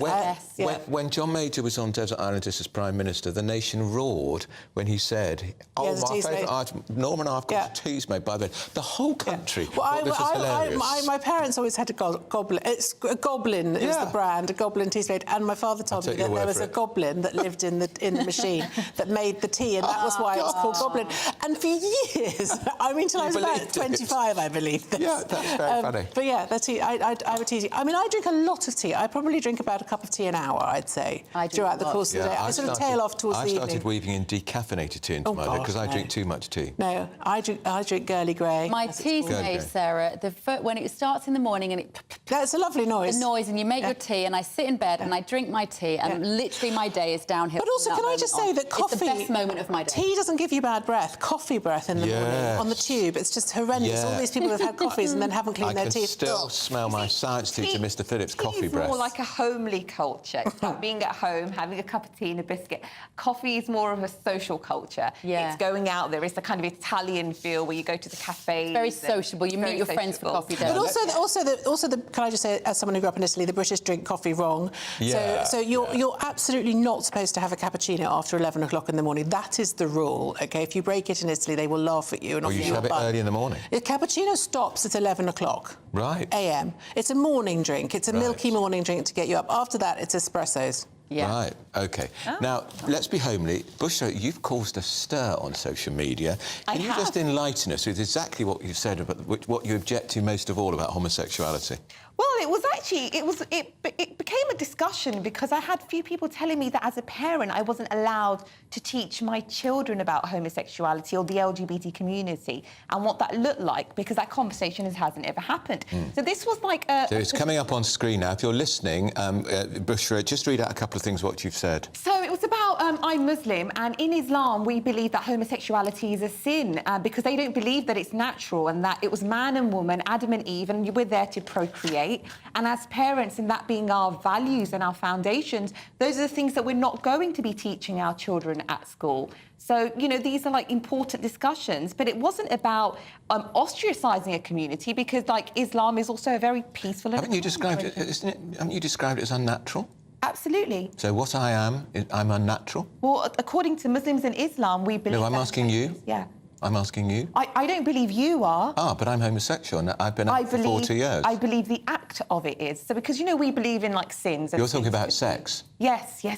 Speaker 3: When John Major was on Desert Island as Prime Minister, the nation roared when he said, "Oh, my favourite item, Norman, I've got a teas made by the whole country."
Speaker 12: Well,
Speaker 3: this is hilarious.
Speaker 12: my parents always had a goblin. It's a goblin is the brand, a goblin teas made, and my father told me that there was a goblin that lived in the machine that made the tea, and that was why it was called goblin. And for years, I mean, till I was about 25, I believe this.
Speaker 3: Yeah, that's very funny.
Speaker 12: But yeah, the tea. I have a tea. I mean, I drink a lot of tea. I probably drink about a cup of tea an hour, I'd say, throughout the course of the day. I sort of tail off towards the evening.
Speaker 3: I started weaving in decaffeinated tea into my day because I drink too much tea.
Speaker 12: No, I drink girly grey.
Speaker 1: My tea's made, Sarah, when it starts in the morning and
Speaker 12: that's a lovely noise.
Speaker 1: The noise, and you make your tea, and I sit in bed and I drink my tea, and literally my day is downhill.
Speaker 12: But also, can I just say that coffee...
Speaker 1: It's the best moment of my day.
Speaker 12: Tea doesn't give you bad breath. Coffee breath in the morning on the tube, it's just horrendous. All these people have had coffees and then haven't cleaned their teeth.
Speaker 3: I can still smell my science teacher, Mr. Phillips' coffee breath.
Speaker 6: It's more like a homely culture. It's like being at home, having a cup of tea and a biscuit. Coffee is more of a social culture.
Speaker 1: Yeah.
Speaker 6: It's going out there. It's the kind of Italian feel where you go to the cafes.
Speaker 1: It's very sociable. You meet your friends for coffee.
Speaker 12: But also, can I just say, as someone who grew up in Italy, the British drink coffee wrong.
Speaker 3: Yeah.
Speaker 12: So you're absolutely not supposed to have a cappuccino after 11 o'clock in the morning. That is the rule. Okay, if you break it in Italy, they will laugh at you and offer
Speaker 3: you should have it early in the morning.
Speaker 12: The cappuccino stops at 11 o'clock.
Speaker 3: Right.
Speaker 12: A.m. It's a morning drink. It's a milky morning drink to get you up. After that, it's espressos.
Speaker 1: Yeah.
Speaker 3: Right, OK. Now, let's be homely. Bushra, you've caused a stir on social media. Can you just enlighten us with exactly what you've said about what you object to most of all about homosexuality?
Speaker 6: Well, it was actually, it became a discussion because I had a few people telling me that as a parent I wasn't allowed to teach my children about homosexuality or the LGBT community and what that looked like, because that conversation hasn't ever happened. So this was like a...
Speaker 3: So it's coming up on screen now. If you're listening, Bushra, just read out a couple of things what you've said.
Speaker 6: So it was about I'm Muslim, and in Islam we believe that homosexuality is a sin because they don't believe that it's natural and that it was man and woman, Adam and Eve, and we're there to procreate. And as parents, and that being our values and our foundations, those are the things that we're not going to be teaching our children at school. So, you know, these are like important discussions, but it wasn't about ostracising a community because, like, Islam is also a very peaceful...
Speaker 3: Haven't you described it as unnatural?
Speaker 6: Absolutely.
Speaker 3: So what I am, I'm unnatural?
Speaker 6: Well, according to Muslims and Islam, we believe...
Speaker 3: No, I'm asking you.
Speaker 6: Yeah.
Speaker 3: I'm asking you.
Speaker 6: I don't believe you are.
Speaker 3: Ah, but I'm homosexual and I've been out for 40 years.
Speaker 6: I believe the act of it is. So because, you know, we believe in, like, sins...
Speaker 3: You're talking about sex?
Speaker 6: Yes. So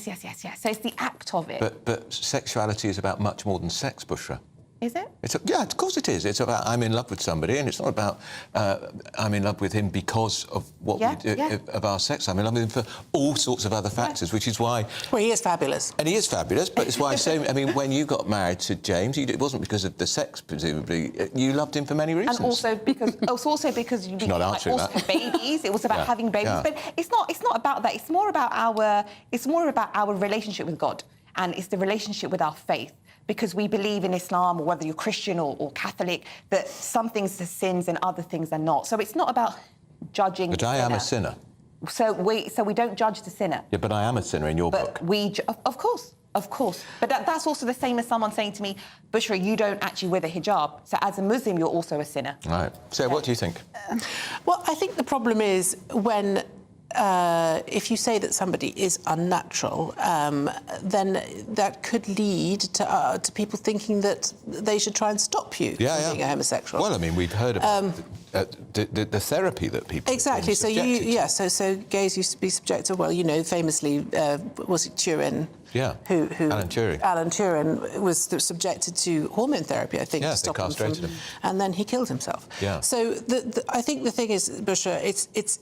Speaker 6: it's the act of it.
Speaker 3: But sexuality is about much more than sex, Bushra.
Speaker 6: Is it?
Speaker 3: Yeah, of course it is. It's about I'm in love with somebody, and it's not about I'm in love with him because of what we do, of our sex. I'm in love with him for all sorts of other factors, which is why...
Speaker 12: Well, he is fabulous.
Speaker 3: And he is fabulous, but it's why I'm saying, I mean, when you got married to James, it wasn't because of the sex, presumably. You loved him for many reasons.
Speaker 6: And also because you
Speaker 3: not answering
Speaker 6: also
Speaker 3: that.
Speaker 6: babies. It was about having babies. Yeah. But it's not about that. It's more about our relationship with God, and it's the relationship with our faith. Because we believe in Islam, or whether you're Christian or Catholic, that some things are sins and other things are not. So it's not about judging.
Speaker 3: But I am a sinner.
Speaker 6: So we don't judge the sinner.
Speaker 3: Yeah, but I am a sinner in your book.
Speaker 6: Of course. But that's also the same as someone saying to me, Bushra, you don't actually wear the hijab. So as a Muslim, you're also a sinner.
Speaker 3: Right. So what do you think?
Speaker 12: Well, I think the problem is when... if you say that somebody is unnatural, then that could lead to people thinking that they should try and stop you from being a homosexual.
Speaker 3: Well, I mean, we've heard about the therapy that people
Speaker 12: exactly. So so gays used to be subjected. Well, you know, famously, was it Turin?
Speaker 3: Yeah.
Speaker 12: Who
Speaker 3: Alan Turing.
Speaker 12: Alan Turing was subjected to hormone therapy, I think, to stop him from, and then he killed himself.
Speaker 3: Yeah.
Speaker 12: So I think the thing is, Bushra, it's.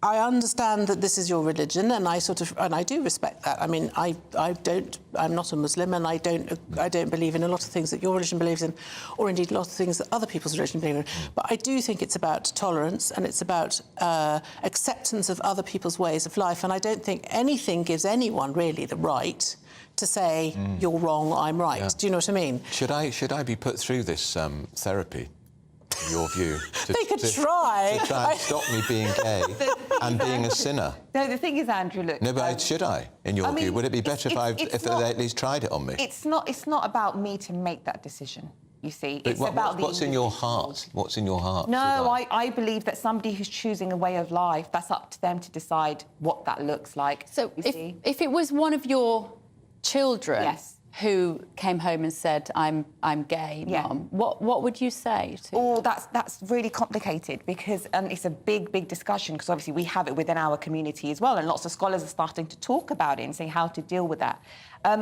Speaker 12: I understand that this is your religion, and I do respect that. I mean, I'm not a Muslim, and I don't believe in a lot of things that your religion believes in, or indeed a lot of things that other people's religion believe in. But I do think it's about tolerance, and it's about acceptance of other people's ways of life. And I don't think anything gives anyone really the right to say you're wrong, I'm right. Yeah. Do you know what I mean?
Speaker 3: Should I be put through this therapy? In your view,
Speaker 12: they could try.
Speaker 3: To try and stop me being gay and being a sinner.
Speaker 6: No, the thing is, Andrew, look.
Speaker 3: No, but should I? In your view, would it be better if they at least tried it on me?
Speaker 6: It's not about me to make that decision. You see,
Speaker 3: But
Speaker 6: it's about
Speaker 3: what's in your heart? What's in your heart?
Speaker 6: No, I believe that somebody who's choosing a way of life, that's up to them to decide what that looks like.
Speaker 1: So if it was one of your children who came home and said, I'm gay, Mum, what would you say to
Speaker 6: Oh, that's really complicated because it's a big discussion because obviously we have it within our community as well, and lots of scholars are starting to talk about it and saying how to deal with that.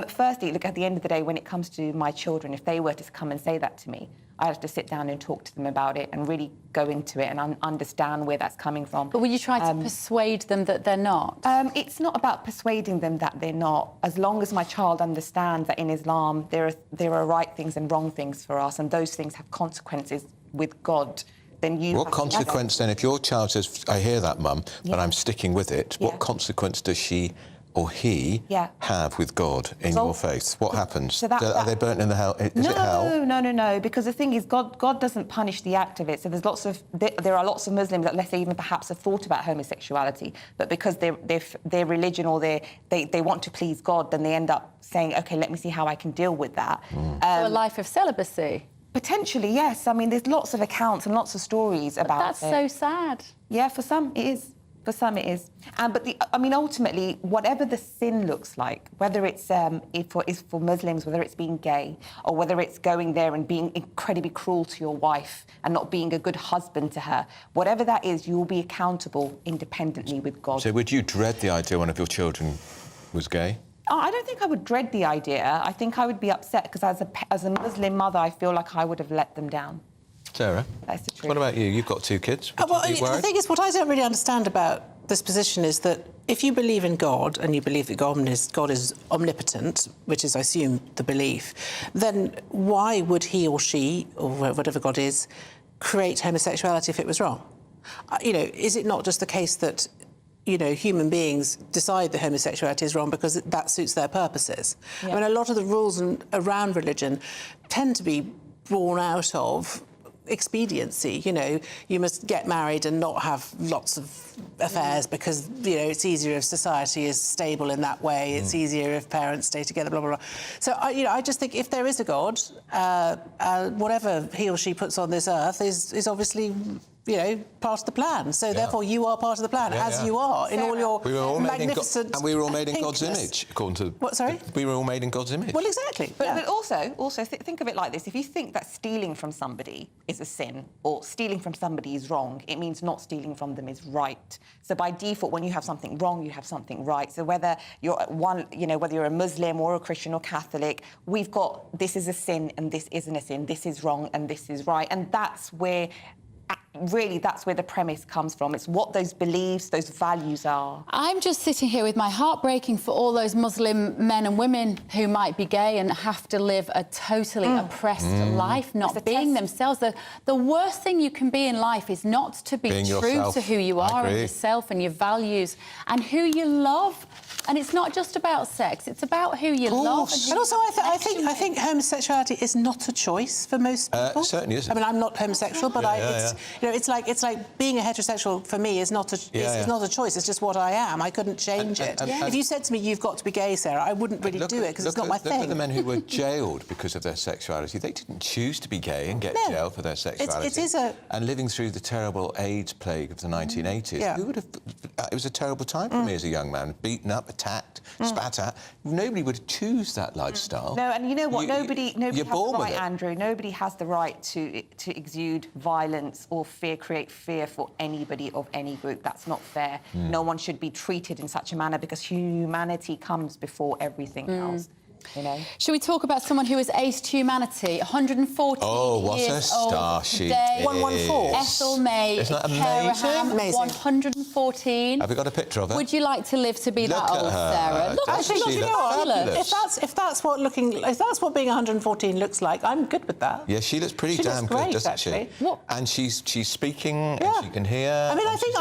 Speaker 6: Firstly, look, at the end of the day, when it comes to my children, if they were to come and say that to me, I have to sit down and talk to them about it and really go into it and understand where that's coming from.
Speaker 1: But will you try to persuade them that they're not?
Speaker 6: It's not about persuading them that they're not. As long as my child understands that in Islam there are right things and wrong things for us, and those things have consequences with God, then you...
Speaker 3: What consequence then, if your child says, I hear that, Mum, but I'm sticking with it, what consequence does she or he have with God in your faith? What happens?
Speaker 6: So
Speaker 3: are they burnt in the hell? Is it hell?
Speaker 6: No. Because the thing is, God doesn't punish the act of it. So there are lots of Muslims that, let's say, even perhaps have thought about homosexuality, but because their religion or they want to please God, then they end up saying, OK, let me see how I can deal with that.
Speaker 1: So a life of celibacy?
Speaker 6: Potentially, yes. I mean, there's lots of accounts and lots of stories about
Speaker 1: that's so sad.
Speaker 6: Yeah, for some it is. For some it is. But ultimately, whatever the sin looks like, whether it's for Muslims, whether it's being gay, or whether it's going there and being incredibly cruel to your wife and not being a good husband to her, whatever that is, you will be accountable independently with God.
Speaker 3: So would you dread the idea one of your children was gay?
Speaker 6: I don't think I would dread the idea. I think I would be upset because as a Muslim mother, I feel like I would have let them down.
Speaker 3: Sarah,
Speaker 6: that's the truth.
Speaker 3: What about you? You've got 2 kids.
Speaker 12: The thing is, what I don't really understand about this position is that if you believe in God and you believe that God is omnipotent, which is, I assume, the belief, then why would he or she, or whatever God is, create homosexuality if it was wrong? Is it not just the case that human beings decide that homosexuality is wrong because that suits their purposes?
Speaker 6: Yeah.
Speaker 12: I mean, a lot of the rules around religion tend to be born out of expediency. You must get married and not have lots of affairs because it's easier if society is stable in that way. It's easier if parents stay together, blah blah blah. So I just think if there is a God, whatever he or she puts on this earth is obviously part of the plan. So therefore you are part of the plan, you are in all your magnificent.
Speaker 3: And we were all made in God's image, according to...
Speaker 12: What, sorry?
Speaker 3: We were all made in God's image.
Speaker 12: Well, exactly.
Speaker 6: But also think of it like this. If you think that stealing from somebody is a sin or stealing from somebody is wrong, it means not stealing from them is right. So by default, when you have something wrong, you have something right. So whether you're whether you're a Muslim or a Christian or Catholic, we've got this is a sin and this isn't a sin. This is wrong and this is right. And that's where... Really, that's where the premise comes from. It's what those beliefs, those values are.
Speaker 1: I'm just sitting here with my heart breaking for all those Muslim men and women who might be gay and have to live a totally oppressed life, not being themselves. The worst thing you can be in life is not to be true to who you are and yourself and your values and who you love. And it's not just about sex; it's about who you love. And
Speaker 12: also, I think homosexuality is not a choice for most people.
Speaker 3: It certainly isn't.
Speaker 12: I mean, I'm not homosexual, but it's like being a heterosexual for me is not a choice. It's just what I am. I couldn't change it. If you said to me, "You've got to be gay, Sarah," I wouldn't really do it because it's not my thing.
Speaker 3: Look at the men who were jailed because of their sexuality. They didn't choose to be gay and get jailed for their sexuality. And living through the terrible AIDS plague of the 1980s, who would have? It was a terrible time for me as a young man, beaten up, attacked, spat at. Nobody would choose that lifestyle.
Speaker 6: No, and you know what? Nobody has the right, Andrew. Nobody has the right to exude violence or create fear for anybody of any group. That's not fair. No one should be treated in such a manner because humanity comes before everything else.
Speaker 1: Should we talk about someone who has aced humanity? 114
Speaker 3: what
Speaker 1: years
Speaker 3: a star
Speaker 1: old
Speaker 3: she
Speaker 1: today.
Speaker 12: 114.
Speaker 1: Ethel May.
Speaker 3: Isn't that amazing?
Speaker 12: Amazing.
Speaker 1: 114.
Speaker 3: Have we got a picture of her?
Speaker 1: Would you like to live to be that old, Sarah? Look,
Speaker 12: if that's what being 114 looks like, I'm good with that.
Speaker 3: Yeah, she looks pretty damn good, doesn't she? And she's speaking and she can hear.
Speaker 12: I mean, I think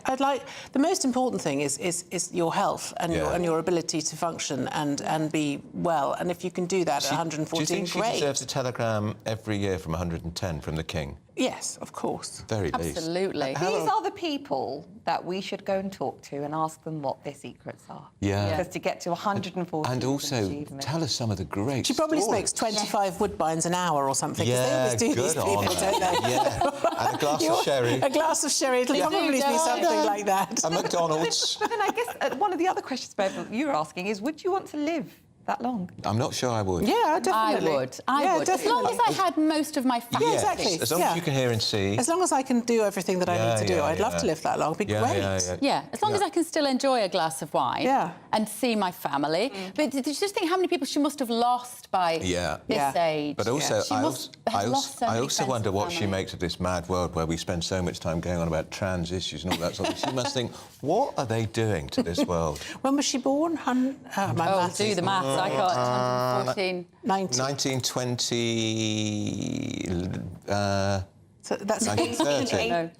Speaker 12: I'd like the most important thing is your health and your ability to function and be well. And if you can do that at 114,
Speaker 3: do you think
Speaker 12: great.
Speaker 3: she deserves a telegram every year from 110 from the King?
Speaker 12: Yes, of course.
Speaker 3: Very least.
Speaker 1: Absolutely.
Speaker 6: These are the people that we should go and talk to and ask them what their secrets are.
Speaker 3: Yeah.
Speaker 6: Because to get to 140
Speaker 3: And also, tell us some of the great
Speaker 12: She probably
Speaker 3: stories.
Speaker 12: smokes 25 woodbines an hour or something. 'Cause
Speaker 3: Yeah,
Speaker 12: they always do
Speaker 3: good
Speaker 12: these
Speaker 3: on
Speaker 12: people,
Speaker 3: her.
Speaker 12: don't they?
Speaker 3: Yeah, and a glass of sherry.
Speaker 12: A glass of sherry. It'll probably be something like that.
Speaker 3: A McDonald's.
Speaker 6: But then I guess one of the other questions, Bev, you were asking is, would you want to live that long?
Speaker 3: I'm not sure I would.
Speaker 12: Yeah, definitely.
Speaker 1: I would. I would.
Speaker 6: definitely.
Speaker 1: As long as I had most of my family.
Speaker 12: Yeah, exactly.
Speaker 3: As long as you can hear and see.
Speaker 12: As long as I can do everything that I need to do, I'd love to live that long. It'd be great.
Speaker 1: Yeah, as long as I can still enjoy a glass of wine and see my family. But did you just think how many people she must have lost by this age?
Speaker 3: But also,
Speaker 1: She must have lost so
Speaker 3: I
Speaker 1: many
Speaker 3: also
Speaker 1: friends
Speaker 3: wonder
Speaker 1: and
Speaker 3: what she
Speaker 1: family.
Speaker 3: makes of this mad world where we spend so much time going on about trans issues and all that sort of thing. She must think, what are they doing to this world?
Speaker 12: When was she born?
Speaker 1: Do the maths. I got 114.
Speaker 3: 1920...
Speaker 12: So that's
Speaker 3: 1930.
Speaker 12: No.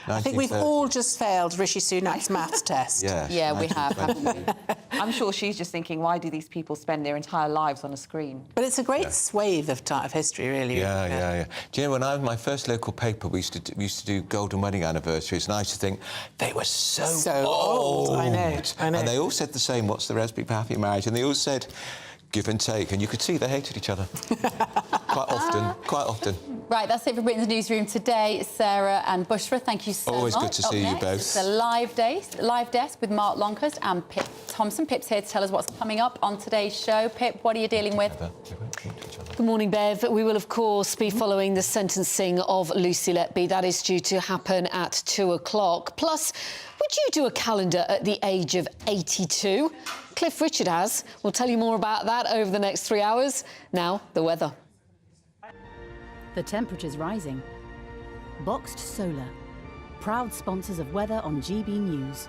Speaker 12: I think we've all just failed Rishi Sunak's maths test.
Speaker 6: Yeah, we have, haven't we? I'm sure she's just thinking, why do these people spend their entire lives on a screen?
Speaker 12: But it's a great swathe of history, really.
Speaker 3: Yeah. Do you know, when I was my first local paper, we used to do golden wedding anniversaries, and I used to think they were so old.
Speaker 12: I know.
Speaker 3: And they all said the same, what's the recipe for happy marriage? And they all said, give and take, and you could see they hated each other. Quite often.
Speaker 1: Right, that's it for Britain's Newsroom today. Sarah and Bushra, thank you so
Speaker 3: Always
Speaker 1: much.
Speaker 3: good to
Speaker 1: Up
Speaker 3: see you
Speaker 1: next,
Speaker 3: both.
Speaker 1: It's a live desk with Mark Longhurst and Pip Thompson. Pip's here to tell us what's coming up on today's show. Pip, what are you dealing with?
Speaker 10: Good morning, Bev. We will, of course, be following the sentencing of Lucy Letby. That is due to happen at 2 o'clock. Plus, would you do a calendar at the age of 82? Cliff Richard has. We'll tell you more about that over the next 3 hours. Now, the weather.
Speaker 5: The temperature's rising. Boxed Solar, proud sponsors of weather on GB News.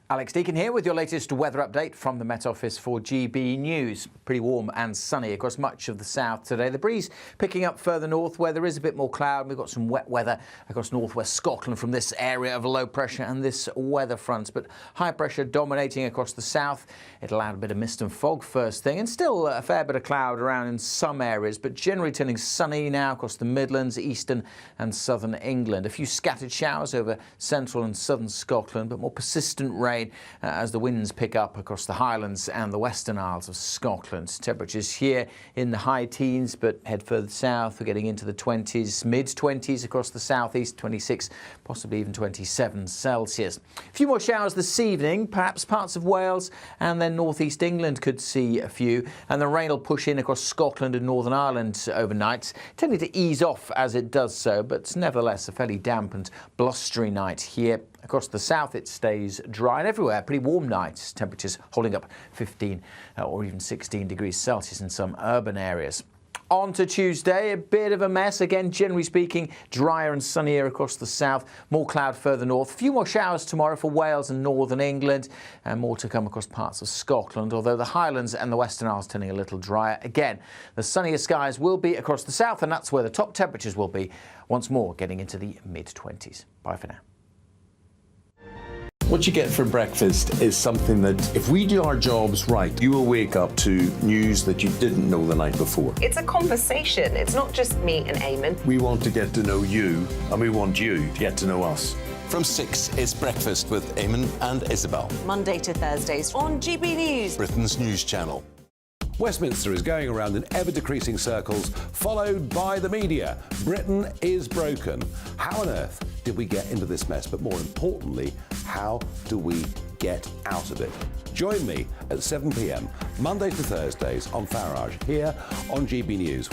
Speaker 8: Alex Deakin here with your latest weather update from the Met Office for GB News. Pretty warm and sunny across much of the south today. The breeze picking up further north where there is a bit more cloud. We've got some wet weather across northwest Scotland from this area of low pressure and this weather front. But high pressure dominating across the south. It'll add a bit of mist and fog first thing, and still a fair bit of cloud around in some areas, but generally turning sunny now across the Midlands, eastern and southern England. A few scattered showers over central and southern Scotland, but more persistent rain as the winds pick up across the Highlands and the Western Isles of Scotland. Temperatures here in the high teens, but head further south, we're getting into the 20s, mid-20s across the southeast, 26, possibly even 27 Celsius. A few more showers this evening, perhaps parts of Wales and then northeast England could see a few, and the rain will push in across Scotland and Northern Ireland overnight, tending to ease off as it does so, but nevertheless a fairly damp and blustery night here. Across the south it stays dry, and everywhere pretty warm nights, temperatures holding up 15 or even 16 degrees Celsius in some urban areas. On to Tuesday, a bit of a mess. Again, generally speaking, drier and sunnier across the south, more cloud further north. A few more showers tomorrow for Wales and northern England, and more to come across parts of Scotland, although the Highlands and the Western Isles turning a little drier. Again, the sunnier skies will be across the south, and that's where the top temperatures will be, once more getting into the mid-20s. Bye for now.
Speaker 21: What you get for breakfast is something that, if we do our jobs right, you will wake up to news that you didn't know the night before.
Speaker 28: It's a conversation. It's not just me and Eamon.
Speaker 21: We want to get to know you, and we want you to get to know us.
Speaker 2: From 6 is Breakfast with Eamon and Isabel.
Speaker 28: Monday to Thursdays on GB News.
Speaker 2: Britain's news channel.
Speaker 21: Westminster is going around in ever-decreasing circles, followed by the media. Britain is broken. How on earth did we get into this mess? But more importantly, how do we get out of it? Join me at 7 p.m, Monday to Thursdays on Farage, here on GB News.